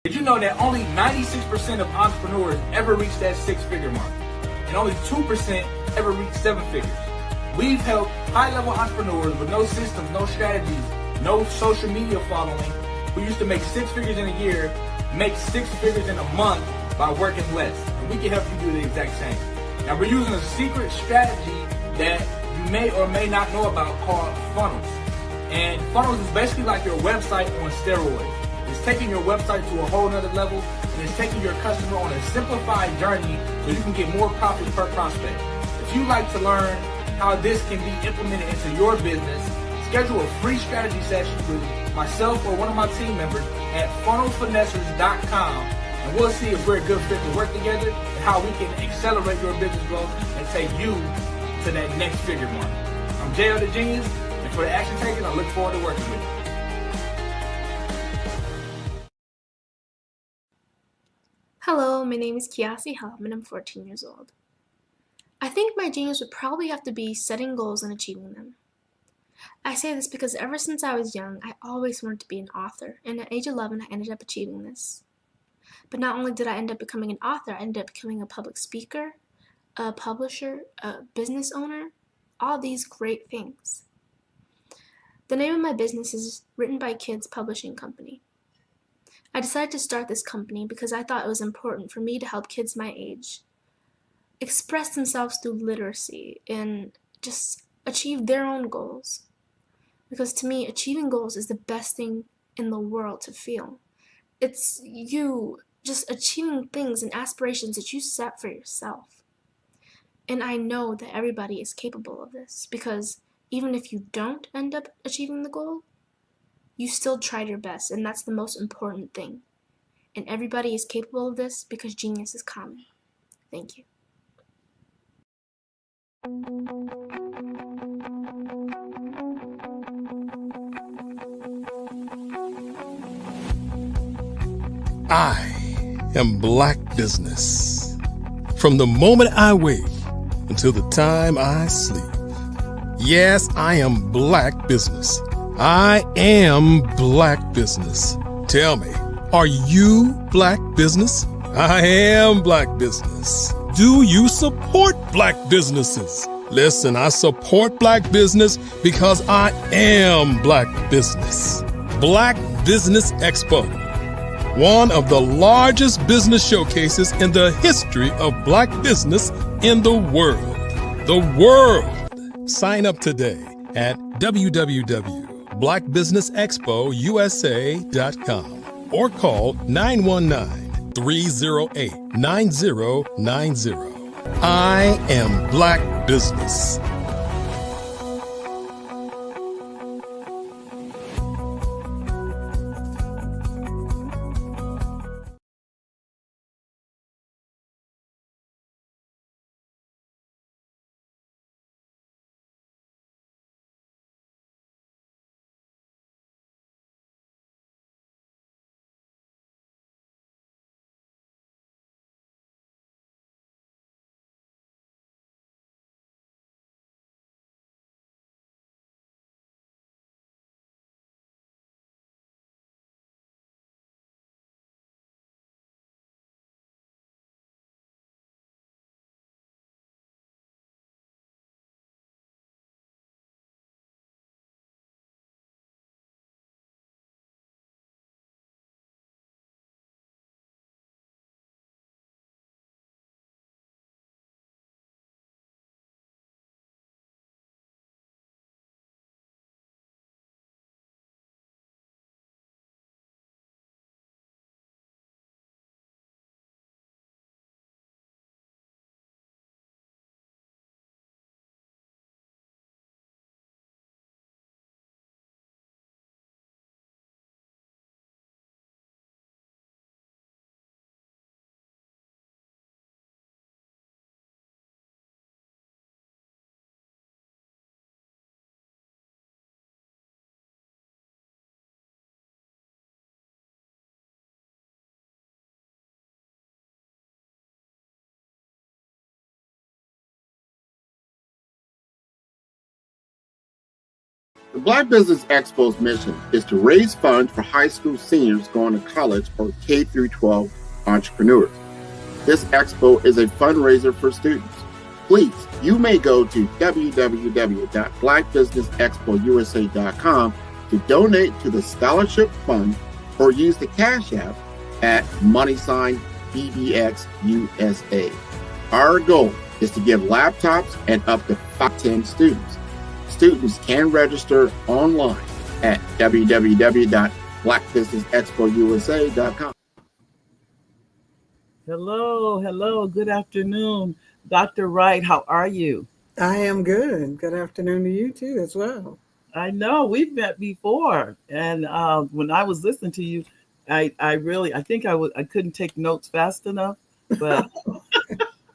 Did you know that only 96% of entrepreneurs ever reach that 6-figure mark? And only 2% ever reach 7 figures. We've helped high-level entrepreneurs with no systems, no strategies, no social media following, who used to make 6 figures in a year, make 6 figures in a month by working less. And we can help you do the exact same. Now we're using a secret strategy that you may or may not know about called funnels. And funnels is basically like your website on steroids. It's taking your website to a whole nother level, and it's taking your customer on a simplified journey so you can get more profit per prospect. If you'd like to learn how this can be implemented into your business, schedule a free strategy session with myself or one of my team members at funnelfinessers.com, and we'll see if we're a good fit to work together and how we can accelerate your business growth and take you to that next figure mark. I'm JL the Genius, and for the action takers, I look forward to working with you. Hello, my name is Kiasi Helm and I'm 14 years old. I think my genius would probably have to be setting goals and achieving them. I say this because ever since I was young, I always wanted to be an author, and at age 11, I ended up achieving this. But not only did I end up becoming an author, I ended up becoming a public speaker, a publisher, a business owner, all these great things. The name of my business is Written by Kids Publishing Company. I decided to start this company because I thought it was important for me to help kids my age express themselves through literacy and just achieve their own goals. Because to me, achieving goals is the best thing in the world to feel. It's you just achieving things and aspirations that you set for yourself. And I know that everybody is capable of this because even if you don't end up achieving the goal, you still tried your best, and that's the most important thing. And everybody is capable of this because genius is common. Thank you. I am Black Business. From the moment I wake until the time I sleep. Yes, I am Black Business. I am Black Business. Tell me, are you Black Business? I am Black Business. Do you support Black businesses? Listen, I support Black business because I am Black Business. Black Business Expo, one of the largest business showcases in the history of Black business in the world. The world. Sign up today at www.blackbusinessexpousa.com or call 919-308-9090. I am Black Business. The Black Business Expo's mission is to raise funds for high school seniors going to college or K through 12 entrepreneurs. This expo is a fundraiser for students. Please, you may go to www.blackbusinessexpousa.com to donate to the scholarship fund or use the Cash App at $BBXUSA. Our goal is to give laptops and up to 10 students. Students can register online at www.blackbusinessexpousa.com. Hello, good afternoon. Dr. Wright, how are you? I am good. Good afternoon to you too as well. I know we've met before, and when I was listening to you, I think I couldn't take notes fast enough, but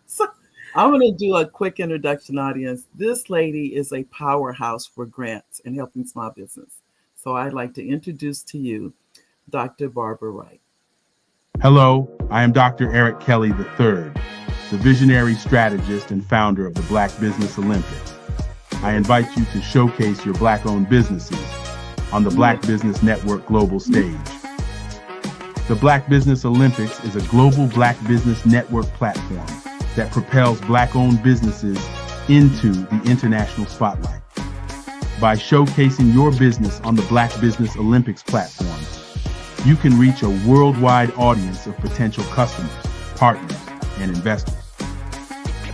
so I'm going to do a quick introduction, audience. This lady is a powerhouse for grants and helping small business. So I'd like to introduce to you Dr. Barbara Wright. Hello, I am Dr. Eric Kelly III, the visionary strategist and founder of the Black Business Olympics. I invite you to showcase your Black-owned businesses on the Black Business Network global stage. The Black Business Olympics is a global Black Business Network platform that propels Black-owned businesses into the international spotlight. By showcasing your business on the Black Business Olympics platform, you can reach a worldwide audience of potential customers, partners, and investors.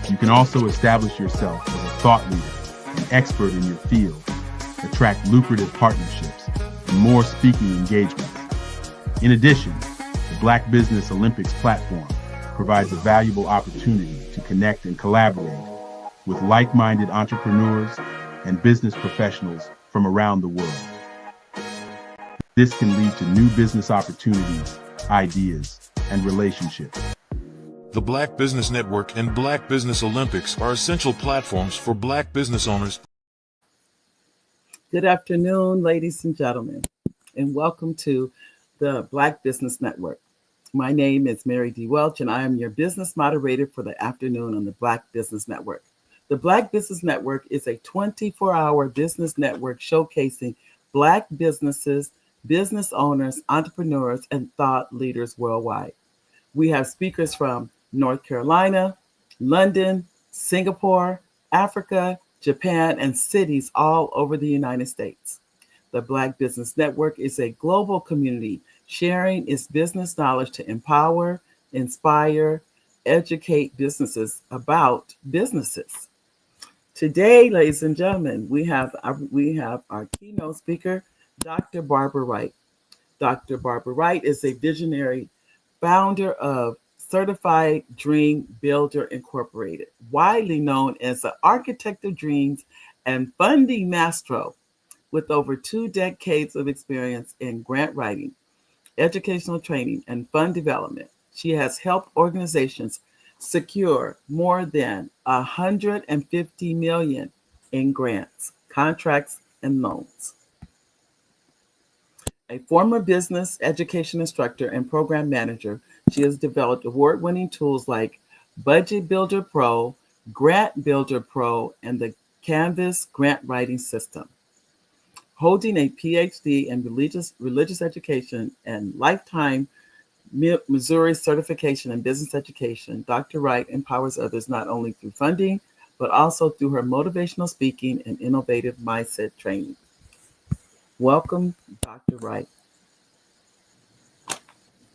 You can also establish yourself as a thought leader, an expert in your field, attract lucrative partnerships, and more speaking engagements. In addition, the Black Business Olympics platform provides a valuable opportunity to connect and collaborate with like-minded entrepreneurs and business professionals from around the world. This can lead to new business opportunities, ideas, and relationships. The Black Business Network and Black Business Olympics are essential platforms for Black business owners. Good afternoon, ladies and gentlemen, and welcome to the Black Business Network. My name is Mary D. Welch, and I am your business moderator for the afternoon on the Black Business Network. The Black Business Network is a 24-hour business network showcasing Black businesses, business owners, entrepreneurs, and thought leaders worldwide. We have speakers from North Carolina, London, Singapore, Africa, Japan, and cities all over the United States. The Black Business Network is a global community sharing its business knowledge to empower, inspire, educate businesses about businesses. Today, ladies and gentlemen, we have our keynote speaker, Dr. Barbara Wright. Dr. Barbara Wright is a visionary founder of Certified Dream Builder Incorporated, widely known as the architect of dreams and funding maestro, with over 2 decades of experience in grant writing, educational training, and fund development. She has helped organizations secure more than $150 million in grants, contracts, and loans. A former business education instructor and program manager, she has developed award-winning tools like Budget Builder Pro, Grant Builder Pro, and the Canvas grant writing system. Holding a PhD in religious education and lifetime Missouri certification in business education, Dr. Wright empowers others not only through funding, but also through her motivational speaking and innovative mindset training. Welcome, Dr. Wright.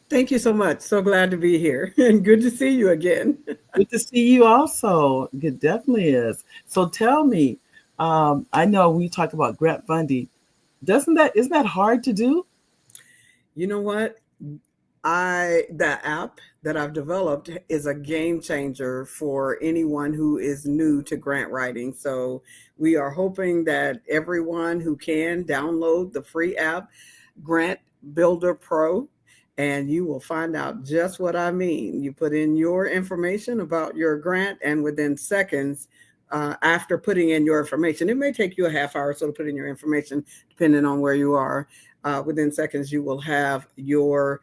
Thank you so much. So glad to be here and good to see you again. Good to see you also. It definitely is. So tell me, I know we talk about grant funding. Isn't that hard to do? You know what? The app that I've developed is a game changer for anyone who is new to grant writing. So we are hoping that everyone who can download the free app, Grant Builder Pro, and you will find out just what I mean. You put in your information about your grant, and within seconds, after putting in your information, it may take you a half hour or so to put in your information, depending on where you are. Within seconds, you will have your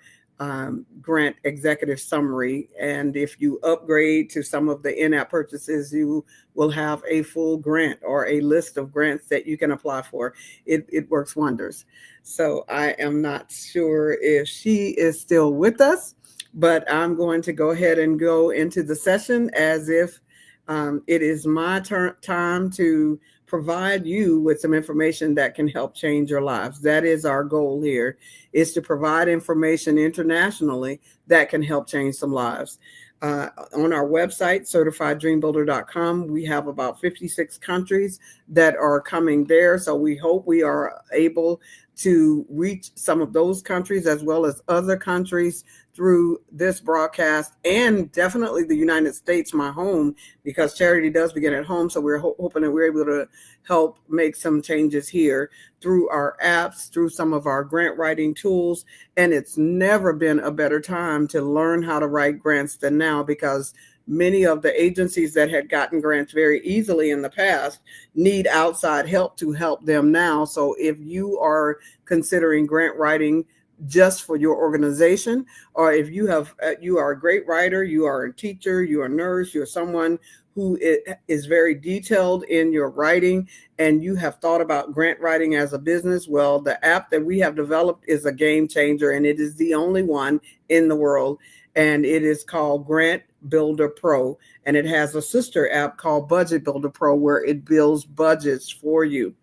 grant executive summary. And if you upgrade to some of the in-app purchases, you will have a full grant or a list of grants that you can apply for. It works wonders. So I am not sure if she is still with us, but I'm going to go ahead and go into the session as if it is my time to provide you with some information that can help change your lives. That is our goal here, is to provide information internationally that can help change some lives. On our website, certifieddreambuilder.com, we have about 56 countries that are coming there. So we hope we are able to reach some of those countries as well as other countries through this broadcast, and definitely the United States, my home, because charity does begin at home. So we're hoping that we're able to help make some changes here through our apps, through some of our grant writing tools. And it's never been a better time to learn how to write grants than now, because many of the agencies that had gotten grants very easily in the past need outside help to help them now. So if you are considering grant writing just for your organization, or if you are a great writer, you are a teacher, you're a nurse, you're someone who is very detailed in your writing, and you have thought about grant writing as a business, well, the app that we have developed is a game changer, and it is the only one in the world. And it is called Grant Builder Pro, and it has a sister app called Budget Builder Pro, where it builds budgets for you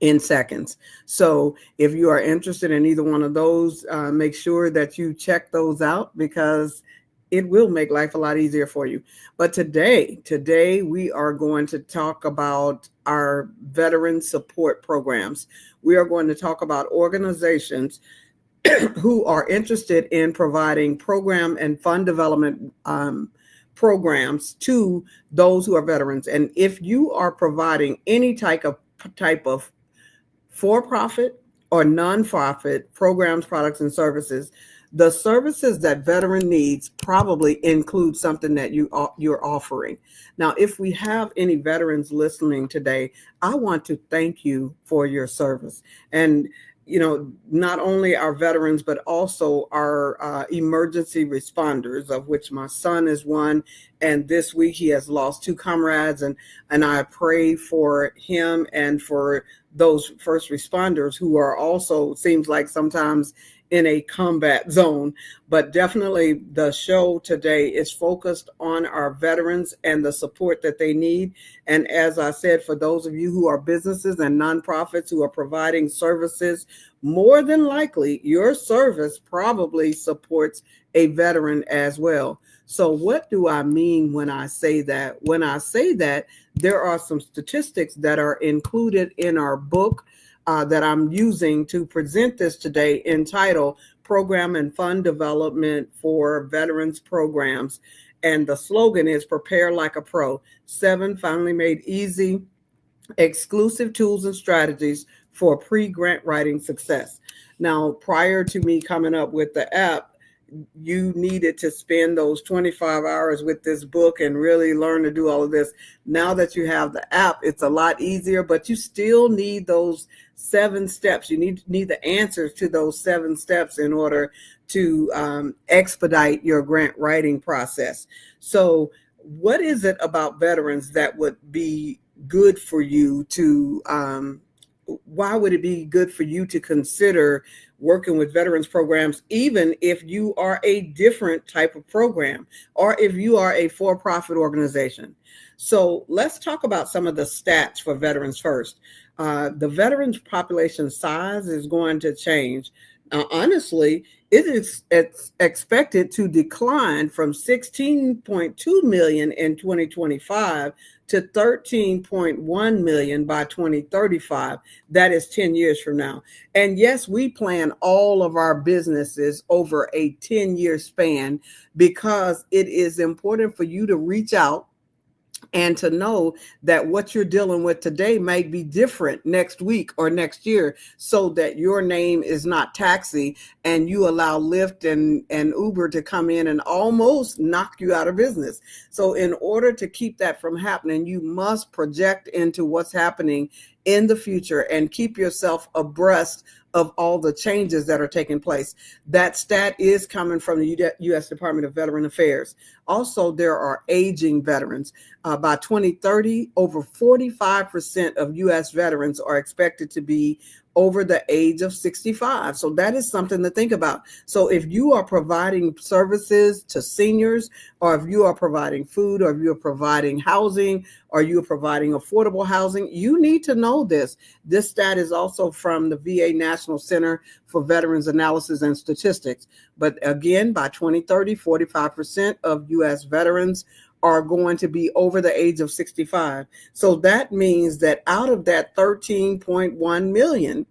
in seconds. So if you are interested in either one of those, make sure that you check those out, because it will make life a lot easier for you. But today we are going to talk about our veteran support programs. We are going to talk about organizations who are interested in providing program and fund development programs to those who are veterans. And if you are providing any type of for-profit or non-profit programs, products, and services, the services that veteran needs probably include something that you're offering. Now, if we have any veterans listening today, I want to thank you for your service. And not only our veterans, but also our emergency responders, of which my son is one. And this week he has lost 2 comrades, and I pray for him and for those first responders who are also, seems like sometimes, in a combat zone. But definitely the show today is focused on our veterans and the support that they need. And as I said, for those of you who are businesses and nonprofits who are providing services, more than likely your service probably supports a veteran as well. So what do I mean when I say that? When I say that, there are some statistics that are included in our book that I'm using to present this today, entitled Program and Fund Development for Veterans Programs. And the slogan is Prepare Like a Pro, 7 finally made easy, exclusive tools and strategies for pre-grant writing success. Now, prior to me coming up with the app, you needed to spend those 25 hours with this book and really learn to do all of this. Now that you have the app, it's a lot easier, but you still need those 7 steps. You need the answers to those 7 steps in order to expedite your grant writing process. So what is it about veterans that would be good for you to, why would it be good for you to consider working with veterans programs, even if you are a different type of program, or if you are a for-profit organization? So let's talk about some of the stats for veterans first. The veterans population size is going to change. Honestly, it's expected to decline from 16.2 million in 2025 to 13.1 million by 2035. That is 10 years from now. And yes, we plan all of our businesses over a 10-year span, because it is important for you to reach out and to know that what you're dealing with today might be different next week or next year, so that your name is not taxi and you allow Lyft and Uber to come in and almost knock you out of business. So in order to keep that from happening, you must project into what's happening in the future and keep yourself abreast of all the changes that are taking place. That stat is coming from the U.S. Department of Veteran Affairs. Also, there are aging veterans. By 2030, over 45% of U.S. veterans are expected to be over the age of 65. So that is something to think about. So if you are providing services to seniors, or if you are providing food, or if you're providing housing, or you're providing affordable housing, you need to know this. This stat is also from the VA National Center for Veterans Analysis and Statistics. But again, by 2030, 45% of U.S. veterans are going to be over the age of 65. So that means that out of that 13.1 million,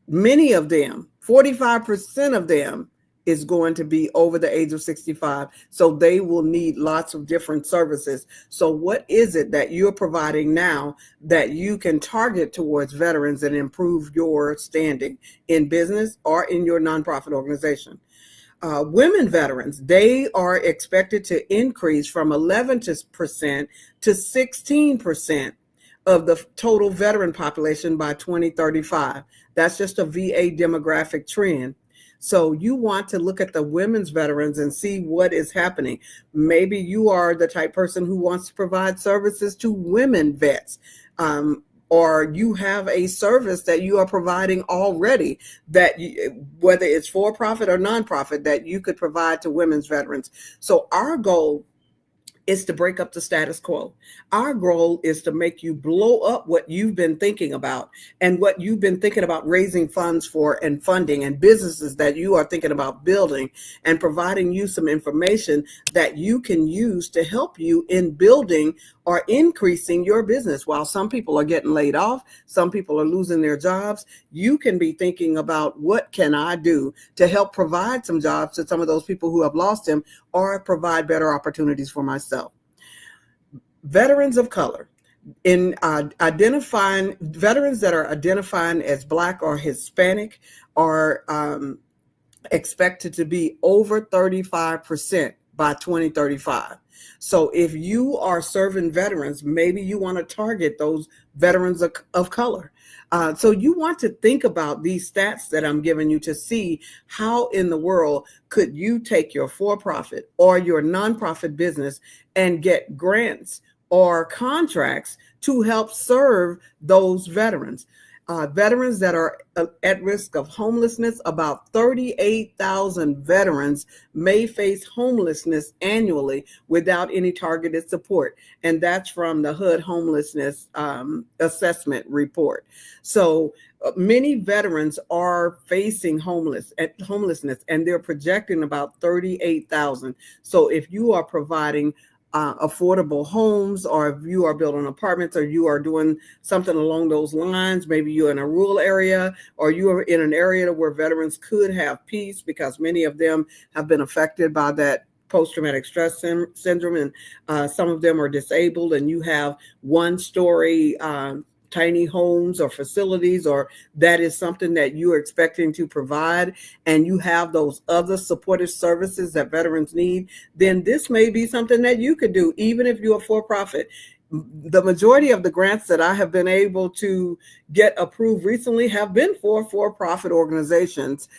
many of them, 45% of them, is going to be over the age of 65. So they will need lots of different services. So what is it that you're providing now that you can target towards veterans and improve your standing in business or in your nonprofit organization? Women veterans, they are expected to increase from 11% to 16% of the total veteran population by 2035. That's just a VA demographic trend. So you want to look at the women's veterans and see what is happening. Maybe you are the type person who wants to provide services to women vets, or you have a service that you are providing already that whether it's for profit or nonprofit that you could provide to women's veterans. So our goal is to break up the status quo. Our goal is to make you blow up what you've been thinking about and what you've been thinking about raising funds for and funding, and businesses that you are thinking about building, and providing you some information that you can use to help you in building or increasing your business. While some people are getting laid off, some people are losing their jobs, you can be thinking about, what can I do to help provide some jobs to some of those people who have lost them, or provide better opportunities for myself. Veterans of color, in identifying veterans that are identifying as Black or Hispanic, are expected to be over 35% by 2035. So if you are serving veterans, maybe you want to target those veterans of color. So you want to think about these stats that I'm giving you to see how in the world could you take your for-profit or your nonprofit business and get grants or contracts to help serve those veterans. Veterans that are at risk of homelessness, about 38,000 veterans may face homelessness annually without any targeted support. And that's from the HUD Homelessness Assessment Report. So many veterans are facing homelessness, and they're projecting about 38,000. So if you are providing affordable homes, or if you are building apartments, or you are doing something along those lines, maybe you're in a rural area, or you are in an area where veterans could have peace, because many of them have been affected by that post-traumatic stress syndrome, and some of them are disabled, and you have one-story tiny homes or facilities, or that is something that you are expecting to provide, and you have those other supportive services that veterans need, then this may be something that you could do, even if you're a for-profit. The majority of the grants that I have been able to get approved recently have been for for-profit organizations.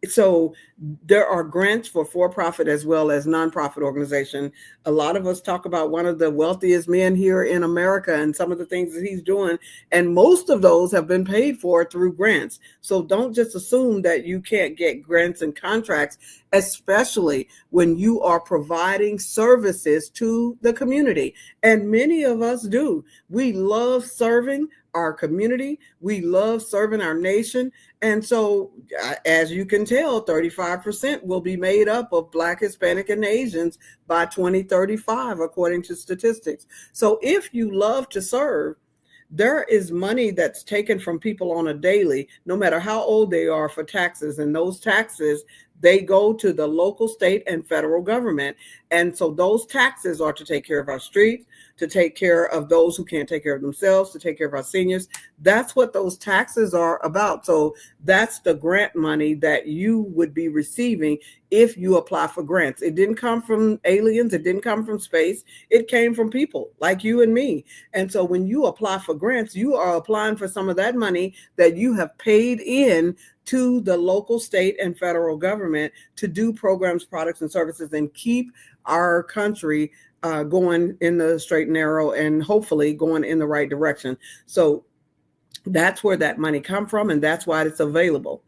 So there are grants for profit as well as nonprofit organization. A lot of us talk about one of the wealthiest men here in America and some of the things that he's doing, and most of those have been paid for through grants. So don't just assume that you can't get grants and contracts, especially when you are providing services to the community. And many of us do. We love serving our community. We love serving our nation. And so, as you can tell, 35% will be made up of Black, Hispanic, and Asians by 2035, according to statistics. So if you love to serve, there is money that's taken from people on a daily, no matter how old they are, for taxes. And those taxes, they go to the local, state, and federal government. And so those taxes are to take care of our streets, to take care of those who can't take care of themselves, to take care of our seniors. That's what those taxes are about. So that's the grant money that you would be receiving if you apply for grants. It didn't come from aliens. It didn't come from space. It came from people like you and me. And so when you apply for grants, you are applying for some of that money that you have paid in to the local, state, and federal government to do programs, products, and services, and keep our country going in the straight and narrow, and hopefully going in the right direction. So that's where that money comes from, and that's why it's available.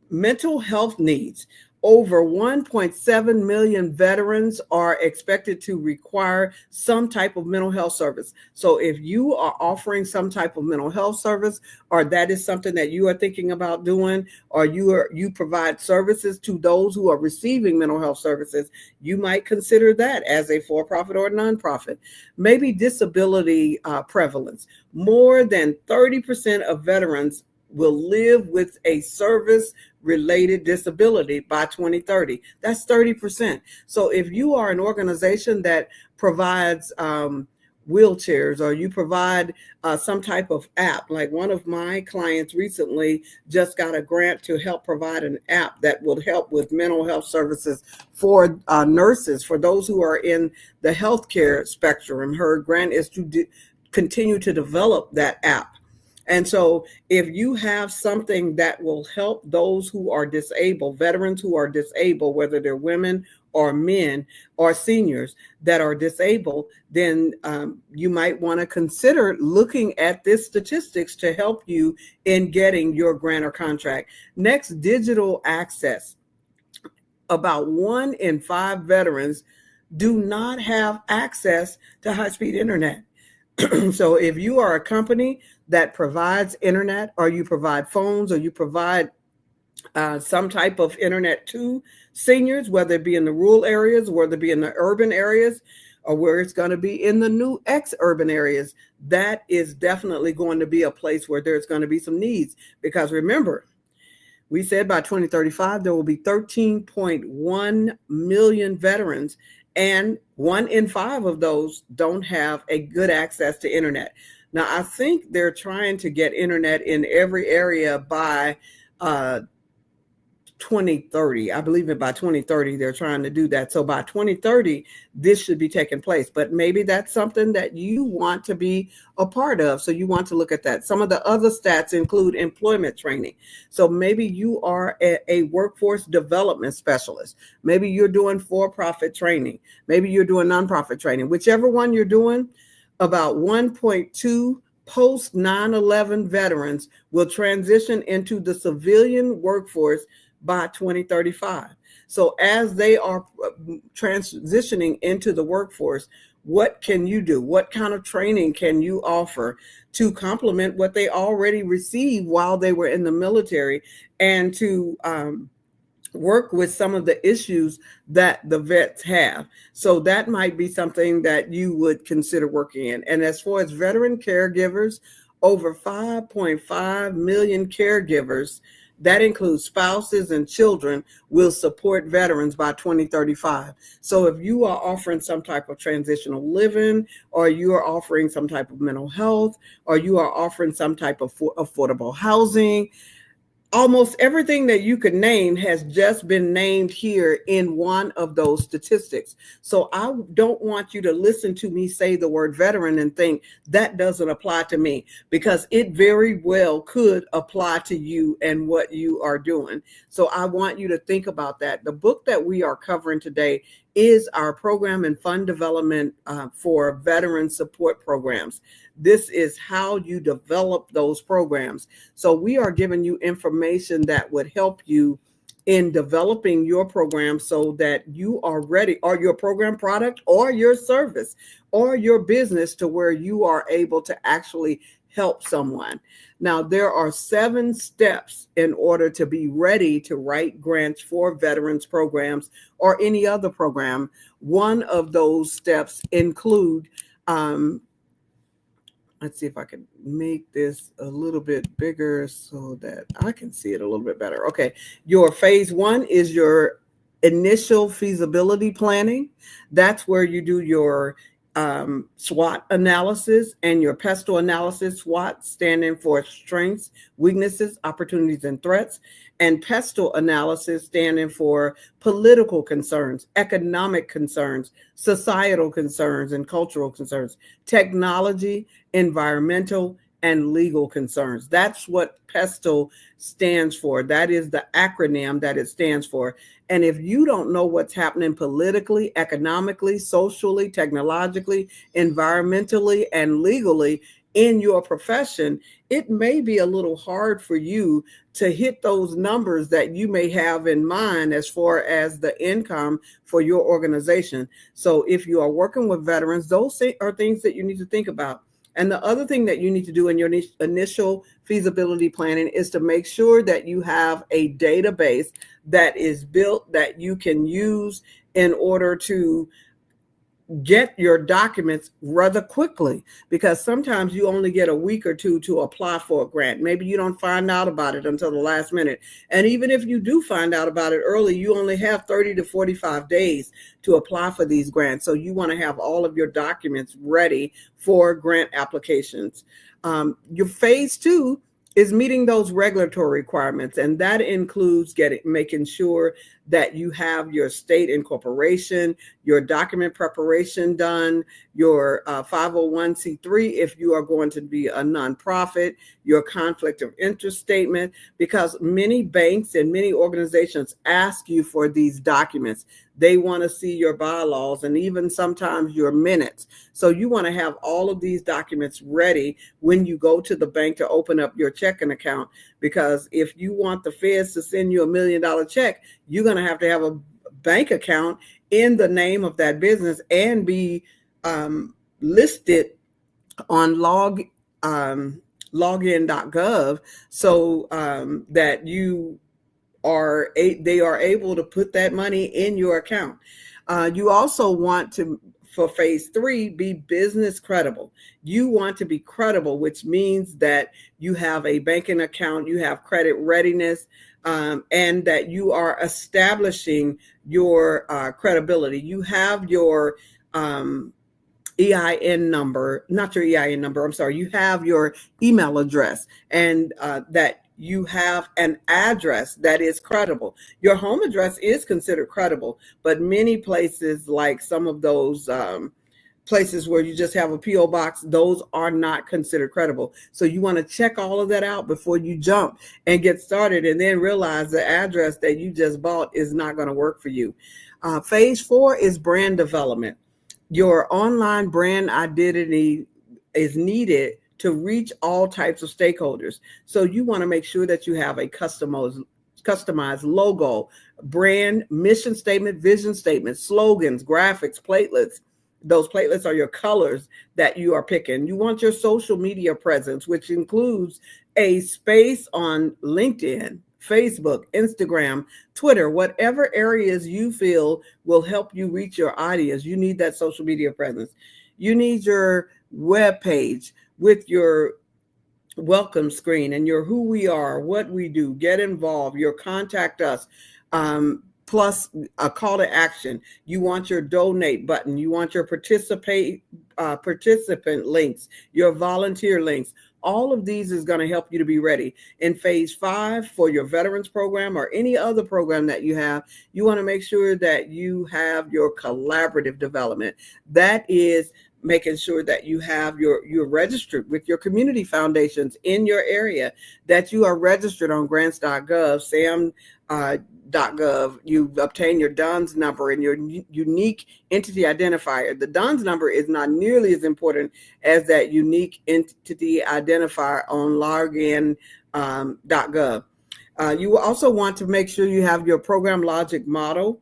Mental health needs over 1.7 million veterans are expected to require some type of mental health service. So if you are offering some type of mental health service, or that is something that you are thinking about doing, or you provide services to those who are receiving mental health services, you might consider that as a for-profit or nonprofit. Maybe disability prevalence. More than 30% of veterans will live with a service-related disability by 2030. That's 30%. So if you are an organization that provides wheelchairs, or you provide some type of app, like one of my clients recently just got a grant to help provide an app that will help with mental health services for nurses, for those who are in the healthcare spectrum. Her grant is to continue to develop that app. And so if you have something that will help those who are disabled, veterans who are disabled, whether they're women or men or seniors that are disabled, then you might want to consider looking at this statistics to help you in getting your grant or contract. Next, digital access. About 1 in 5 veterans do not have access to high-speed internet. So if you are a company that provides internet, or you provide phones, or you provide some type of internet to seniors, whether it be in the rural areas, whether it be in the urban areas, or where it's going to be in the new ex-urban areas, that is definitely going to be a place where there's going to be some needs. Because remember, we said by 2035, there will be 13.1 million veterans, and 1 in 5 of those don't have a good access to internet. Now, I think they're trying to get internet in every area by 2030. I believe that by 2030, they're trying to do that. So by 2030, this should be taking place. But maybe that's something that you want to be a part of. So you want to look at that. Some of the other stats include employment training. So maybe you are a workforce development specialist. Maybe you're doing for-profit training. Maybe you're doing nonprofit training. Whichever one you're doing, about 1.2 post 9/11 veterans will transition into the civilian workforce by 2035. So as they are transitioning into the workforce, what can you do? What kind of training can you offer to complement what they already received while they were in the military, and to work with some of the issues that the vets have? So that might be something that you would consider working in. And as far as veteran caregivers, over 5.5 million caregivers, that includes spouses and children, will support veterans by 2035. So if you are offering some type of transitional living, or you are offering some type of mental health, or you are offering some type of affordable housing, almost everything that you could name has just been named here in one of those statistics. So I don't want you to listen to me say the word veteran and think that doesn't apply to me, because it very well could apply to you and what you are doing. So I want you to think about that. The book that we are covering today is our program and fund development for veteran support programs. This is how you develop those programs. So we are giving you information that would help you in developing your program, so that you are ready, or your program product, or your service, or your business, to where you are able to actually help someone. Now, there are 7 steps in order to be ready to write grants for veterans programs or any other program. One of those steps include, let's see if I can make this a little bit bigger so that I can see it a little bit better. Okay, your phase 1 is your initial feasibility planning. That's where you do your SWOT analysis and your PESTEL analysis. SWOT standing for strengths, weaknesses, opportunities, and threats. And PESTEL analysis standing for political concerns, economic concerns, societal concerns, and cultural concerns, technology, environmental, and legal concerns. That's what PESTEL stands for. That is the acronym that it stands for. And if you don't know what's happening politically, economically, socially, technologically, environmentally, and legally in your profession, it may be a little hard for you to hit those numbers that you may have in mind as far as the income for your organization. So if you are working with veterans, those are things that you need to think about. And the other thing that you need to do in your initial feasibility planning is to make sure that you have a database that is built that you can use in order to get your documents rather quickly, because sometimes you only get a week or two to apply for a grant. Maybe you don't find out about it until the last minute. And even if you do find out about it early, you only have 30 to 45 days to apply for these grants. So you want to have all of your documents ready for grant applications. Your phase 2 is meeting those regulatory requirements, and that includes making sure that you have your state incorporation, your document preparation done, your 501c3 if you are going to be a nonprofit, your conflict of interest statement, because many banks and many organizations ask you for these documents. They want to see your bylaws and even sometimes your minutes. So you want to have all of these documents ready when you go to the bank to open up your checking account, because if you want the feds to send you $1 million check, you're going to have a bank account in the name of that business and be listed on login.gov so that they are able to put that money in your account. You also want to, for phase 3, be business credible. You want to be credible, which means that you have a banking account, you have credit readiness, and that you are establishing your credibility. You have your EIN number, not your EIN number, I'm sorry, you have your email address, and that you have an address that is credible. Your home address is considered credible, but many places, like some of those places where you just have a P.O. box, those are not considered credible. So you want to check all of that out before you jump and get started, and then realize the address that you just bought is not going to work for you. Phase 4 is brand development. Your online brand identity is needed to reach all types of stakeholders. So you want to make sure that you have a customized logo, brand, mission statement, vision statement, slogans, graphics, platelets. Those platelets are your colors that you are picking. You want your social media presence, which includes a space on LinkedIn, Facebook, Instagram, Twitter, whatever areas you feel will help you reach your audience. You need that social media presence. You need your web page with your welcome screen and your who we are, what we do, get involved, your contact us, plus a call to action. You want your donate button. You want your participant links, your volunteer links. All of these is going to help you to be ready. In phase 5 for your veterans program or any other program that you have, you want to make sure that you have your collaborative development. That is making sure that you have you're registered with your community foundations in your area, that you are registered on grants.gov, sam.gov. You obtain your DUNS number and your unique entity identifier. The DUNS number is not nearly as important as that unique entity identifier on login.gov. You also want to make sure you have your program logic model,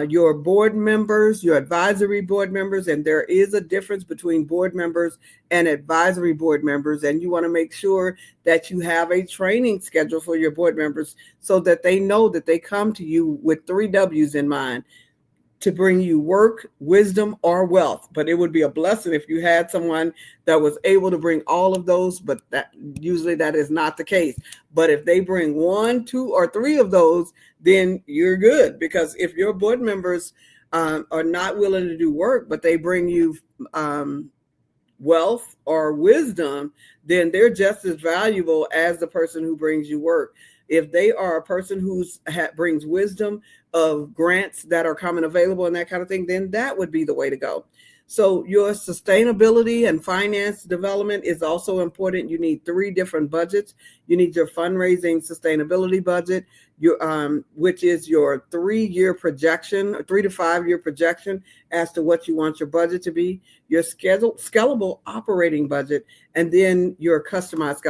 your board members, your advisory board members, and there is a difference between board members and advisory board members, and you want to make sure that you have a training schedule for your board members so that they know that they come to you with 3 W's in mind: to bring you work, wisdom, or wealth. But it would be a blessing if you had someone that was able to bring all of those, but that usually that is not the case. But if they bring 1, 2, or 3 of those, then you're good. Because if your board members are not willing to do work, but they bring you wealth or wisdom, then they're just as valuable as the person who brings you work. If they are a person who brings wisdom of grants that are coming available and that kind of thing, then that would be the way to go. So your sustainability and finance development is also important. You need 3 different budgets. You need your fundraising sustainability budget, which is your 3-year projection, a 3 to 5 year projection as to what you want your budget to be, your scalable operating budget, and then your customized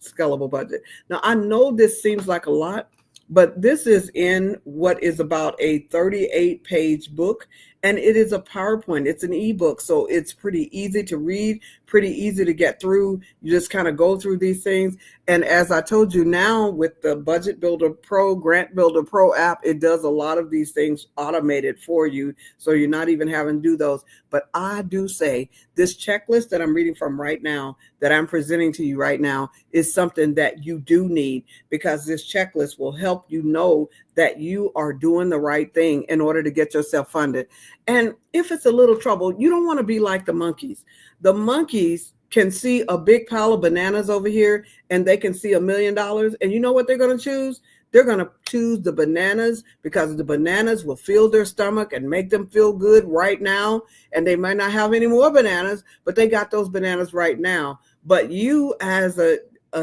scalable budget. Now, I know this seems like a lot, but this is in what is about a 38-page book, and it is a PowerPoint. It's an ebook, so it's pretty easy to read, pretty easy to get through. You just kind of go through these things. And as I told you, now with the Budget Builder Pro, Grant Builder Pro app, it does a lot of these things automated for you, so you're not even having to do those. But I do say this checklist that I'm reading from right now, that I'm presenting to you right now, is something that you do need, because this checklist will help you know that you are doing the right thing in order to get yourself funded. And if it's a little trouble, you don't want to be like the monkeys. The monkeys can see a big pile of bananas over here, and they can see $1 million. And you know what they're going to choose? They're going to choose the bananas, because the bananas will fill their stomach and make them feel good right now. And they might not have any more bananas, but they got those bananas right now. But you, as a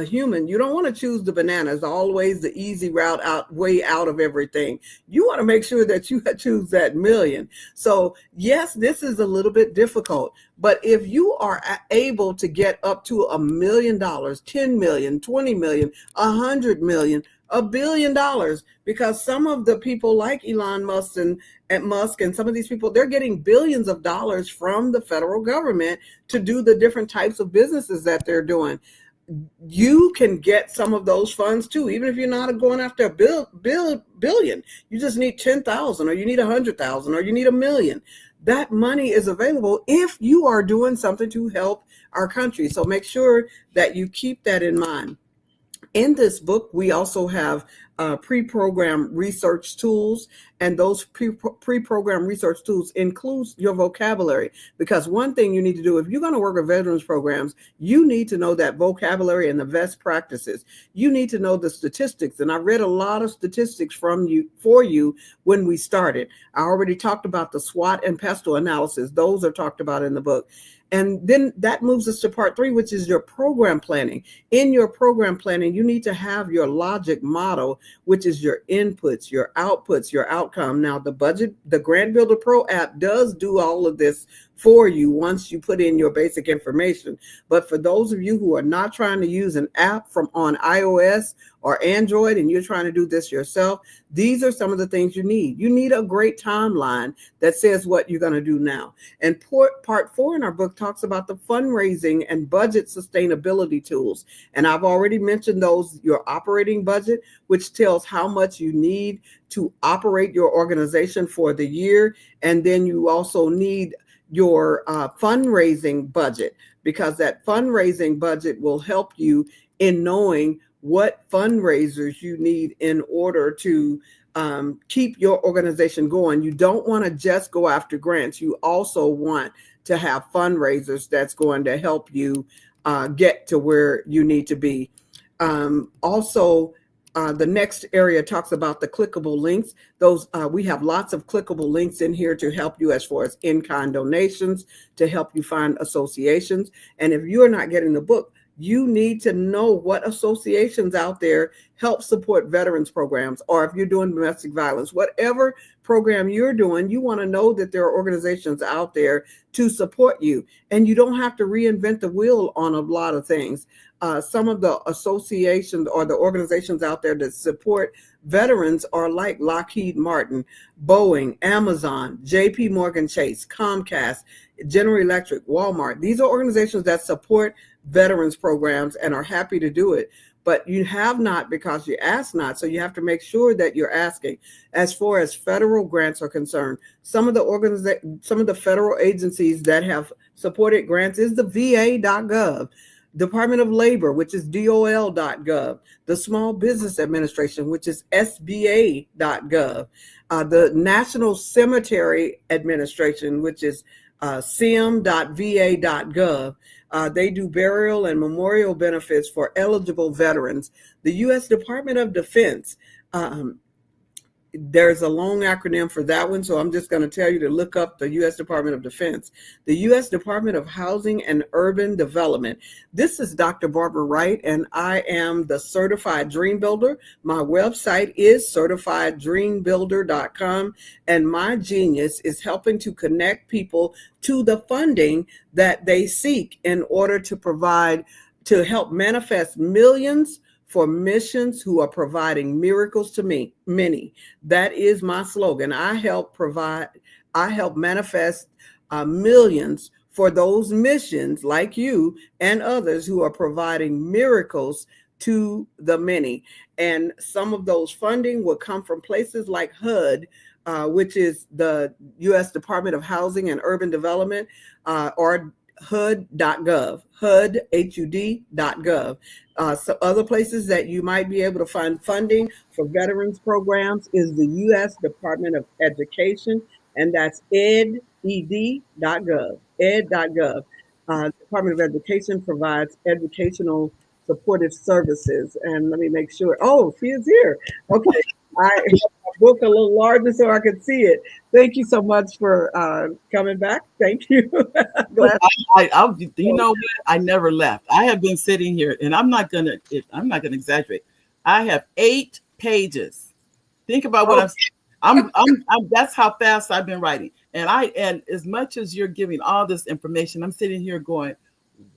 human, you don't want to choose the bananas, always the easy route out, way out of everything. You want to make sure that you choose that million. So yes, this is a little bit difficult, but if you are able to get up to $1 million, 10 million, 20 million, 100 million, $1 billion, because some of the people like Elon Musk and some of these people, they're getting billions of dollars from the federal government to do the different types of businesses that they're doing. You can get some of those funds too, even if you're not going after a billion. You just need 10,000, or you need 100,000, or you need $1 million. That money is available if you are doing something to help our country. So make sure that you keep that in mind. In this book, we also have pre-programmed research tools, and those pre-programmed research tools includes your vocabulary, because one thing you need to do if you're going to work with veterans programs, you need to know that vocabulary and the best practices. You need to know the statistics, and I read a lot of statistics for you when we started. I already talked about the SWOT and PESTLE analysis. Those are talked about in the book. And then that moves us to part 3, which is your program planning. In your program planning, you need to have your logic model, which is your inputs, your outputs, your outcome. Now, the Grant Builder Pro app does do all of this for you once you put in your basic information. But for those of you who are not trying to use an app from on iOS or Android, and you're trying to do this yourself, these are some of the things you need. You need a great timeline that says what you're going to do now. And part 4 in our book talks about the fundraising and budget sustainability tools. And I've already mentioned those, your operating budget, which tells how much you need to operate your organization for the year. And then you also need your fundraising budget, because that fundraising budget will help you in knowing what fundraisers you need in order to keep your organization going. You don't want to just go after grants. You also want to have fundraisers that's going to help you get to where you need to be. The next area talks about the clickable links. Those we have lots of clickable links in here to help you as far as in-kind donations, to help you find associations. And if you're not getting the book, you need to know what associations out there help support veterans programs, or if you're doing domestic violence, whatever program you're doing, you want to know that there are organizations out there to support you. And you don't have to reinvent the wheel on a lot of things. Some of the associations or the organizations out there that support veterans are like Lockheed Martin, Boeing, Amazon, JP Morgan Chase, Comcast, General Electric, Walmart. These are organizations that support veterans programs and are happy to do it. But you have not because you asked not. So you have to make sure that you're asking. As far as federal grants are concerned, some of the federal agencies that have supported grants is the VA.gov, Department of Labor, which is DOL.gov, the Small Business Administration, which is SBA.gov, the National Cemetery Administration, which is CIM.va.gov. They do burial and memorial benefits for eligible veterans. The U.S. Department of Defense, there's a long acronym for that one, so I'm just going to tell you to look up the U.S. Department of Defense, the U.S. Department of Housing and Urban Development. This is Dr. Barbara Wright, and I am the Certified Dream Builder. My website is certifieddreambuilder.com, and my genius is helping to connect people to the funding that they seek in order to help manifest millions for missions who are providing miracles to many. That is my slogan. I help manifest millions for those missions like you and others who are providing miracles to the many. And some of those funding will come from places like HUD, which is the U.S. Department of Housing and Urban Development, or HUD.gov, HUD.gov. So other places that you might be able to find funding for veterans programs is the U.S. Department of Education, and that's ed.gov, ed.gov. Department of Education provides educational supportive services. And let me make sure. Oh, she is here. Okay. I have my book a little larger so I could see it. Thank you so much for coming back. Thank you. You know what? I never left. I have been sitting here, and I'm not gonna exaggerate. I have 8 pages. Think about what I'm that's how fast I've been writing. And as much as you're giving all this information, I'm sitting here going,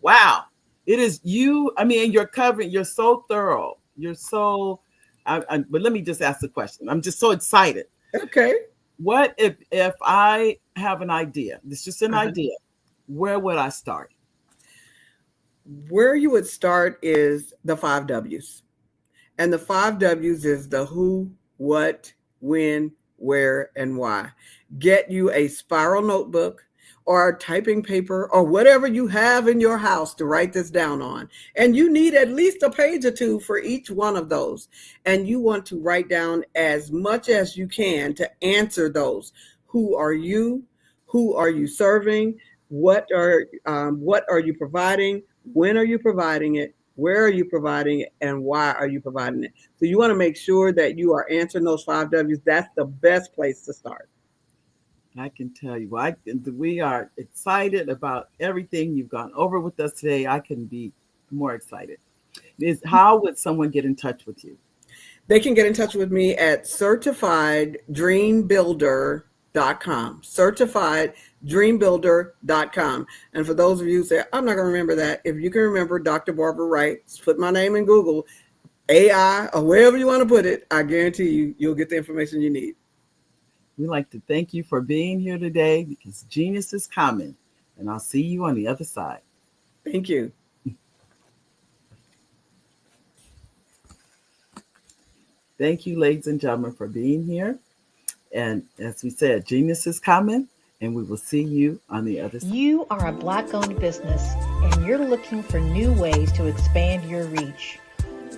wow, it is you. I mean, you're covering. You're so thorough. You're so. But let me just ask the question. I'm just so excited. Okay. What if I have an idea? It's just an idea. Where would I start? Where you would start is the 5 W's. And the 5 W's is the who, what, when, where, and why. Get you a spiral notebook or typing paper or whatever you have in your house to write this down on. And you need at least a page or 2 for each one of those. And you want to write down as much as you can to answer those. Who are you? Who are you serving? What are you providing? When are you providing it? Where are you providing it? And why are you providing it? So you want to make sure that you are answering those 5 W's. That's the best place to start. I can tell you, we are excited about everything you've gone over with us today. I couldn't be more excited. How would someone get in touch with you? They can get in touch with me at certifieddreambuilder.com, certifieddreambuilder.com. And for those of you who say, I'm not going to remember that, if you can remember Dr. Barbara Wright, put my name in Google, AI, or wherever you want to put it, I guarantee you'll get the information you need. We'd like to thank you for being here today because genius is coming, and I'll see you on the other side. Thank you. Thank you, ladies and gentlemen, for being here. And as we said, genius is coming, and we will see you on the other side. You are a Black-owned business, and you're looking for new ways to expand your reach.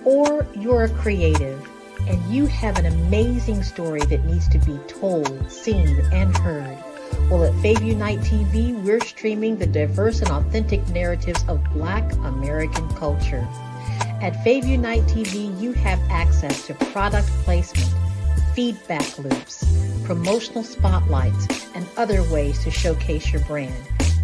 Or you're a creative, and you have an amazing story that needs to be told, seen, and heard. Well, at Fayview Night TV, we're streaming the diverse and authentic narratives of Black American culture. At Fayview Night TV, you have access to product placement, feedback loops, promotional spotlights, and other ways to showcase your brand.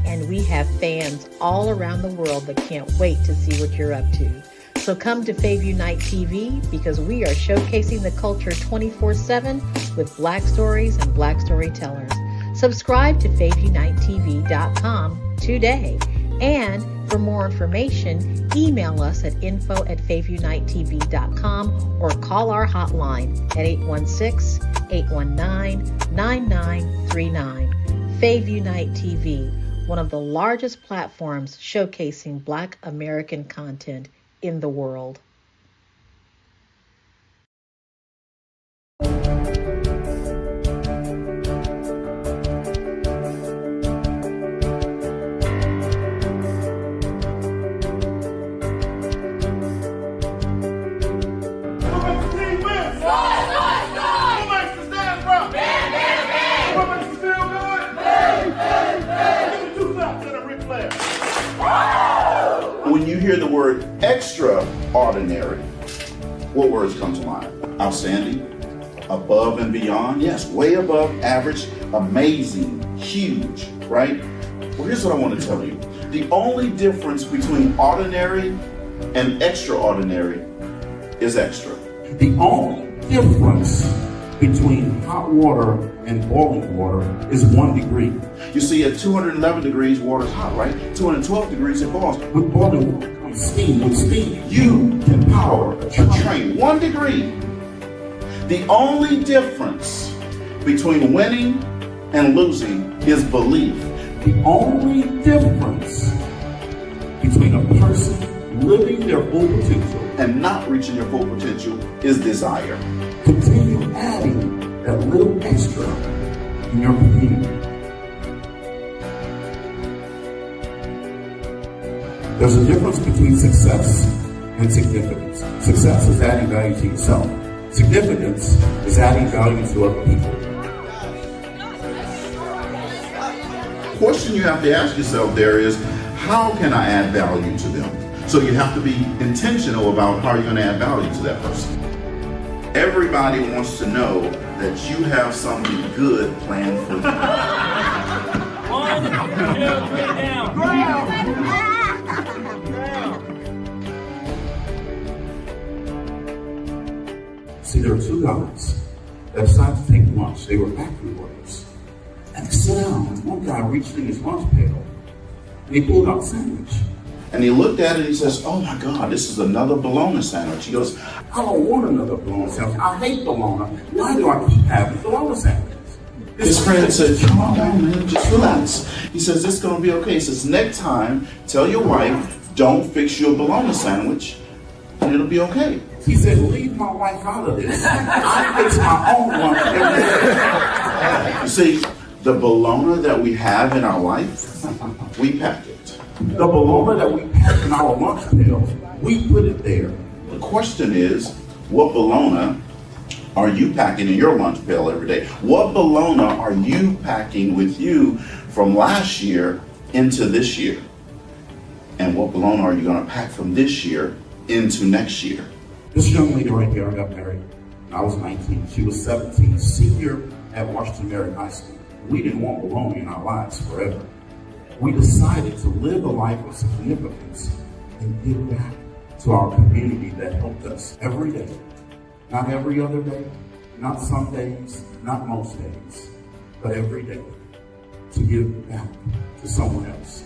And we have fans all around the world that can't wait to see what you're up to. So come to Fayview Night TV because we are showcasing the culture 24/7 with Black stories and Black storytellers. Subscribe to FayviewNightTV.com today. And for more information, email us at info@FayviewNightTV.com or call our hotline at 816-819-9939. Fayview Night TV, one of the largest platforms showcasing Black American content in the world. When you hear the word extraordinary, what words come to mind? Outstanding, above and beyond? Yes, way above average, amazing, huge, right? Well, here's what I want to tell you. The only difference between ordinary and extraordinary is extra. The only difference between hot water and boiling water is 1 degree. You see, at 211 degrees, water's hot, right? 212 degrees, it boils. With boiling water comes steam. With steam, you can power a train. 1 degree. The only difference between winning and losing is belief. The only difference between a person living their full potential and not reaching their full potential is desire. Continue adding that little extra in your community. There's a difference between success and significance. Success is adding value to yourself. Significance is adding value to other people. The question you have to ask yourself there is, how can I add value to them? So you have to be intentional about how you're going to add value to that person. Everybody wants to know that you have something good planned for you. 1, 2, 3, down. See, there were 2 guys that decided to take lunch. They were factory workers. And they sat down, and one guy reached in his lunch pail, and he pulled out a sandwich. And he looked at it and he says, oh my God, this is another bologna sandwich. He goes, I don't want another bologna sandwich. I hate bologna. Why do I keep having bologna sandwiches? His friend said, come on, man, just relax. He says, it's going to be okay. He says, next time, tell your wife, don't fix your bologna sandwich, and it'll be okay. He said, leave my wife out of this. I fix my own lunch every day. You see, the bologna that we have in our life, we pack it. The bologna that we pack in our lunch pail, we put it there. The question is, what bologna are you packing in your lunch pail every day? What bologna are you packing with you from last year into this year? And what bologna are you going to pack from this year into next year? This young lady right here, I got married when I was 19. She was 17, senior at Washington Marion High School. We didn't want bologna in our lives forever. We decided to live a life of significance and give back to our community that helped us every day. Not every other day, not some days, not most days, but every day to give back to someone else.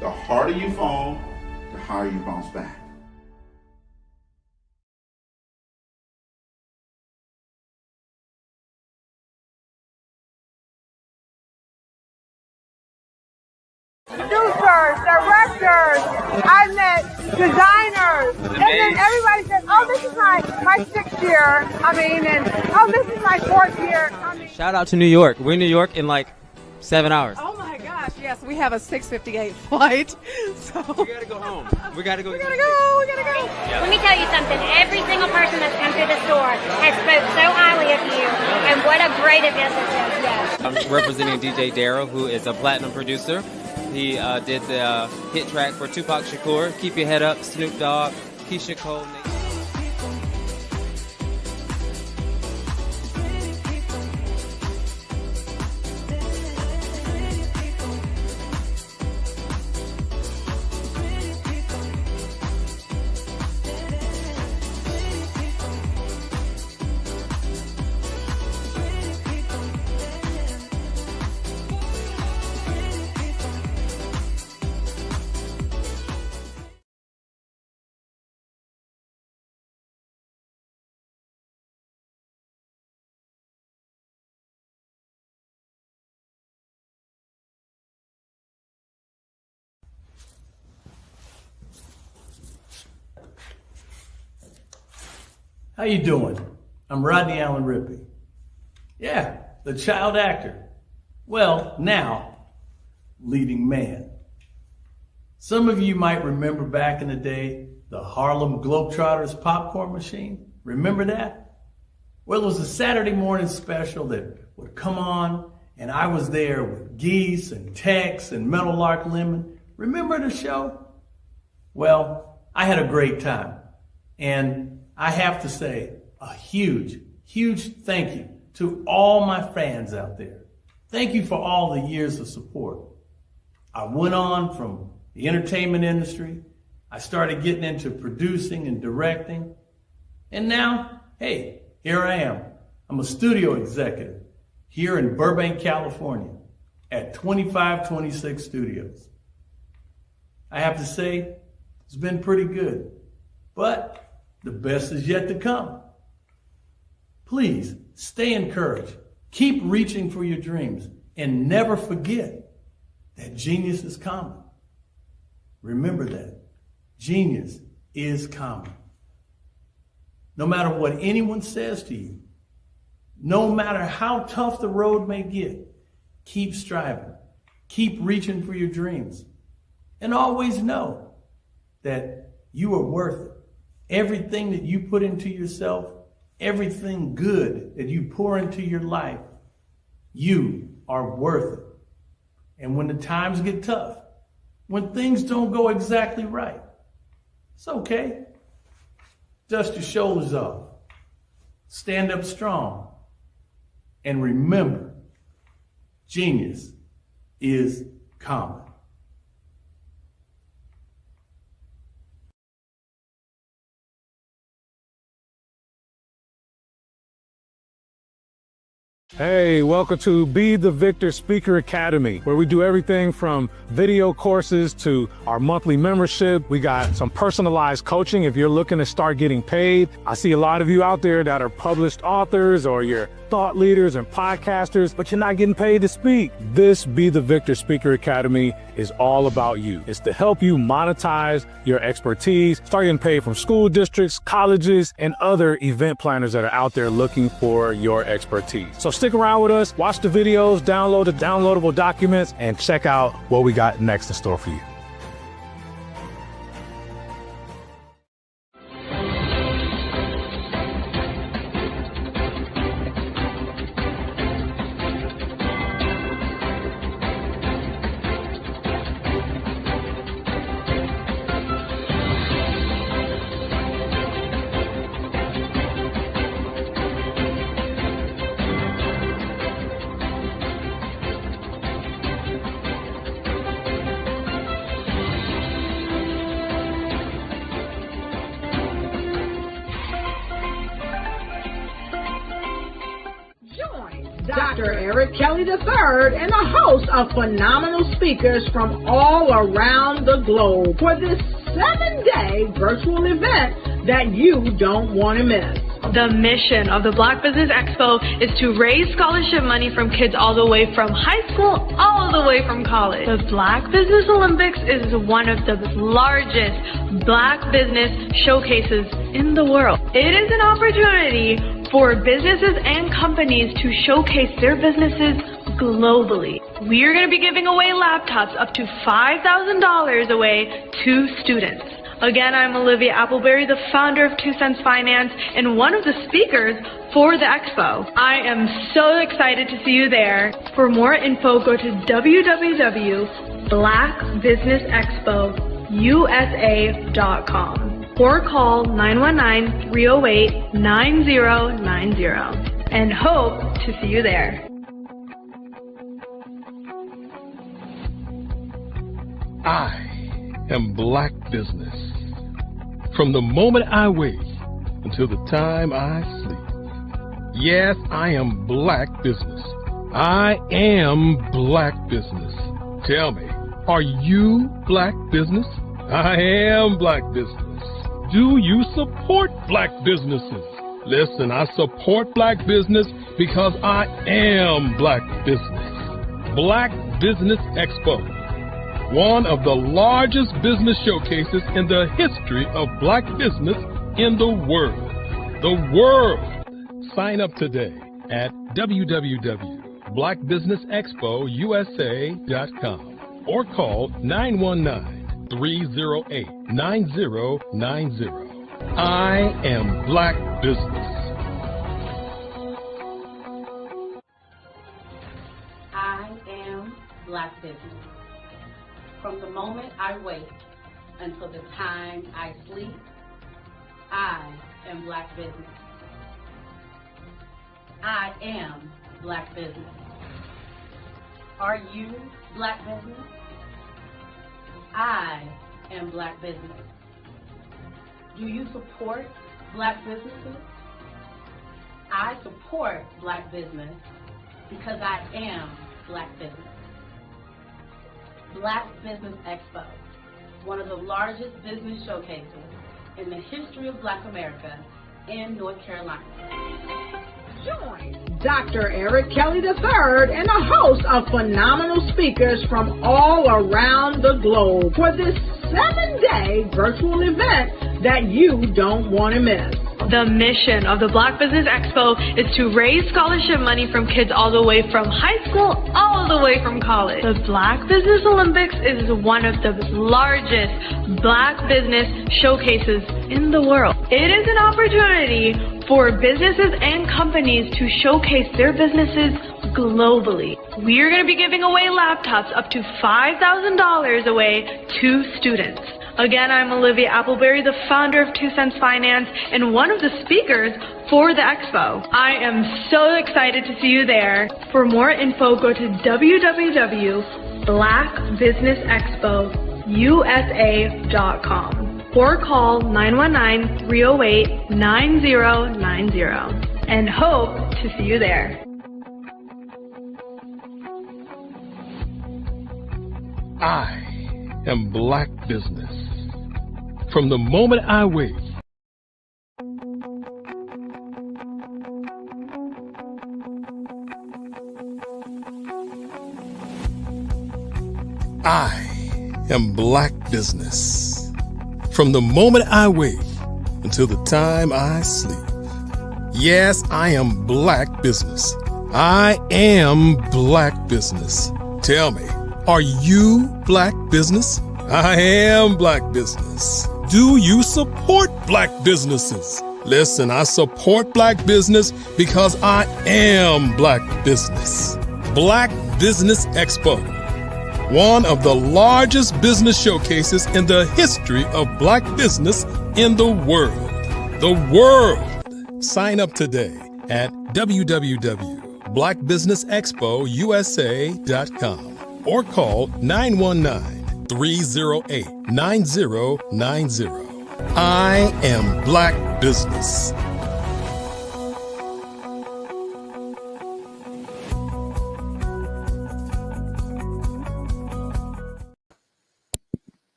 The harder you fall, the higher you bounce back. Producers, directors, I met designers, and then everybody said, oh, this is my 6th year, and oh, this is my 4th year. Shout out to New York. We're in New York in like 7 hours. Oh my gosh, yes, we have a 6:58 flight, so. We gotta go home. We gotta go. We gotta go. Let me tell you something, every single person that's come through the store has spoke so highly of you, and what a great event this is, yes. I'm representing DJ Darryl, who is a platinum producer. He did the hit track for Tupac Shakur, Keep Your Head Up, Snoop Dogg, Keisha Cole. How you doing? I'm Rodney Allen Rippey. Yeah, the child actor. Well, now, leading man. Some of you might remember back in the day, the Harlem Globetrotters popcorn machine. Remember that? Well, it was a Saturday morning special that would come on, and I was there with Geese and Tex and Meadowlark Lemon. Remember the show? Well, I had a great time. And I have to say a huge, huge thank you to all my fans out there. Thank you for all the years of support. I went on from the entertainment industry. I started getting into producing and directing. And now, hey, here I am. I'm a studio executive here in Burbank, California at 2526 Studios. I have to say, it's been pretty good, but the best is yet to come. Please stay encouraged. Keep reaching for your dreams and never forget that genius is common. Remember that. Genius is common. No matter what anyone says to you, no matter how tough the road may get, keep striving. Keep reaching for your dreams. And always know that you are worth it. Everything that you put into yourself, everything good that you pour into your life, you are worth it. And when the times get tough, when things don't go exactly right, it's okay. Dust your shoulders off. Stand up strong. And remember, genius is common. Hey, welcome to Be the Victor Speaker Academy, where we do everything from video courses to our monthly membership. We got some personalized coaching if you're looking to start getting paid. I see a lot of you out there that are published authors or you're thought leaders and podcasters, but you're not getting paid to speak. This Be the Victor Speaker Academy is all about you. It's to help you monetize your expertise, start getting paid from school districts, colleges, and other event planners that are out there looking for your expertise. So stick around with us, watch the videos, download the downloadable documents, and check out what we got next in store for you. Dr. Eric Kelly III and a host of phenomenal speakers from all around the globe for this 7-day virtual event that you don't want to miss. The mission of the Black Business Expo is to raise scholarship money from kids all the way from high school, all the way from college. The Black Business Olympics is one of the largest Black business showcases in the world. It is an opportunity for businesses and companies to showcase their businesses globally. We are going to be giving away laptops up to $5,000 away to students. Again, I'm Olivia Appleberry, the founder of 2 Cents Finance and one of the speakers for the expo. I am so excited to see you there. For more info, go to www.blackbusinessexpousa.com or call 919-308-9090 and hope to see you there. I am Black Business. From the moment I wake until the time I sleep. Yes, I am Black Business. I am Black Business. Tell me, are you Black Business? I am Black Business. Do you support Black businesses? Listen, I support Black business because I am Black Business. Black Business Expo, one of the largest business showcases in the history of Black business in the world. The world! Sign up today at www.blackbusinessexpousa.com or call 919-308-9090. I am Black Business. I am Black Business. From the moment I wake until the time I sleep. I am Black business. I am Black business. Are you Black business? I am Black business. Do you support Black businesses? I support Black business because I am Black business. Black Business Expo, one of the largest business showcases in the history of Black America in North Carolina. Join Dr. Eric Kelly III and a host of phenomenal speakers from all around the globe for this 7-day virtual event that you don't want to miss. The mission of the Black Business Expo is to raise scholarship money from kids all the way from high school all the way from college. The Black Business Olympics is one of the largest Black business showcases in the world. It is an opportunity for businesses and companies to showcase their businesses globally. We are going to be giving away laptops up to $5,000 away to students. Again, I'm Olivia Appleberry, the founder of 2 Cents Finance and one of the speakers for the expo. I am so excited to see you there. For more info, go to www.blackbusinessexpousa.com or call 919-308-9090 and hope to see you there. I am Black business. From the moment I wake, I am Black business. From the moment I wake until the time I sleep. Yes, I am Black business. I am Black business. Tell me, are you Black business? I am Black business. Do you support Black businesses? Listen, I support Black business because I am Black business. Black Business Expo, one of the largest business showcases in the history of Black business in the world. The world. Sign up today at www.blackbusinessexpousa.com or call 919-308-9090. I am Black business.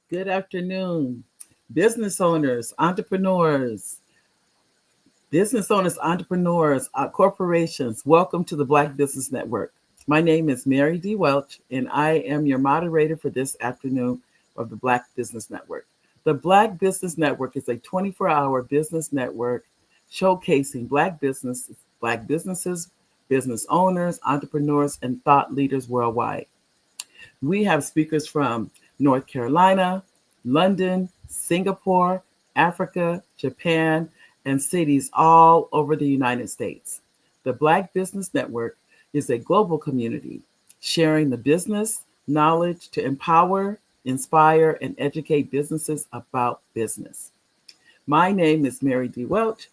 Good afternoon, business owners, entrepreneurs, corporations. Welcome to the Black Business Network. My name is Mary D. Welch, and I am your moderator for this afternoon of the Black Business Network. The Black Business Network is a 24-hour business network showcasing Black businesses, business owners, entrepreneurs, and thought leaders worldwide. We have speakers from North Carolina, London, Singapore, Africa, Japan, and cities all over the United States. The Black Business Network is a global community sharing the business knowledge to empower, inspire, and educate businesses about business. My name is Mary D. Welch,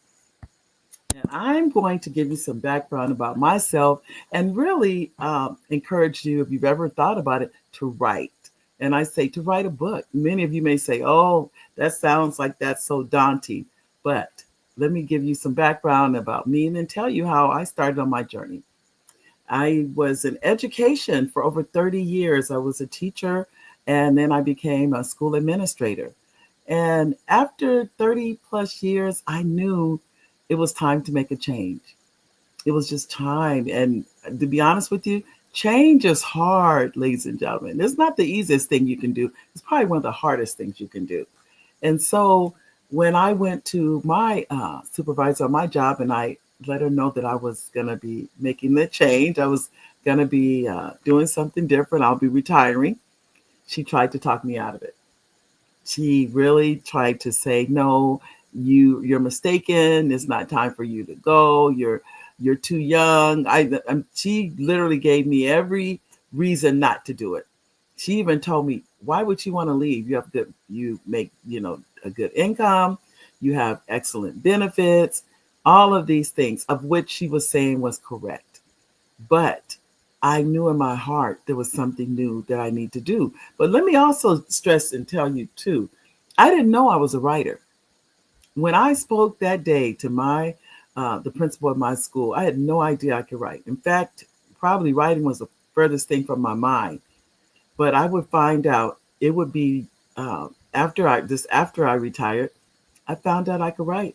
and I'm going to give you some background about myself and really encourage you, if you've ever thought about it, to write. And I say to write a book. Many of you may say, oh, that sounds like that's so daunting. But let me give you some background about me and then tell you how I started on my journey. I was in education for over 30 years. I was a teacher, and then I became a school administrator. And after 30 plus years, I knew it was time to make a change. It was just time. And to be honest with you, change is hard, ladies and gentlemen. It's not the easiest thing you can do. It's probably one of the hardest things you can do. And so when I went to my supervisor on my job and I let her know that I was going to be making the change, I was going to be doing something different, I'll be retiring, she tried to talk me out of it. She really tried to say, no, you're mistaken. It's not time for you to go. You're too young. She literally gave me every reason not to do it. She even told me, why would you want to leave? You make, a good income. You have excellent benefits, all of these things, of which she was saying was correct. But I knew in my heart there was something new that I need to do. But let me also stress and tell you too, I didn't know I was a writer. When I spoke that day to the principal of my school, I had no idea I could write. In fact, probably writing was the furthest thing from my mind. But I would find out, it would be after I retired, I found out I could write.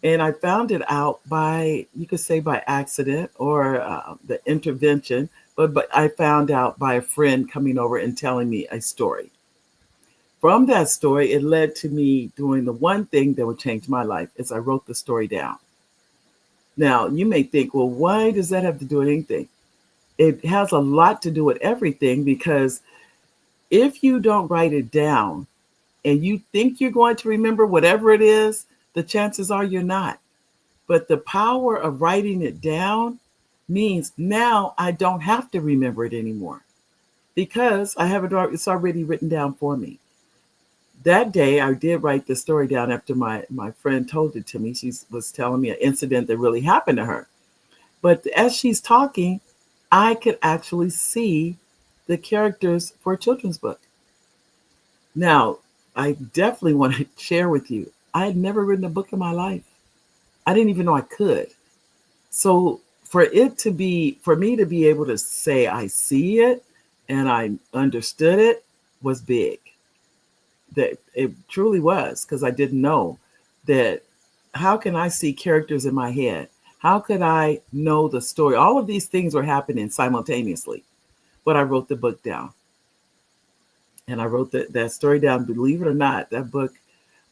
And I found it out you could say by accident or the intervention, but I found out by a friend coming over and telling me a story. From that story, it led to me doing the one thing that would change my life, is I wrote the story down. Now, you may think, well, why does that have to do with anything? It has a lot to do with everything, because if you don't write it down and you think you're going to remember whatever it is, the chances are you're not. But the power of writing it down means now I don't have to remember it anymore, because it's already written down for me. That day, I did write the story down after my friend told it to me. She was telling me an incident that really happened to her. But as she's talking, I could actually see the characters for a children's book. Now, I definitely want to share with you, I had never written a book in my life. I didn't even know I could. So for me to be able to say I see it and I understood it was big. That it truly was, because I didn't know that. How can I see characters in my head? How could I know the story? All of these things were happening simultaneously, but I wrote the book down. And I wrote that story down. Believe it or not, that book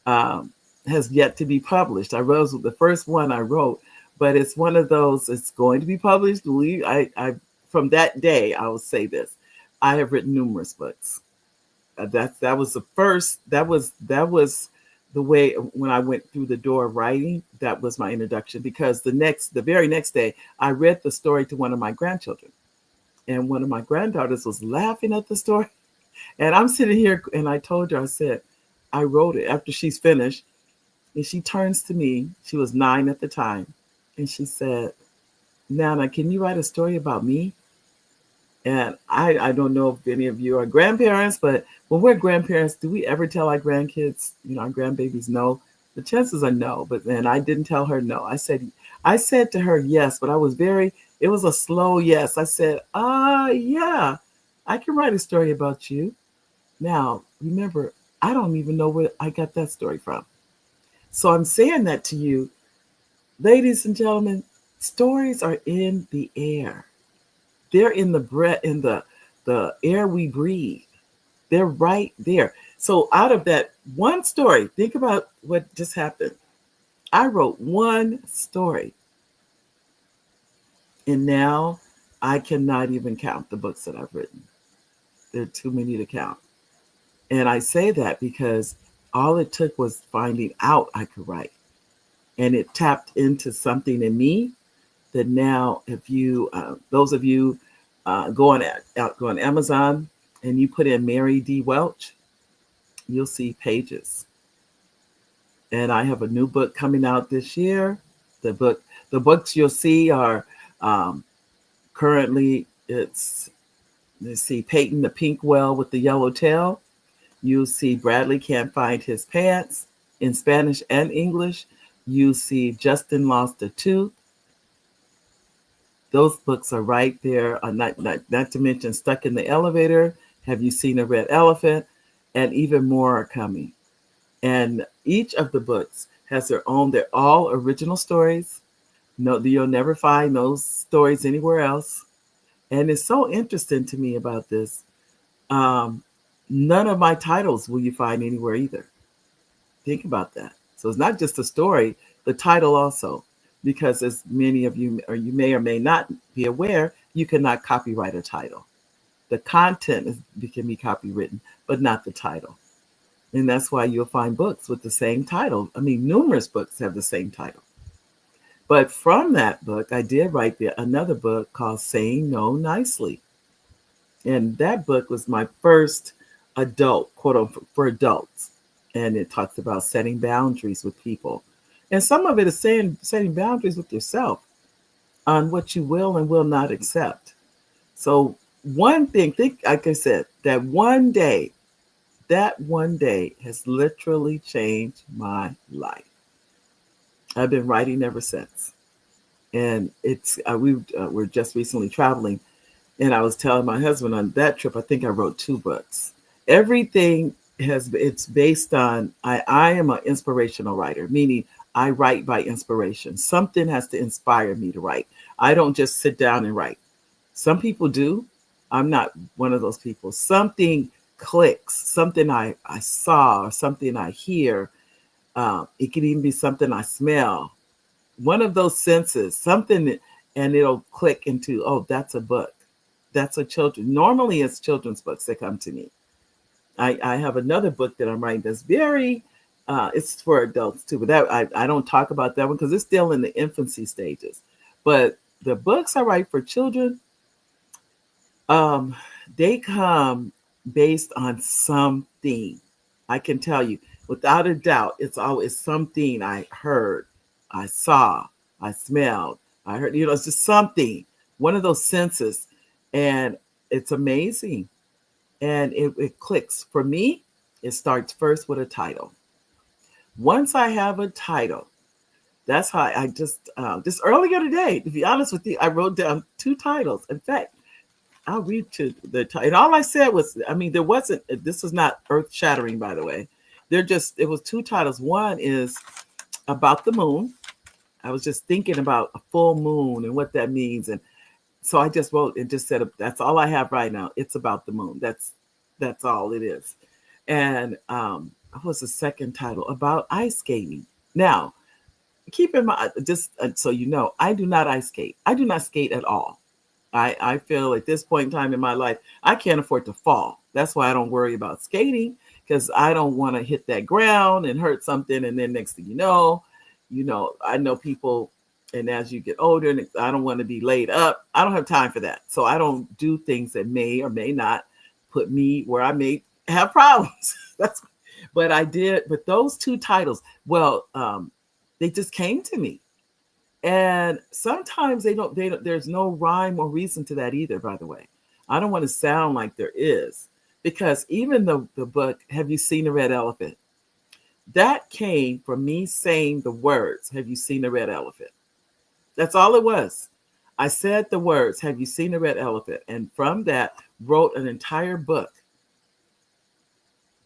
has yet to be published. I wrote the first one I wrote, but it's one of those, it's going to be published. From that day, I will say this, I have written numerous books. That was the first, that was the way when I went through the door of writing, that was my introduction, because the very next day, I read the story to one of my grandchildren, and one of my granddaughters was laughing at the story. And I'm sitting here and I told her, I said, I wrote it after she's finished. And she turns to me, she was 9 at the time, and she said, Nana, can you write a story about me? And I don't know if any of you are grandparents, but when we're grandparents, do we ever tell our grandkids, our grandbabies no? The chances are no, but then I didn't tell her no. I said to her yes, but it was a slow yes. I said, yeah, I can write a story about you. Now, remember, I don't even know where I got that story from. So I'm saying that to you, ladies and gentlemen, stories are in the air. They're in the air we breathe. They're right there. So out of that one story, think about what just happened. I wrote one story. And now I cannot even count the books that I've written. There are too many to count. And I say that because all it took was finding out I could write. And it tapped into something in me that now, if you, those of you go on Amazon and you put in Mary D. Welch, you'll see pages. And I have a new book coming out this year. The books you'll see are currently, let's see, Peyton the Pink Well with the Yellow Tail. You'll see Bradley Can't Find His Pants in Spanish and English. You see Justin Lost a Tooth. Those books are right there. Not to mention Stuck in the Elevator, Have You Seen a Red Elephant? And even more are coming. And each of the books has their own, they're all original stories. No, you'll never find those stories anywhere else. And it's so interesting to me about this. None of my titles will you find anywhere either. Think about that. So it's not just a story, the title also, because as many of you, or you may or may not be aware, you cannot copyright a title. The content can be copywritten, but not the title. And that's why you'll find books with the same title. I mean, numerous books have the same title. But from that book, I did write another book called Saying No Nicely. And that book was my first adult, quote unquote, for adults. And it talks about setting boundaries with people. And some of it is setting boundaries with yourself on what you will and will not accept. So one thing, think, like I said, that one day has literally changed my life. I've been writing ever since. And it's we're just recently traveling, and I was telling my husband on that trip, I think I wrote 2 books. Everything it's based on, I am an inspirational writer, meaning I write by inspiration. Something has to inspire me to write. I don't just sit down and write. Some people do. I'm not one of those people. Something clicks, something I saw, or something I hear. It could even be something I smell. One of those senses, something, and it'll click into, oh, that's a book. That's a children. Normally it's children's books that come to me. I have another book that I'm writing that's very, it's for adults too, but that I don't talk about that one because it's still in the infancy stages. But the books I write for children, they come based on something. I can tell you, without a doubt, it's always something I heard, I saw, I smelled, I heard, it's just something, one of those senses. And it's amazing. And it clicks. For me, it starts first with a title. Once I have a title, that's how I just earlier today, to be honest with you, I wrote down 2 titles. In fact, I'll read to the title. And all I said was, this was not earth shattering, by the way. It was 2 titles. One is about the moon. I was just thinking about a full moon and what that means. And so I just wrote and just said, that's all I have right now. It's about the moon. That's all it is. And what was the second title? About ice skating. Now, keep in mind, just so you know, I do not ice skate. I do not skate at all. I feel at this point in time in my life, I can't afford to fall. That's why I don't worry about skating, because I don't want to hit that ground and hurt something. And then next thing you know, I know people, and as you get older, and I don't want to be laid up. I don't have time for that. So I don't do things that may or may not put me where I may have problems. But I did. But those 2 titles, they just came to me. And sometimes they don't, there's no rhyme or reason to that either, by the way. I don't want to sound like there is, because even the book, Have You Seen the Red Elephant? That came from me saying the words, have you seen the red elephant? That's all it was. I said the words, have you seen the red elephant? And from that, wrote an entire book.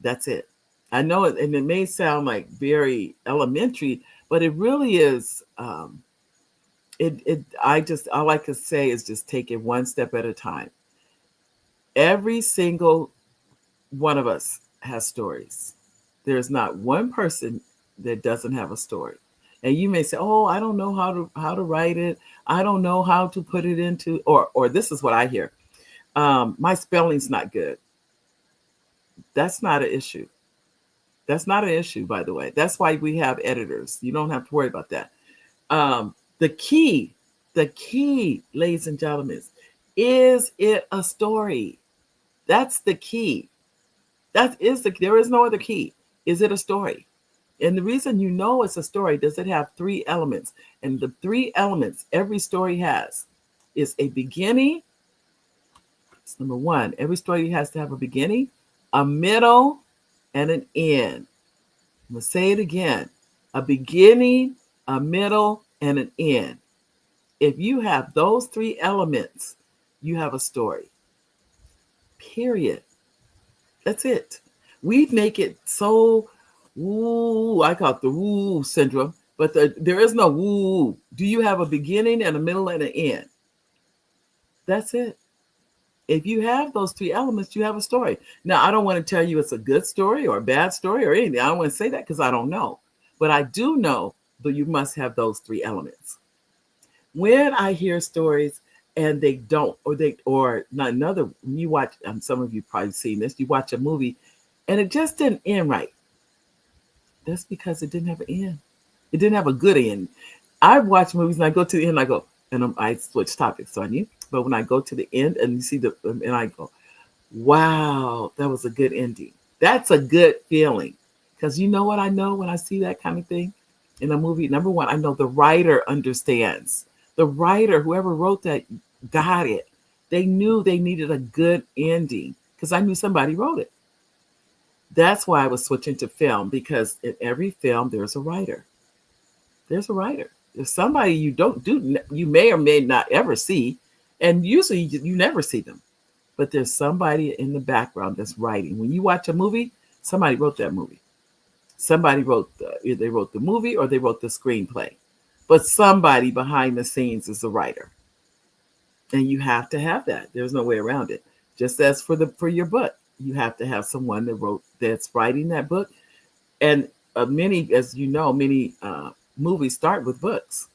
That's it. I know it, and it may sound like very elementary, but it really is. All I can say is just take it one step at a time. Every single one of us has stories. There's not one person that doesn't have a story. And you may say, oh, I don't know how to write it. I don't know how to put it into, or this is what I hear. My spelling's not good. That's not an issue. That's not an issue, by the way. That's why we have editors. You don't have to worry about that. The key, ladies and gentlemen, is it a story? That's the key. There is no other key. Is it a story? And the reason you know it's a story, does it have 3 elements? And the 3 elements every story has is a beginning. It's number 1. Every story has to have a beginning, a middle, and an end. I'm going to say it again. A beginning, a middle, and an end. If you have those 3 elements, you have a story. Period. That's it. We make it so, I call it the woo syndrome, but there is no woo. Do you have a beginning and a middle and an end? That's it. If you have those 3 elements, you have a story. Now, I don't want to tell you it's a good story or a bad story or anything. I don't want to say that because I don't know. But I do know that you must have those 3 elements. When I hear stories and they don't, or not another, you watch, some of you probably seen this, you watch a movie and it just didn't end right. That's because it didn't have an end. It didn't have a good end. I watch movies and I go to the end, I go, and I switch topics on you. But when I go to the end and you see and I go, wow, that was a good ending. That's a good feeling. Because you know what I know when I see that kind of thing in a movie? Number one, I know the writer understands. The writer, whoever wrote that, got it. They knew they needed a good ending because I knew somebody wrote it. That's why I was switching to film, because in every film, there's a writer. There's a writer. There's somebody you may or may not ever see, and usually you never see them. But there's somebody in the background that's writing. When you watch a movie, somebody wrote that movie. Somebody either they wrote the movie or they wrote the screenplay. But somebody behind the scenes is a writer. And you have to have that. There's no way around it. Just as for your book, you have to have someone that's writing that book. And many, as you know, many movies start with books.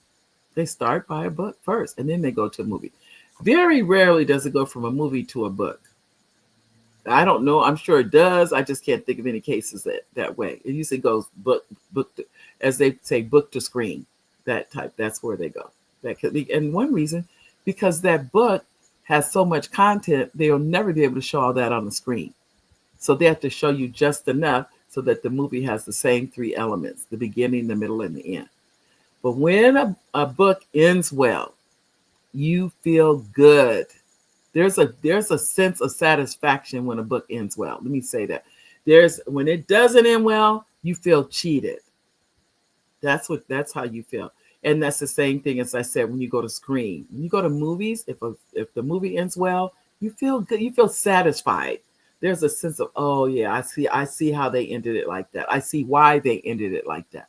They start by a book first, and then they go to a movie. Very rarely does it go from a movie to a book. I don't know. I'm sure it does. I just can't think of any cases that way. It usually goes book as they say, book to screen. That type. That's where they go. That could be, and one reason, because that book has so much content, they'll never be able to show all that on the screen. So they have to show you just enough so that the movie has the same three elements: the beginning, the middle, and the end. But when a book ends well, you feel good. There's a sense of satisfaction when a book ends well. Let me say that. When it doesn't end well, you feel cheated. That's how you feel. And that's the same thing as I said when you go to screen. When you go to movies, if the movie ends well, you feel good. You feel satisfied. There's a sense of, oh yeah, I see how they ended it like that. I see why they ended it like that.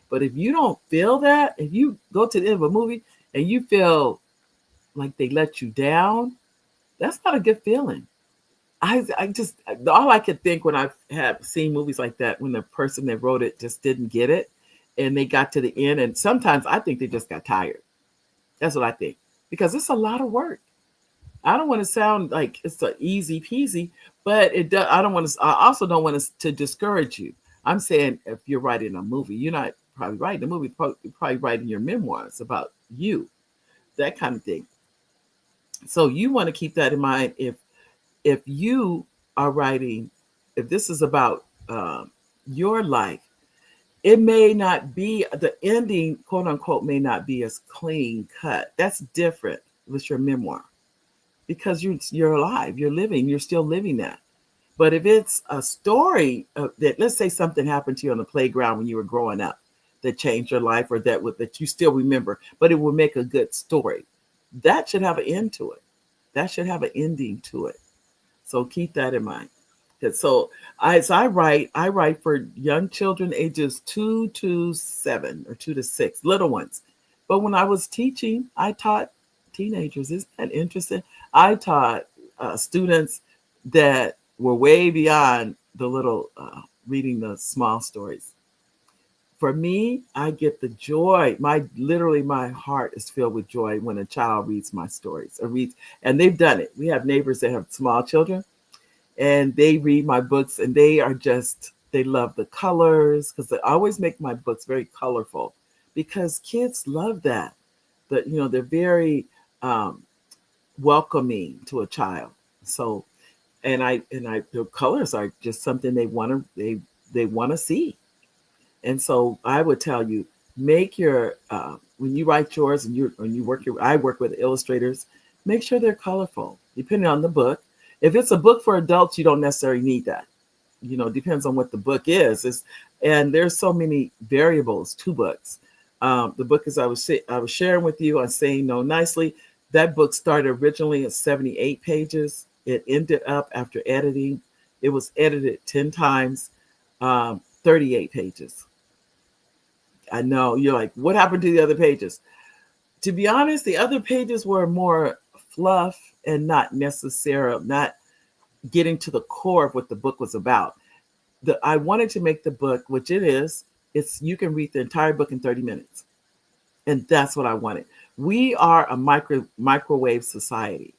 But if you don't feel that, if you go to the end of a movie and you feel like they let you down, that's not a good feeling. I just, all I could think when I have seen movies like that, when the person that wrote it just didn't get it and they got to the end, and sometimes I think they just got tired. That's what I think, because it's a lot of work. I don't want to sound like it's an easy peasy, but it does. I also don't want to discourage you. I'm saying if you're writing a movie, you're not probably writing a movie, you're probably writing your memoirs about you, that kind of thing. So you want to keep that in mind. If you are writing, if this is about your life, it may not be, the ending, quote unquote, may not be as clean cut. That's different with your memoir, because you're alive, you're living, you're still living that. But if it's a story that, let's say something happened to you on the playground when you were growing up that changed your life, or that you still remember, but it will make a good story, that should have an end to it. That should have an ending to it. So keep that in mind. So I write for young children ages 2 to 7 or 2 to 6, little ones. But when I was teaching, I taught teenagers. Isn't that interesting? I taught students that were way beyond the little reading the small stories. For me, I get the joy. Literally my heart is filled with joy when a child reads my stories or reads, and they've done it. We have neighbors that have small children, and they read my books, and they love the colors, because I always make my books very colorful, because kids love that. They're very welcoming to a child. So, and the colors are just something they want to see. And so I would tell you, make your when you write yours and I work with illustrators, make sure they're colorful, depending on the book. If it's a book for adults, you don't necessarily need that. Depends on what the book is. And there's so many variables to books. The book, as I was sharing with you on Saying No Nicely, that book started originally at 78 pages. It ended up, after editing, it was edited 10 times, 38 pages. I know you're like, what happened to the other pages? To be honest, the other pages were more fluff and not getting to the core of what the book was about. I wanted to make the book, which you can read the entire book in 30 minutes. And that's what I wanted. We are a microwave society.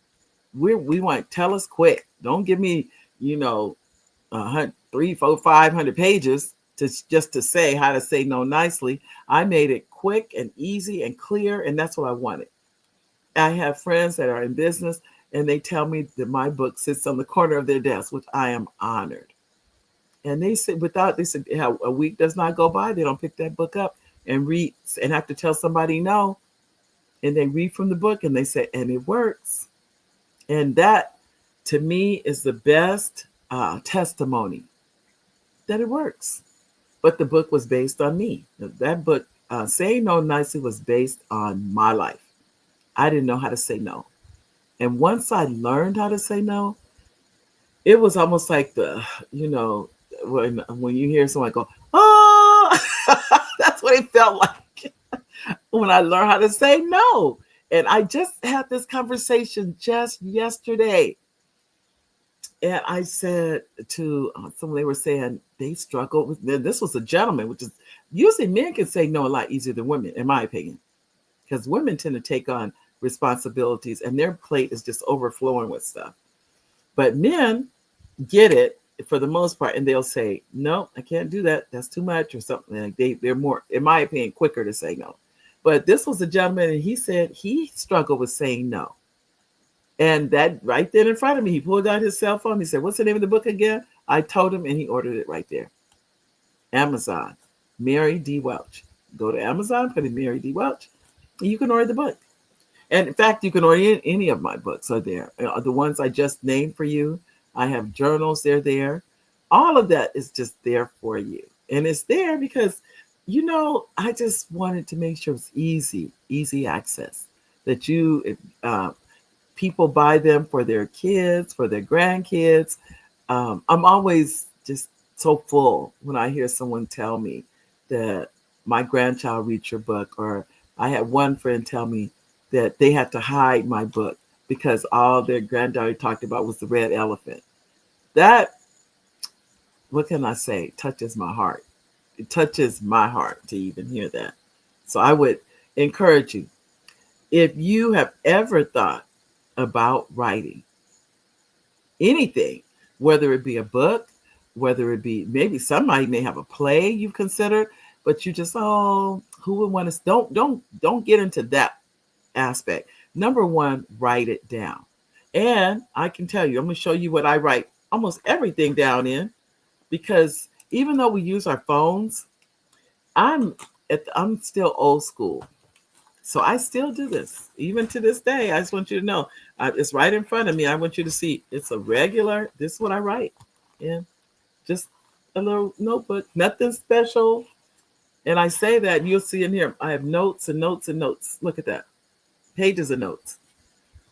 We want, tell us quick. Don't give me, 300, 400, 500 pages just to say how to say no nicely. I made it quick and easy and clear, and that's what I wanted. I have friends that are in business, and they tell me that my book sits on the corner of their desk, which I am honored. And they said, how a week does not go by, they don't pick that book up and read and have to tell somebody no. And they read from the book and they say, and it works. And that, to me, is the best testimony that it works. But the book was based on me. That book, Saying No Nicely, was based on my life. I didn't know how to say no. And once I learned how to say no, it was almost like when you hear someone go, oh, that's what it felt like when I learned how to say no. And I just had this conversation just yesterday. And I said to someone, they were saying they struggle with, this was a gentleman, which is usually men can say no a lot easier than women, in my opinion, because women tend to take on responsibilities and their plate is just overflowing with stuff. But men get it for the most part, and they'll say, no, I can't do that. That's too much or something. Like they're more, in my opinion, quicker to say no. But this was a gentleman, and he said he struggled with saying no. And that right then in front of me, he pulled out his cell phone. He said, what's the name of the book again? I told him, and he ordered it right there. Amazon, Mary D. Welch. Go to Amazon, put in Mary D. Welch, and you can order the book. And in fact, you can order any of my books are there. The ones I just named for you. I have journals, they're there. All of that is just there for you. And it's there because, I just wanted to make sure it's easy access. That people buy them for their kids, for their grandkids. I'm always just so full when I hear someone tell me that my grandchild read your book, or I had one friend tell me that they had to hide my book because all their granddaughter talked about was the red elephant. That, what can I say, touches my heart. It touches my heart to even hear that. So I would encourage you, if you have ever thought about writing anything, whether it be a book, whether it be, maybe somebody may have a play you've considered, but you just, who would want to, don't get into that aspect. Number one, write it down. And I can tell you, I'm going to show you what I write almost everything down in, because even though we use our phones, I'm still old school. So I still do this. Even to this day, I just want you to know, it's right in front of me. I want you to see it's a regular, this is what I write. And just a little notebook, nothing special. And I say that, you'll see in here, I have notes and notes and notes. Look at that. Pages of notes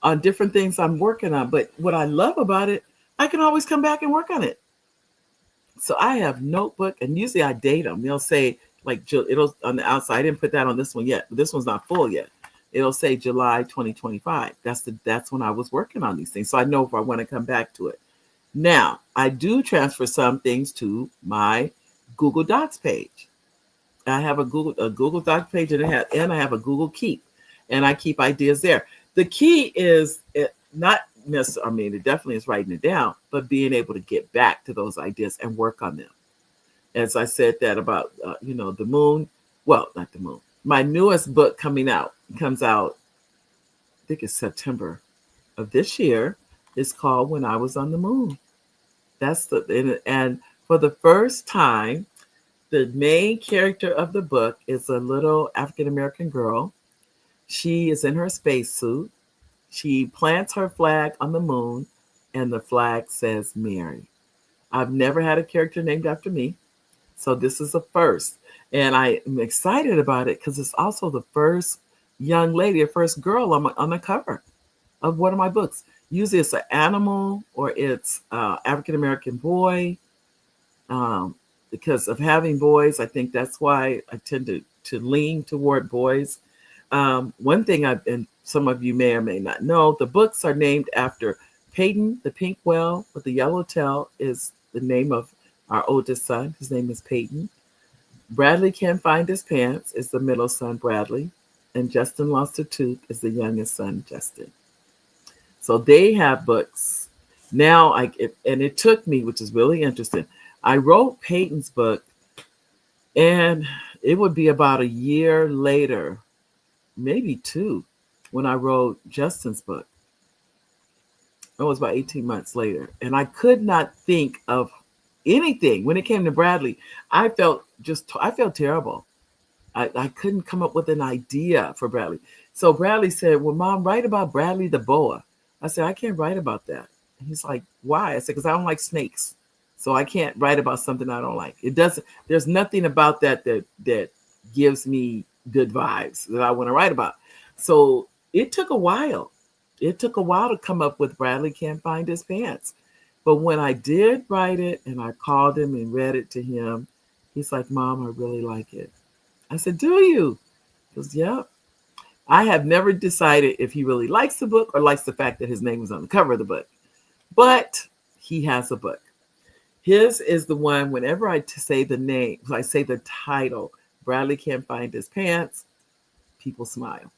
on different things I'm working on. But what I love about it, I can always come back and work on it. So I have notebook, and usually I date them. They'll say, like, it'll on the outside. I didn't put that on this one yet. But this one's not full yet. It'll say July 2025. That's when I was working on these things. So I know if I want to come back to it. Now, I do transfer some things to my Google Docs page. I have a Google Docs page, and I have a Google Keep, and I keep ideas there. The key is not necessarily, I mean, it definitely is writing it down, but being able to get back to those ideas and work on them. As I said that about, the moon. Well, not the moon. My newest book comes out, I think it's September of this year. It's called When I Was on the Moon. And for the first time, the main character of the book is a little African-American girl. She is in her spacesuit. She plants her flag on the moon, and the flag says Mary. I've never had a character named after me, so this is the first. And I am excited about it because it's also the first young lady, the first girl on the cover of one of my books. Usually it's an animal or it's an African-American boy. Because of having boys, I think that's why I tend to lean toward boys. One thing and some of you may or may not know, the books are named after Peyton, the pink whale with the yellow tail is the name of our oldest son. His name is Peyton. Bradley Can't Find His Pants is the middle son, Bradley. And Justin Lost a Tooth is the youngest son, Justin. So they have books. Now, and it took me, which is really interesting. I wrote Peyton's book, and it would be about a year later, maybe 2, when I wrote Justin's book. It was about 18 months later. And I could not think of anything. When it came to Bradley, I felt terrible. I couldn't come up with an idea for Bradley. So Bradley said, well, Mom, write about Bradley the boa. I said, I can't write about that. And he's like, why? I said, because I don't like snakes. So I can't write about something I don't like. There's nothing about that gives me good vibes that I want to write about. So it took a while. It took a while to come up with Bradley Can't Find His Pants. But when I did write it and I called him and read it to him, he's like, Mom, I really like it. I said, do you? He goes, yeah. I have never decided if he really likes the book or likes the fact that his name is on the cover of the book. But he has a book. His is the one, whenever I say the name, I say the title, Bradley Can't Find His Pants, people smile.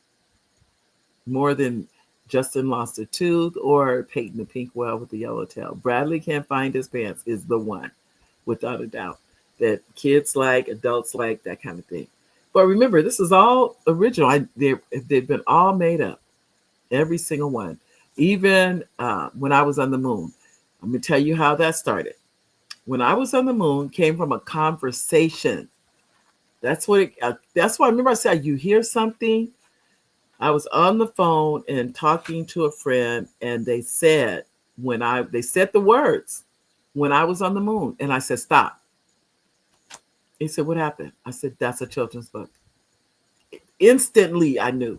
More than Justin Lost a Tooth or Peyton the Pink Whale with the Yellow Tail. Bradley Can't Find His Pants is the one, without a doubt, that kids like, adults like, that kind of thing. But remember, this is all original. They've been all made up, every single one. Even when I was on the moon. I'm going to tell you how that started. When I was on the moon, came from a conversation. That's why I remember I said, you hear something. I was on the phone and talking to a friend, and they said the words when I was on the moon, and I said, stop. He said, what happened? I said, that's a children's book. Instantly, I knew.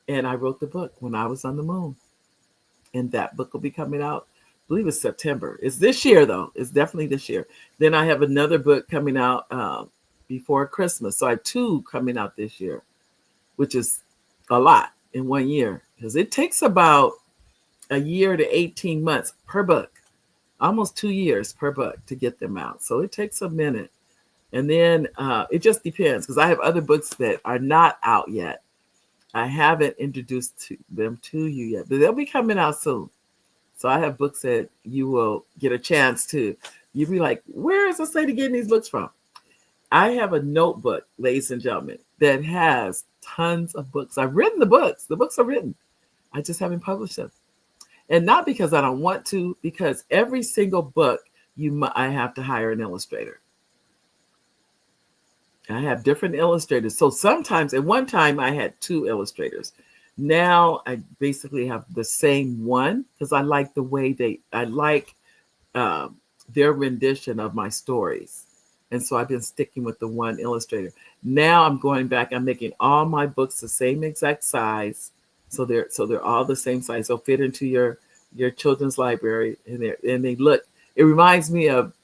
And I wrote the book when I was on the moon. And that book will be coming out, I believe it's September. It's this year, though. It's definitely this year. Then I have another book coming out before Christmas. So I have 2 coming out this year, which is a lot in 1 year. Because it takes about a year to 18 months per book. Almost 2 years per book to get them out. So it takes a minute. And then it just depends, because I have other books that are not out yet. I haven't introduced them to you yet, but they'll be coming out soon. So I have books that you will get a chance to. You'll be like, where is this lady getting these books from? I have a notebook, ladies and gentlemen, that has tons of books. I've written the books. The books are written. I just haven't published them. And not because I don't want to, because every single book, I have to hire an illustrator. I have different illustrators. So sometimes, at one time, I had 2 illustrators. Now I basically have the same one because I like the way their rendition of my stories. And so I've been sticking with the one illustrator. Now I'm going back. I'm making all my books the same exact size. So they're all the same size. They'll fit into your children's library. And they look. It reminds me of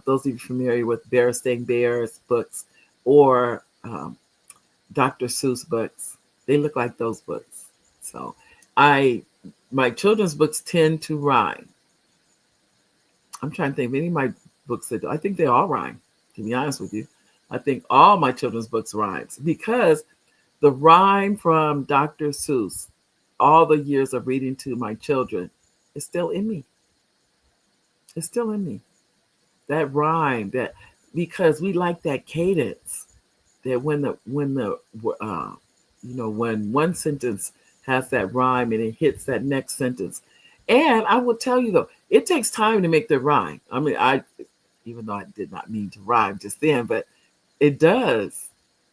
those of you familiar with Berenstain Bears books. Or Dr. Seuss books. They look like those books. So my children's books tend to rhyme. I'm trying to think of any of my books that do. I think they all rhyme, to be honest with you. I think all my children's books rhymes because the rhyme from Dr. Seuss, all the years of reading to my children, is still in me. It's still in me. That rhyme, because we like that cadence, that when one sentence has that rhyme and it hits that next sentence. And I will tell you though, it takes time to make the rhyme. I mean, even though I did not mean to rhyme just then, but it does,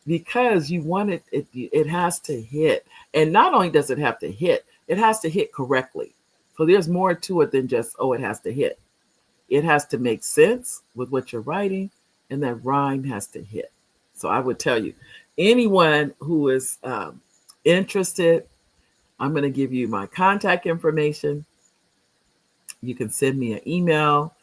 because you want it has to hit. And not only does it have to hit, it has to hit correctly. So there's more to it than just, it has to hit. It has to make sense with what you're writing. And that rhyme has to hit. So I would tell you, anyone who is interested, I'm going to give you my contact information. You can send me an email.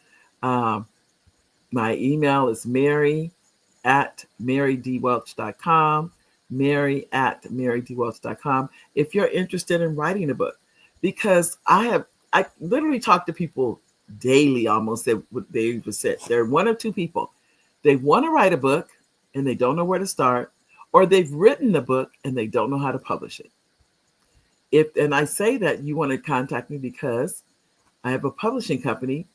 My email is mary@marydwelch.com, mary@marydwelch.com. If you're interested in writing a book, because I literally talk to people daily almost that they even said there are 1 or 2 people. They want to write a book and they don't know where to start, or they've written the book and they don't know how to publish it. And I say that you want to contact me because I have a publishing company,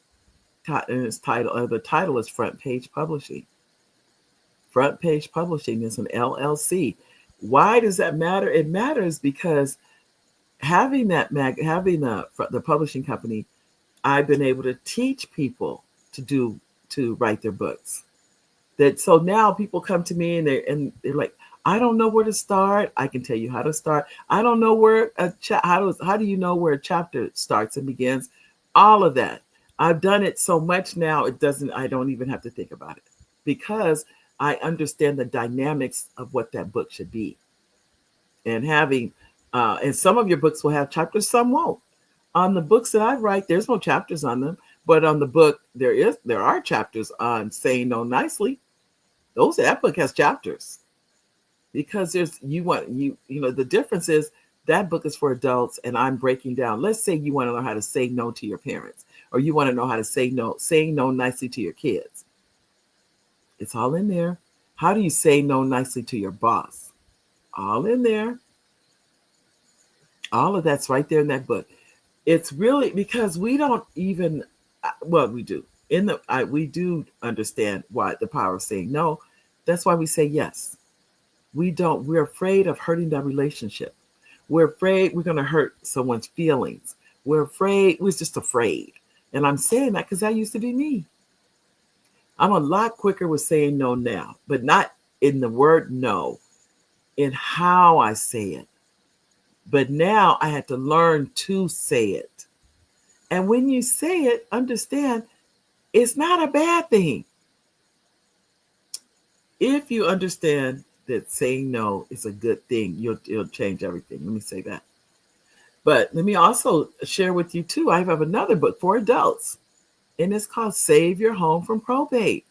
and the title is Front Page Publishing. Front Page Publishing is an LLC. Why does that matter? It matters because having the publishing company, I've been able to teach people to write their books. So now people come to me and they're like, I don't know where to start. I can tell you how to start. I don't know where how do you know where a chapter starts and begins? All of that. I've done it so much now, I don't even have to think about it, because I understand the dynamics of what that book should be. And and some of your books will have chapters, some won't. On the books that I write, there's no chapters on them, but on the book there are chapters on saying no nicely. That book has chapters, because the difference is that book is for adults and I'm breaking down. Let's say you want to learn how to say no to your parents, or you want to know how to saying no nicely to your kids. It's all in there. How do you say no nicely to your boss? All in there. All of that's right there in that book. It's really because we don't even, well, we do. We do understand why the power of saying no. That's why we say yes. We're afraid of hurting that relationship. We're afraid we're going to hurt someone's feelings. We're just afraid. And I'm saying that because that used to be me. I'm a lot quicker with saying no now, but not in the word no, in how I say it. But now I had to learn to say it. And when you say it, understand it's not a bad thing. If you understand that saying no is a good thing, it'll change everything. Let me say that. But let me also share with you too, I have another book for adults, and it's called Save Your Home from Probate.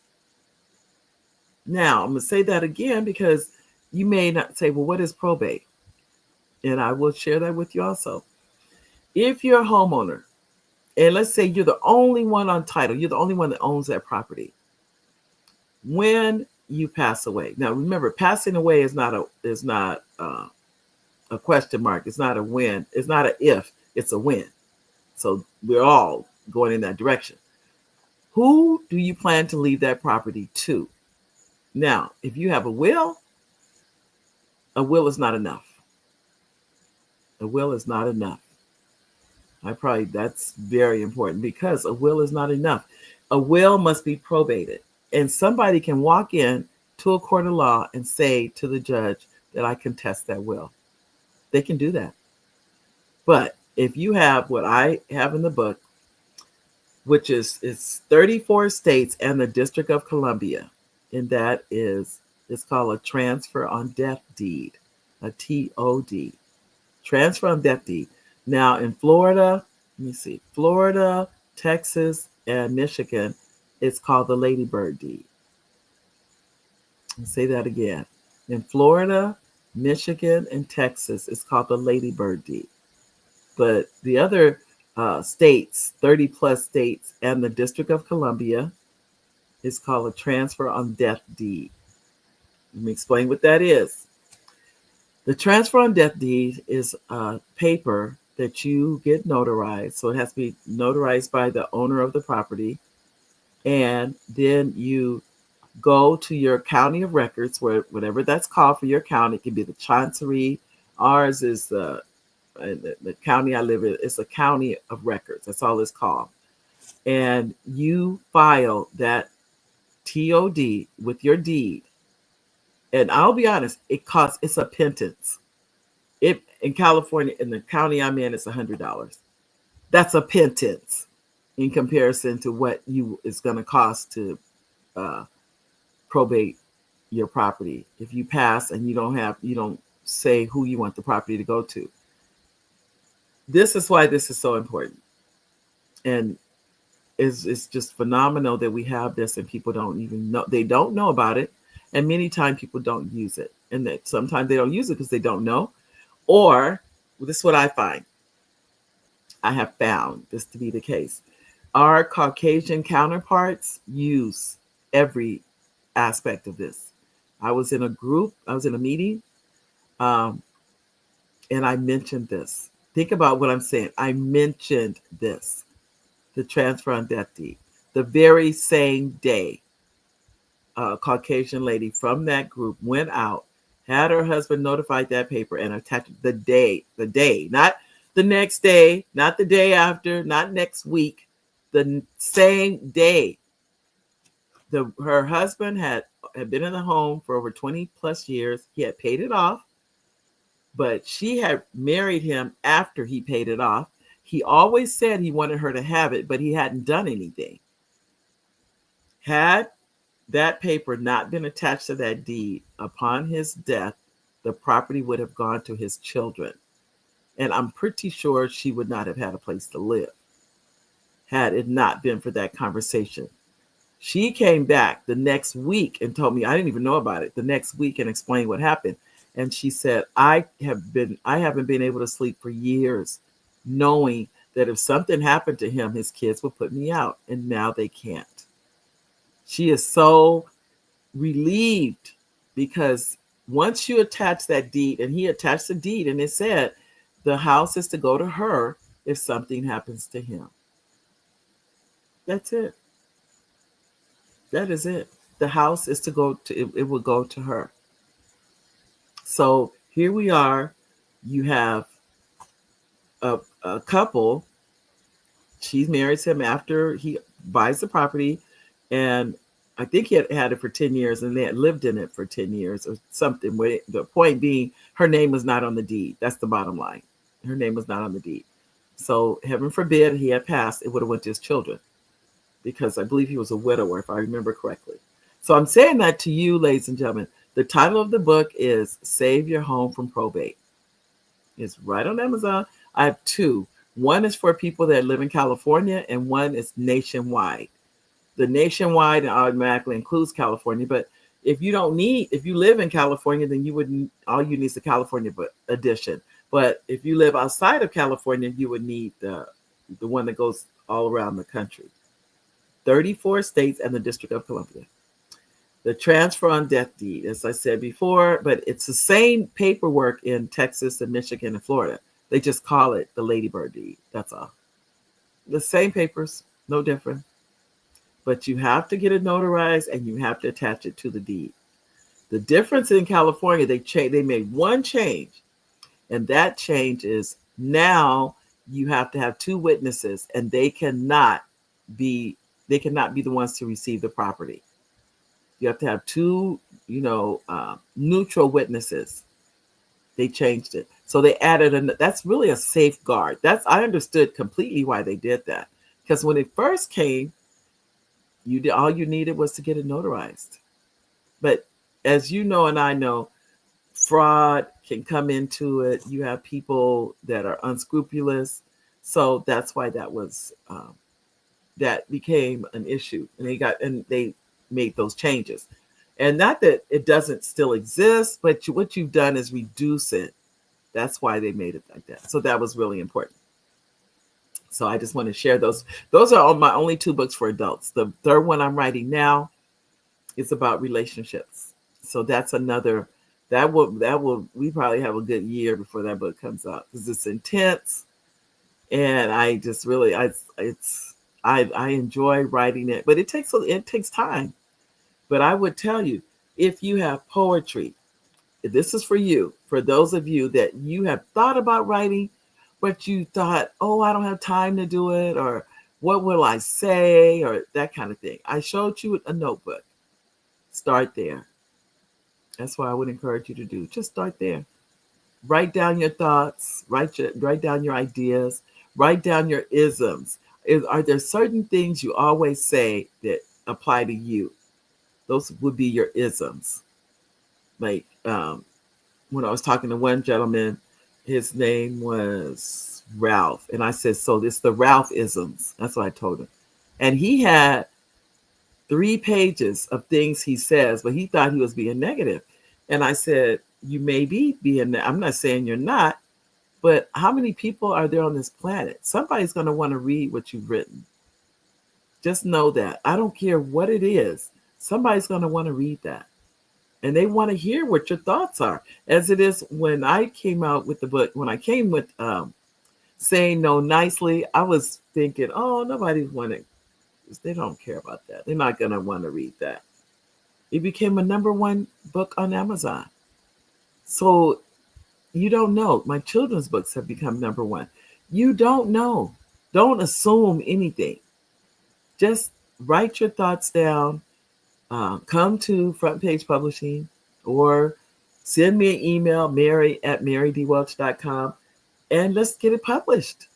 Now, I'm going to say that again because you may not say, well, what is probate? And I will share that with you also. If you're a homeowner, and let's say you're the only one on title, you're the only one that owns that property. When you pass away, now remember, passing away is not a question mark. It's not a when. It's not an if. It's a when. So we're all going in that direction. Who do you plan to leave that property to? Now, if you have a will is not enough. A will is not enough. That's very important, because a will is not enough. A will must be probated. And somebody can walk in to a court of law and say to the judge that I contest that will. They can do that. But if you have what I have in the book, which it's 34 states and the District of Columbia, and it's called a transfer on death deed, a TOD, transfer on death deed. Now in Florida, Texas, and Michigan, it's called the Ladybird deed. I'll say that again. In Florida, Michigan, and Texas, it's called the Ladybird deed. But the other states, 30 plus states, and the District of Columbia, is called a transfer on death deed. Let me explain what that is. The transfer on death deed is a paper that you get notarized. So it has to be notarized by the owner of the property. And then you go to your county of records, whatever that's called for your county. It can be the Chancery. Ours is the county I live in. It's a county of records. That's all it's called. And you file that TOD with your deed. And I'll be honest, it's a pittance. In California, in the county I'm in, it's $100. That's a pittance in comparison to what it's going to cost to probate your property if you pass and you don't say who you want the property to go to. This is why this is so important. And it's just phenomenal that we have this and people don't even know. They don't know about it. And many times people don't use it. And that sometimes they don't use it because they don't know. Or, this is what I find. I have found this to be the case. Our Caucasian counterparts use every aspect of this. I was in a meeting, and I mentioned this. Think about what I'm saying. I mentioned this, the transfer on death deed. The very same day, a Caucasian lady from that group went out, had her husband notified that paper, and attached the day, not the next day, not the day after, not next week, the same day. Her husband had been in the home for over 20 plus years. He had paid it off, but she had married him after he paid it off. He always said he wanted her to have it, but he hadn't done anything. Had that paper not been attached to that deed upon his death, the property would have gone to his children. And I'm pretty sure she would not have had a place to live had it not been for that conversation. She came back the next week and told me, I didn't even know about it, the next week, and explained what happened. And she said, I haven't been able to sleep for years, knowing that if something happened to him, his kids would put me out, and now they can't. She is so relieved because once you attach that deed, and he attached the deed, and it said the house is to go to her if something happens to him. That's it. That is it. The house is to go to, it will go to her. So here we are. You have a couple. She marries him after he buys the property, and I think he had it for 10 years, and they had lived in it for 10 years or something. The point being, her name was not on the deed. That's the bottom line. Her name was not on the deed. So heaven forbid he had passed, it would have went to his children, because I believe he was a widower, if I remember correctly. So I'm saying that to you, ladies and gentlemen. The title of the book is Save Your Home from Probate. It's right on Amazon. I have two. One is for people that live in California, and one is nationwide. The nationwide automatically includes California, but if you live in California, then all you need is the California edition. But if you live outside of California, you would need the one that goes all around the country. 34 states and the District of Columbia. The transfer on death deed, as I said before, but it's the same paperwork in Texas and Michigan and Florida. They just call it the Ladybird deed. That's all. The same papers, no different. But you have to get it notarized and you have to attach it to the deed. The difference in California, they made one change, and that change is now you have to have two witnesses, and they cannot be the ones to receive the property. You have to have two, neutral witnesses. They changed it. So they added, that's really a safeguard. I understood completely why they did that. Because when it first came, all you needed was to get it notarized. But as you know, and I know, fraud can come into it. You have people that are unscrupulous. So that's why that became an issue. And they made those changes. And not that it doesn't still exist, but what you've done is reduce it. That's why they made it like that. So that was really important. So I just want to share those. Those are my only two books for adults. The third one I'm writing now is about relationships. So that's another, we probably have a good year before that book comes out, because it's intense. And I just really, I enjoy writing it, but it takes time. But I would tell you, if you have poetry, this is for you, for those of you that you have thought about writing, but you thought, oh, I don't have time to do it, or what will I say, or that kind of thing. I showed you a notebook. Start there. That's what I would encourage you to do. Just start there. Write down your thoughts, write down your ideas, write down your isms. Are there certain things you always say that apply to you? Those would be your isms. Like when I was talking to one gentleman, his name was Ralph. And I said, so this is the Ralph isms. That's what I told him. And he had 3 pages of things he says, but he thought he was being negative. And I said, you may be being, I'm not saying you're not, but how many people are there on this planet? Somebody's going to want to read what you've written. Just know that. I don't care what it is. Somebody's going to want to read that. And they want to hear what your thoughts are. As it is when I came out with the book, when I came with Saying No Nicely, I was thinking, oh, nobody's wanting, they don't care about that. They're not going to want to read that. It became a #1 book on Amazon. So you don't know. My children's books have become #1. You don't know. Don't assume anything. Just write your thoughts down. Come to Front Page Publishing or send me an email, mary@marydwelch.com, and let's get it published.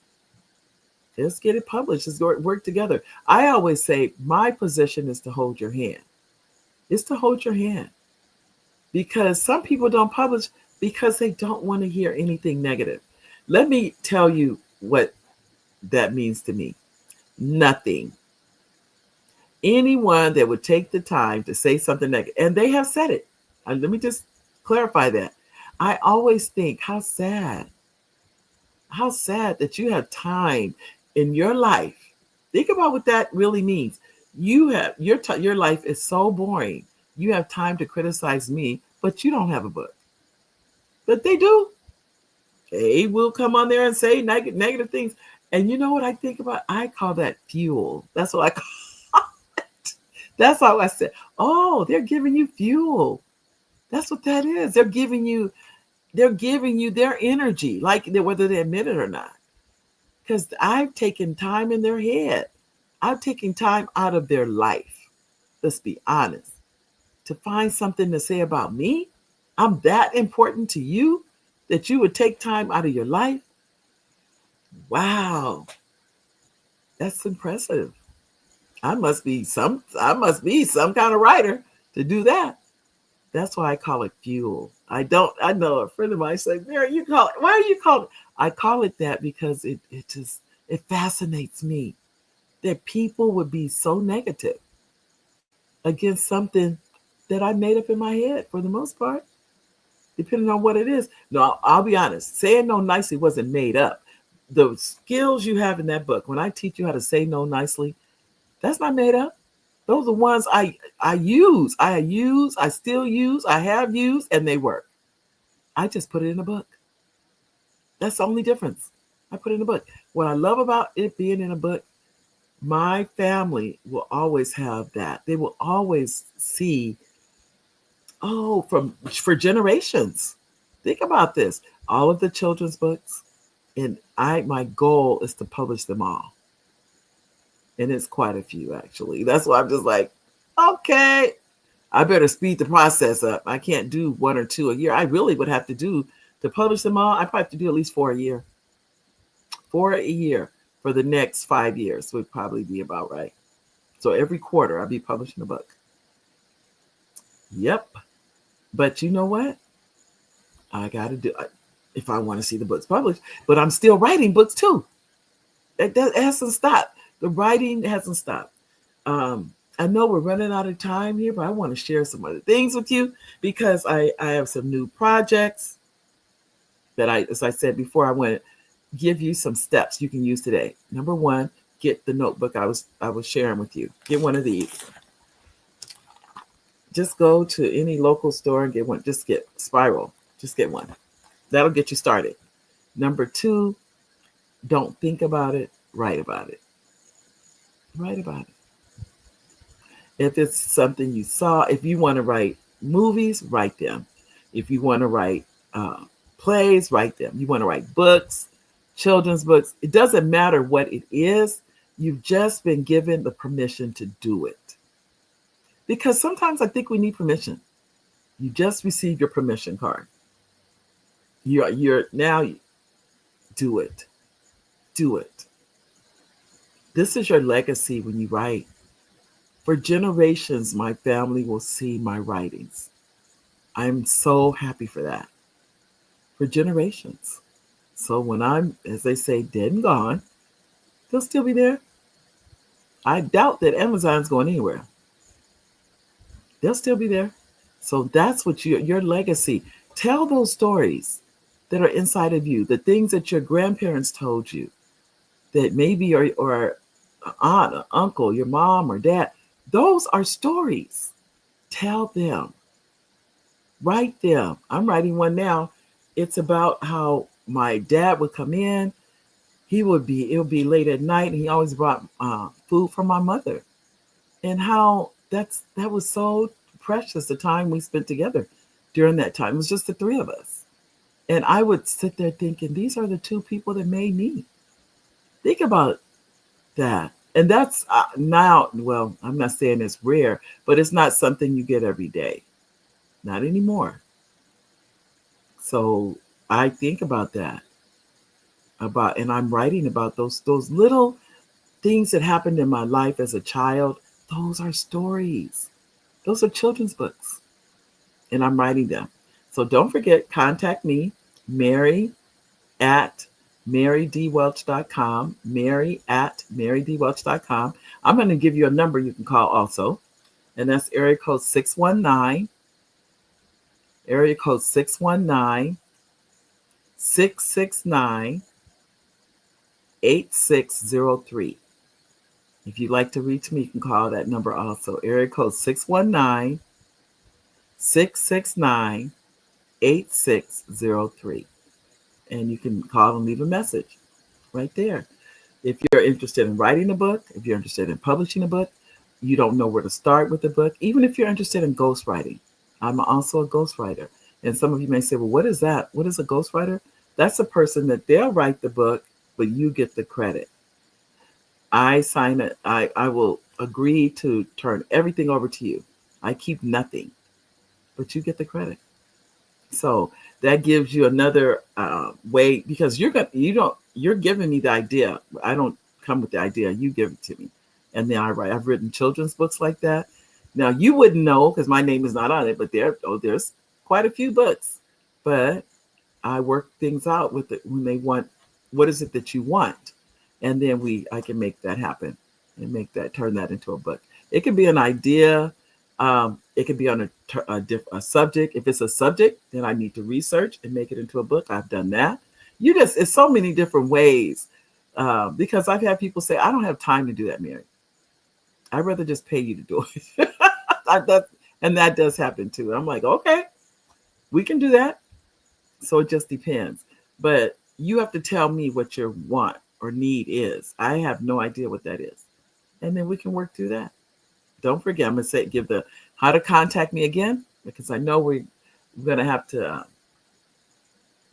Let's get it published. Let's work together. I always say my position is to hold your hand. It's to hold your hand. Because some people don't publish because they don't want to hear anything negative. Let me tell you what that means to me. Nothing. Anyone that would take the time to say something negative, and they have said it. Let me just clarify that. I always think, how sad that you have time in your life. Think about what that really means. You have your life is so boring. You have time to criticize me, but you don't have a book. But they do. They will come on there and say negative things. And you know what I think about? I call that fuel. That's what I call it. That's how I said, oh, they're giving you fuel. That's what that is. They're giving you their energy, like whether they admit it or not. Because I've taken time in their head. I've taken time out of their life. Let's be honest. To find something to say about me, I'm that important to you that you would take time out of your life. Wow. That's impressive. I must be some kind of writer to do that. That's why I call it fuel. I know a friend of mine said, Mary, why do you call it? I call it that because it fascinates me that people would be so negative against something that I made up in my head for the most part, depending on what it is. No, I'll be honest. Saying no nicely wasn't made up. The skills you have in that book, when I teach you how to say no nicely, that's not made up. Those are ones I use, I still use, I have used, and they work. I just put it in a book. That's the only difference. I put it in a book. What I love about it being in a book, my family will always have that. They will always see, for generations. Think about this. All of the children's books, and my goal is to publish them all. And it's quite a few, actually. That's why I'm just like, okay, I better speed the process up. I can't do 1 or 2 a year. I really would have to publish them all. I probably have to do at least 4 a year. 4 a year for the next 5 years would probably be about right. So every quarter I'll be publishing a book. Yep. But you know what? I got to do it if I want to see the books published. But I'm still writing books too. It hasn't stopped. The writing hasn't stopped. I know we're running out of time here, but I want to share some other things with you because I have some new projects that as I said before, I want to give you some steps you can use today. Number 1, get the notebook I was sharing with you. Get one of these. Just go to any local store and get one. Just get Spiral. Just get one. That'll get you started. Number 2, don't think about it. Write about it. Write about it. If it's something you saw, if you want to write movies, write them. If you want to write plays, write them. You want to write books, children's books. It doesn't matter what it is. You've just been given the permission to do it. Because sometimes I think we need permission. You just received your permission card. You're now, do it. Do it. This is your legacy when you write. For generations, my family will see my writings. I'm so happy for that. For generations. So when I'm, as they say, dead and gone, they'll still be there. I doubt that Amazon's going anywhere. They'll still be there. So that's what your legacy. Tell those stories that are inside of you, the things that your grandparents told you, that maybe or aunt, or uncle, your mom or dad. Those are stories. Tell them. Write them. I'm writing one now. It's about how my dad would come in. It would be late at night, and he always brought food from my mother. And how that was so precious, the time we spent together during that time. It was just the 3 of us. And I would sit there thinking, these are the 2 people that made me. Think about that. And that's now, well, I'm not saying it's rare, but it's not something you get every day. Not anymore. So I think about that. And I'm writing about those little things that happened in my life as a child. Those are stories. Those are children's books. And I'm writing them. So don't forget, contact me, Mary at marydwelch.com, Mary at marydwelch.com. I'm going to give you a number you can call also, and that's area code 619 669 8603. If you'd like to reach me, you can call that number also, area code 619 669 8603. And you can call and leave a message right there. If you're interested in writing a book, if you're interested in publishing a book, you don't know where to start with the book, even if you're interested in ghostwriting. I'm also a ghostwriter. And some of you may say, well, what is that? What is a ghostwriter? That's a person that they'll write the book, but you get the credit. I sign it. I will agree to turn everything over to you. I keep nothing, but you get the credit. So that gives you another way, because you're giving me the idea. I don't come with the idea. You give it to me, and then I write. I've written children's books like that. Now you wouldn't know because my name is not on it, but there's quite a few books. But I work things out with it when they want. What is it that you want? And then I can make that happen and turn that into a book. It can be an idea. It could be on a subject. If it's a subject, then I need to research and make it into a book. I've done that. It's so many different ways, because I've had people say, I don't have time to do that, Mary. I'd rather just pay you to do it. And that does happen too. I'm like, okay, we can do that. So it just depends. But you have to tell me what your want or need is. I have no idea what that is. And then we can work through that. Don't forget, I'm going to give the how to contact me again, because I know we're going to have to,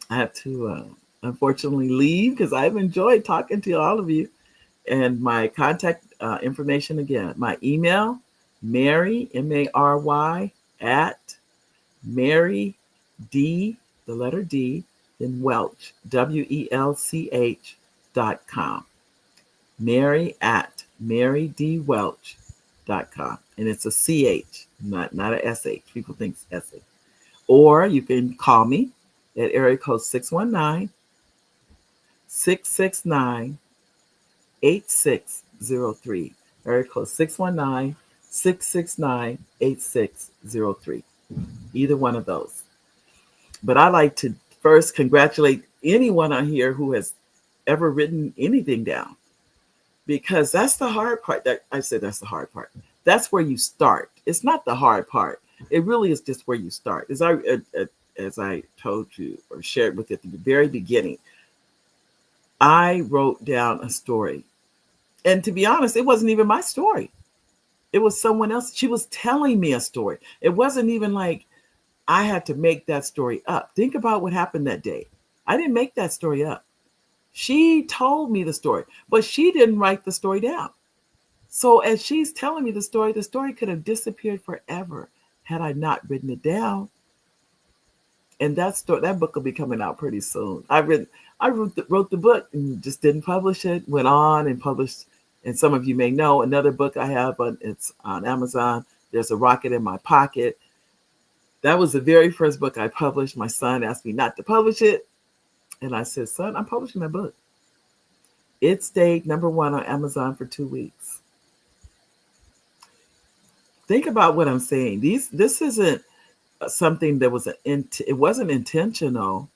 I have to unfortunately leave, because I've enjoyed talking to all of you. And my contact information again, my email, Mary, Mary, at Mary D, the letter D, then Welch, WELCH.com. Mary at marydwelch.com. And it's a CH, not a SH. People think it's SH. Or you can call me at area code 619-669-8603. Area code 619-669-8603. Either one of those. But I like to first congratulate anyone on here who has ever written anything down, because that's the hard part. That's the hard part. That's where you start. It's not the hard part. It really is just where you start. As I told you or shared with you at the very beginning, I wrote down a story. And to be honest, it wasn't even my story. It was someone else. She was telling me a story. It wasn't even like I had to make that story up. Think about what happened that day. I didn't make that story up. She told me the story, but she didn't write the story down. So as she's telling me the story could have disappeared forever had I not written it down. And that book will be coming out pretty soon. I wrote the book and just didn't publish it. Went on and published. And some of you may know another book I have, it's on Amazon. There's a Rocket in My Pocket. That was the very first book I published. My son asked me not to publish it. And I said, son, I'm publishing my book. It stayed #1 on Amazon for 2 weeks. Think about what I'm saying. This isn't something that was it wasn't intentional.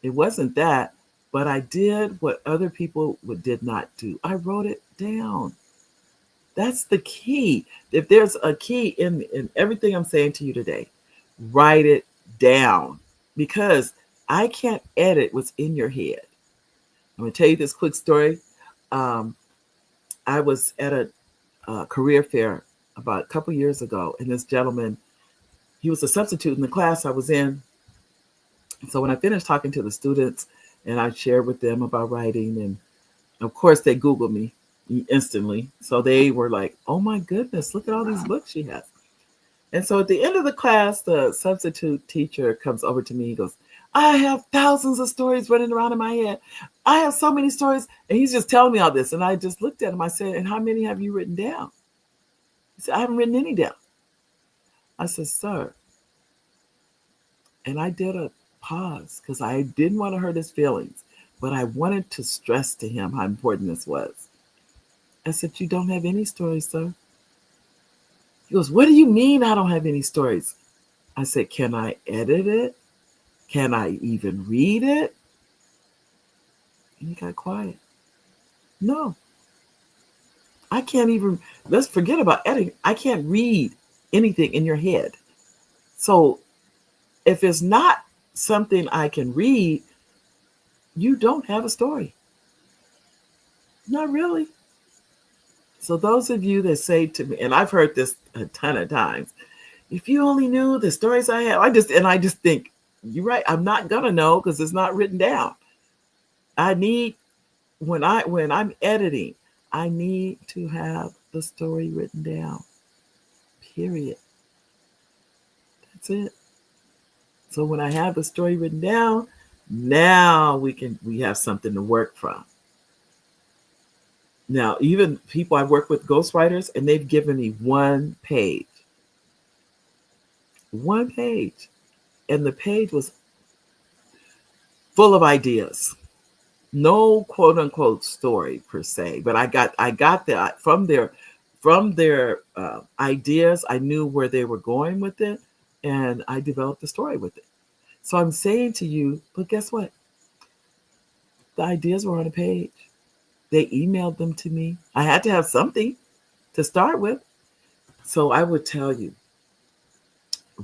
It wasn't that, but I did what other people did not do. I wrote it down. That's the key. If there's a key in everything I'm saying to you today, write it down, because I can't edit what's in your head. I'm going to tell you this quick story. I was at a career fair about a couple years ago, and this gentleman, he was a substitute in the class I was in. So when I finished talking to the students and I shared with them about writing, and Of course, they Googled me instantly. So they were like, oh my goodness, look at all these books she has. And so at the end of the class, the substitute teacher comes over to me. He goes, I have thousands of stories running around in my head. I have so many stories. And he's just telling me all this. And I just looked at him. I said, and how many have you written down? He said, I haven't written any down. I said, sir. And I did a pause because I didn't want to hurt his feelings, but I wanted to stress to him how important this was. I said, you don't have any stories, sir. He goes, what do you mean I don't have any stories? I said, can I edit it? Can I even read it? And he got quiet. No. I can't even, let's forget about editing. I can't read anything in your head. So if it's not something I can read, you don't have a story. Not really. So those of you that say to me, and I've heard this a ton of times, if you only knew the stories I have, I just think, you're right, I'm not gonna know because it's not written down. I need, when I'm editing, I need to have the story written down. Period. That's it. So when I have the story written down, now we have something to work from. Now, even people I've worked with, ghostwriters, and they've given me one page. One page. And the page was full of ideas. No quote unquote story per se, but I got that from their ideas. I knew where they were going with it, and I developed a story with it. So I'm saying to you, but guess what? The ideas were on a page. They emailed them to me. I had to have something to start with. So I would tell you,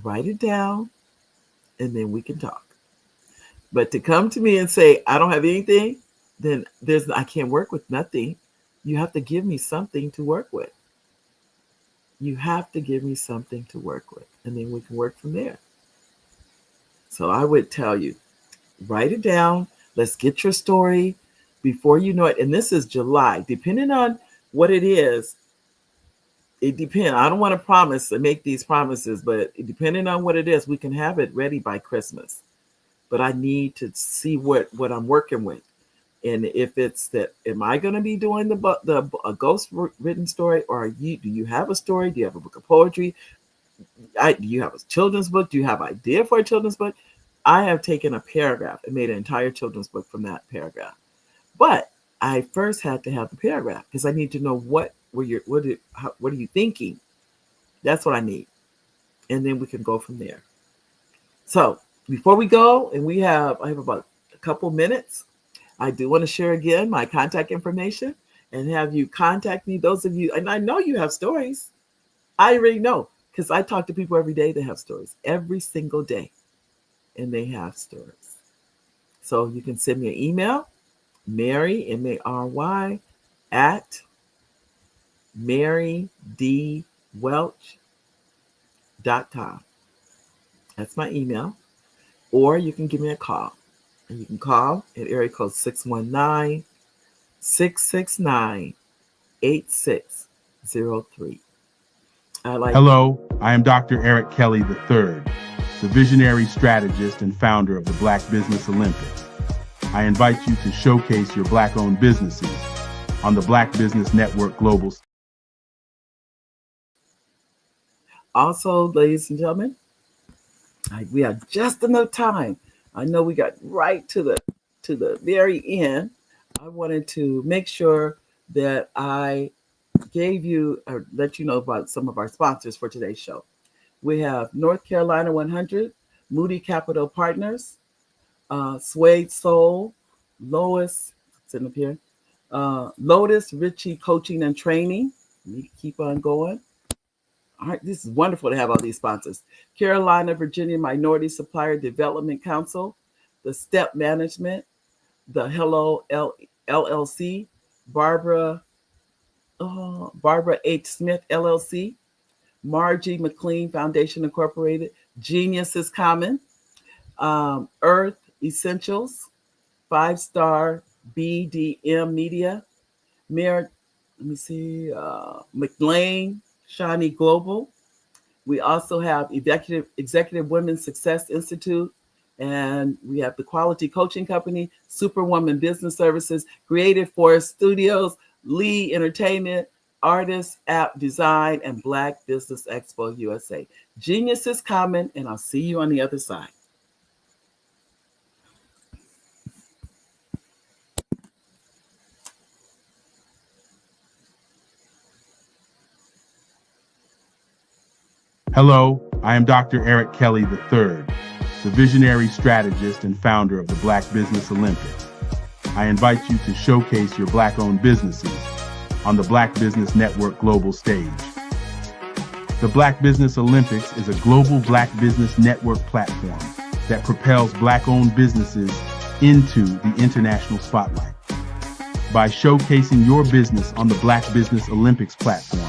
write it down, and then we can talk. But to come to me and say, I don't have anything, then I can't work with nothing. You have to give me something to work with. You have to give me something to work with, and then we can work from there. So I would tell you, write it down. Let's get your story before you know it. And this is July. Depending on what it is, it depends. I don't want to promise and make these promises, but depending on what it is, we can have it ready by Christmas. But I need to see what I'm working with. And if it's that, am I going to be doing a ghost written story, or do you have a story? Do you have a book of poetry? Do you have a children's book? Do you have an idea for a children's book? I have taken a paragraph and made an entire children's book from that paragraph. But I first had to have the paragraph because I need to know what are you thinking? That's what I need. And then we can go from there. So before we go, and I have about a couple minutes, I do want to share again my contact information and have you contact me. Those of you, and I know you have stories. I already know because I talk to people every day that have stories, every single day, and they have stories. So you can send me an email, Mary, M-A-R-Y, at marydwelch.com. That's my email. Or you can give me a call. And you can call at area code 619-669-8603. Hello, I am Dr. Eric Kelly III, the visionary strategist and founder of the Black Business Olympics. I invite you to showcase your Black-owned businesses on the Black Business Network Global. Also, ladies and gentlemen, we have just enough time. I know we got right to the very end. I wanted to make sure that I gave you or let you know about some of our sponsors for today's show. We have North Carolina 100, Moody Capital Partners, Suede Soul, Lois, sitting up here, Lotus Ritchie Coaching and Training. Let me keep on going. All right, this is wonderful to have all these sponsors. Carolina, Virginia Minority Supplier Development Council, the Step Management, the Hello LLC, Barbara H. Smith LLC, Margie McLean Foundation Incorporated, Genius is Common, Earth Essentials, 5 Star BDM Media, Mayor, McLean, Shawnee Global. We also have Executive Women's Success Institute, and we have the Quality Coaching Company, Superwoman Business Services, Creative Force Studios, Lee Entertainment, Artists, App Design, and Black Business Expo USA. Genius is coming, and I'll see you on the other side. Hello, I am Dr. Eric Kelly III, the visionary strategist and founder of the Black Business Olympics. I invite you to showcase your Black-owned businesses on the Black Business Network global stage. The Black Business Olympics is a global Black Business Network platform that propels Black-owned businesses into the international spotlight. By showcasing your business on the Black Business Olympics platform,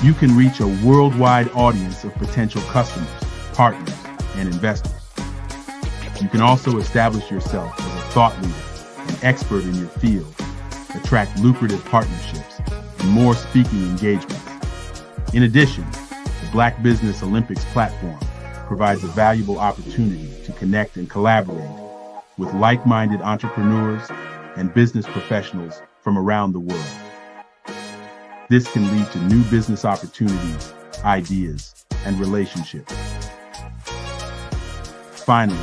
you can reach a worldwide audience of potential customers, partners, and investors. You can also establish yourself as a thought leader and expert in your field, attract lucrative partnerships, and more speaking engagements. In addition, the Black Business Olympics platform provides a valuable opportunity to connect and collaborate with like-minded entrepreneurs and business professionals from around the world. This can lead to new business opportunities, ideas, and relationships. Finally,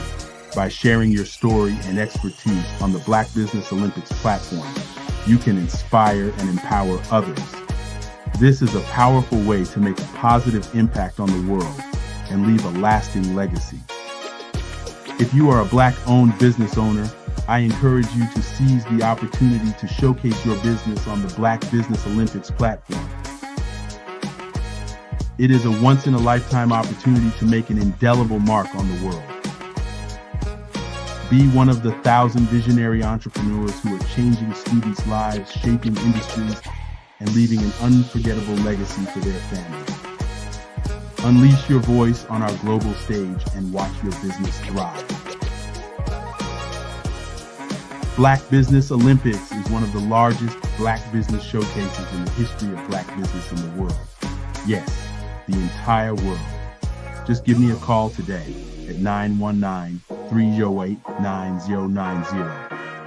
by sharing your story and expertise on the Black Business Olympics platform, you can inspire and empower others. This is a powerful way to make a positive impact on the world and leave a lasting legacy. If you are a Black-owned business owner, I encourage you to seize the opportunity to showcase your business on the Black Business Olympics platform. It is a once-in-a-lifetime opportunity to make an indelible mark on the world. Be one of the 1,000 visionary entrepreneurs who are changing students' lives, shaping industries, and leaving an unforgettable legacy for their families. Unleash your voice on our global stage and watch your business thrive. Black Business Olympics is one of the largest Black business showcases in the history of Black business in the world. Yes, the entire world. Just give me a call today at 919-308-9090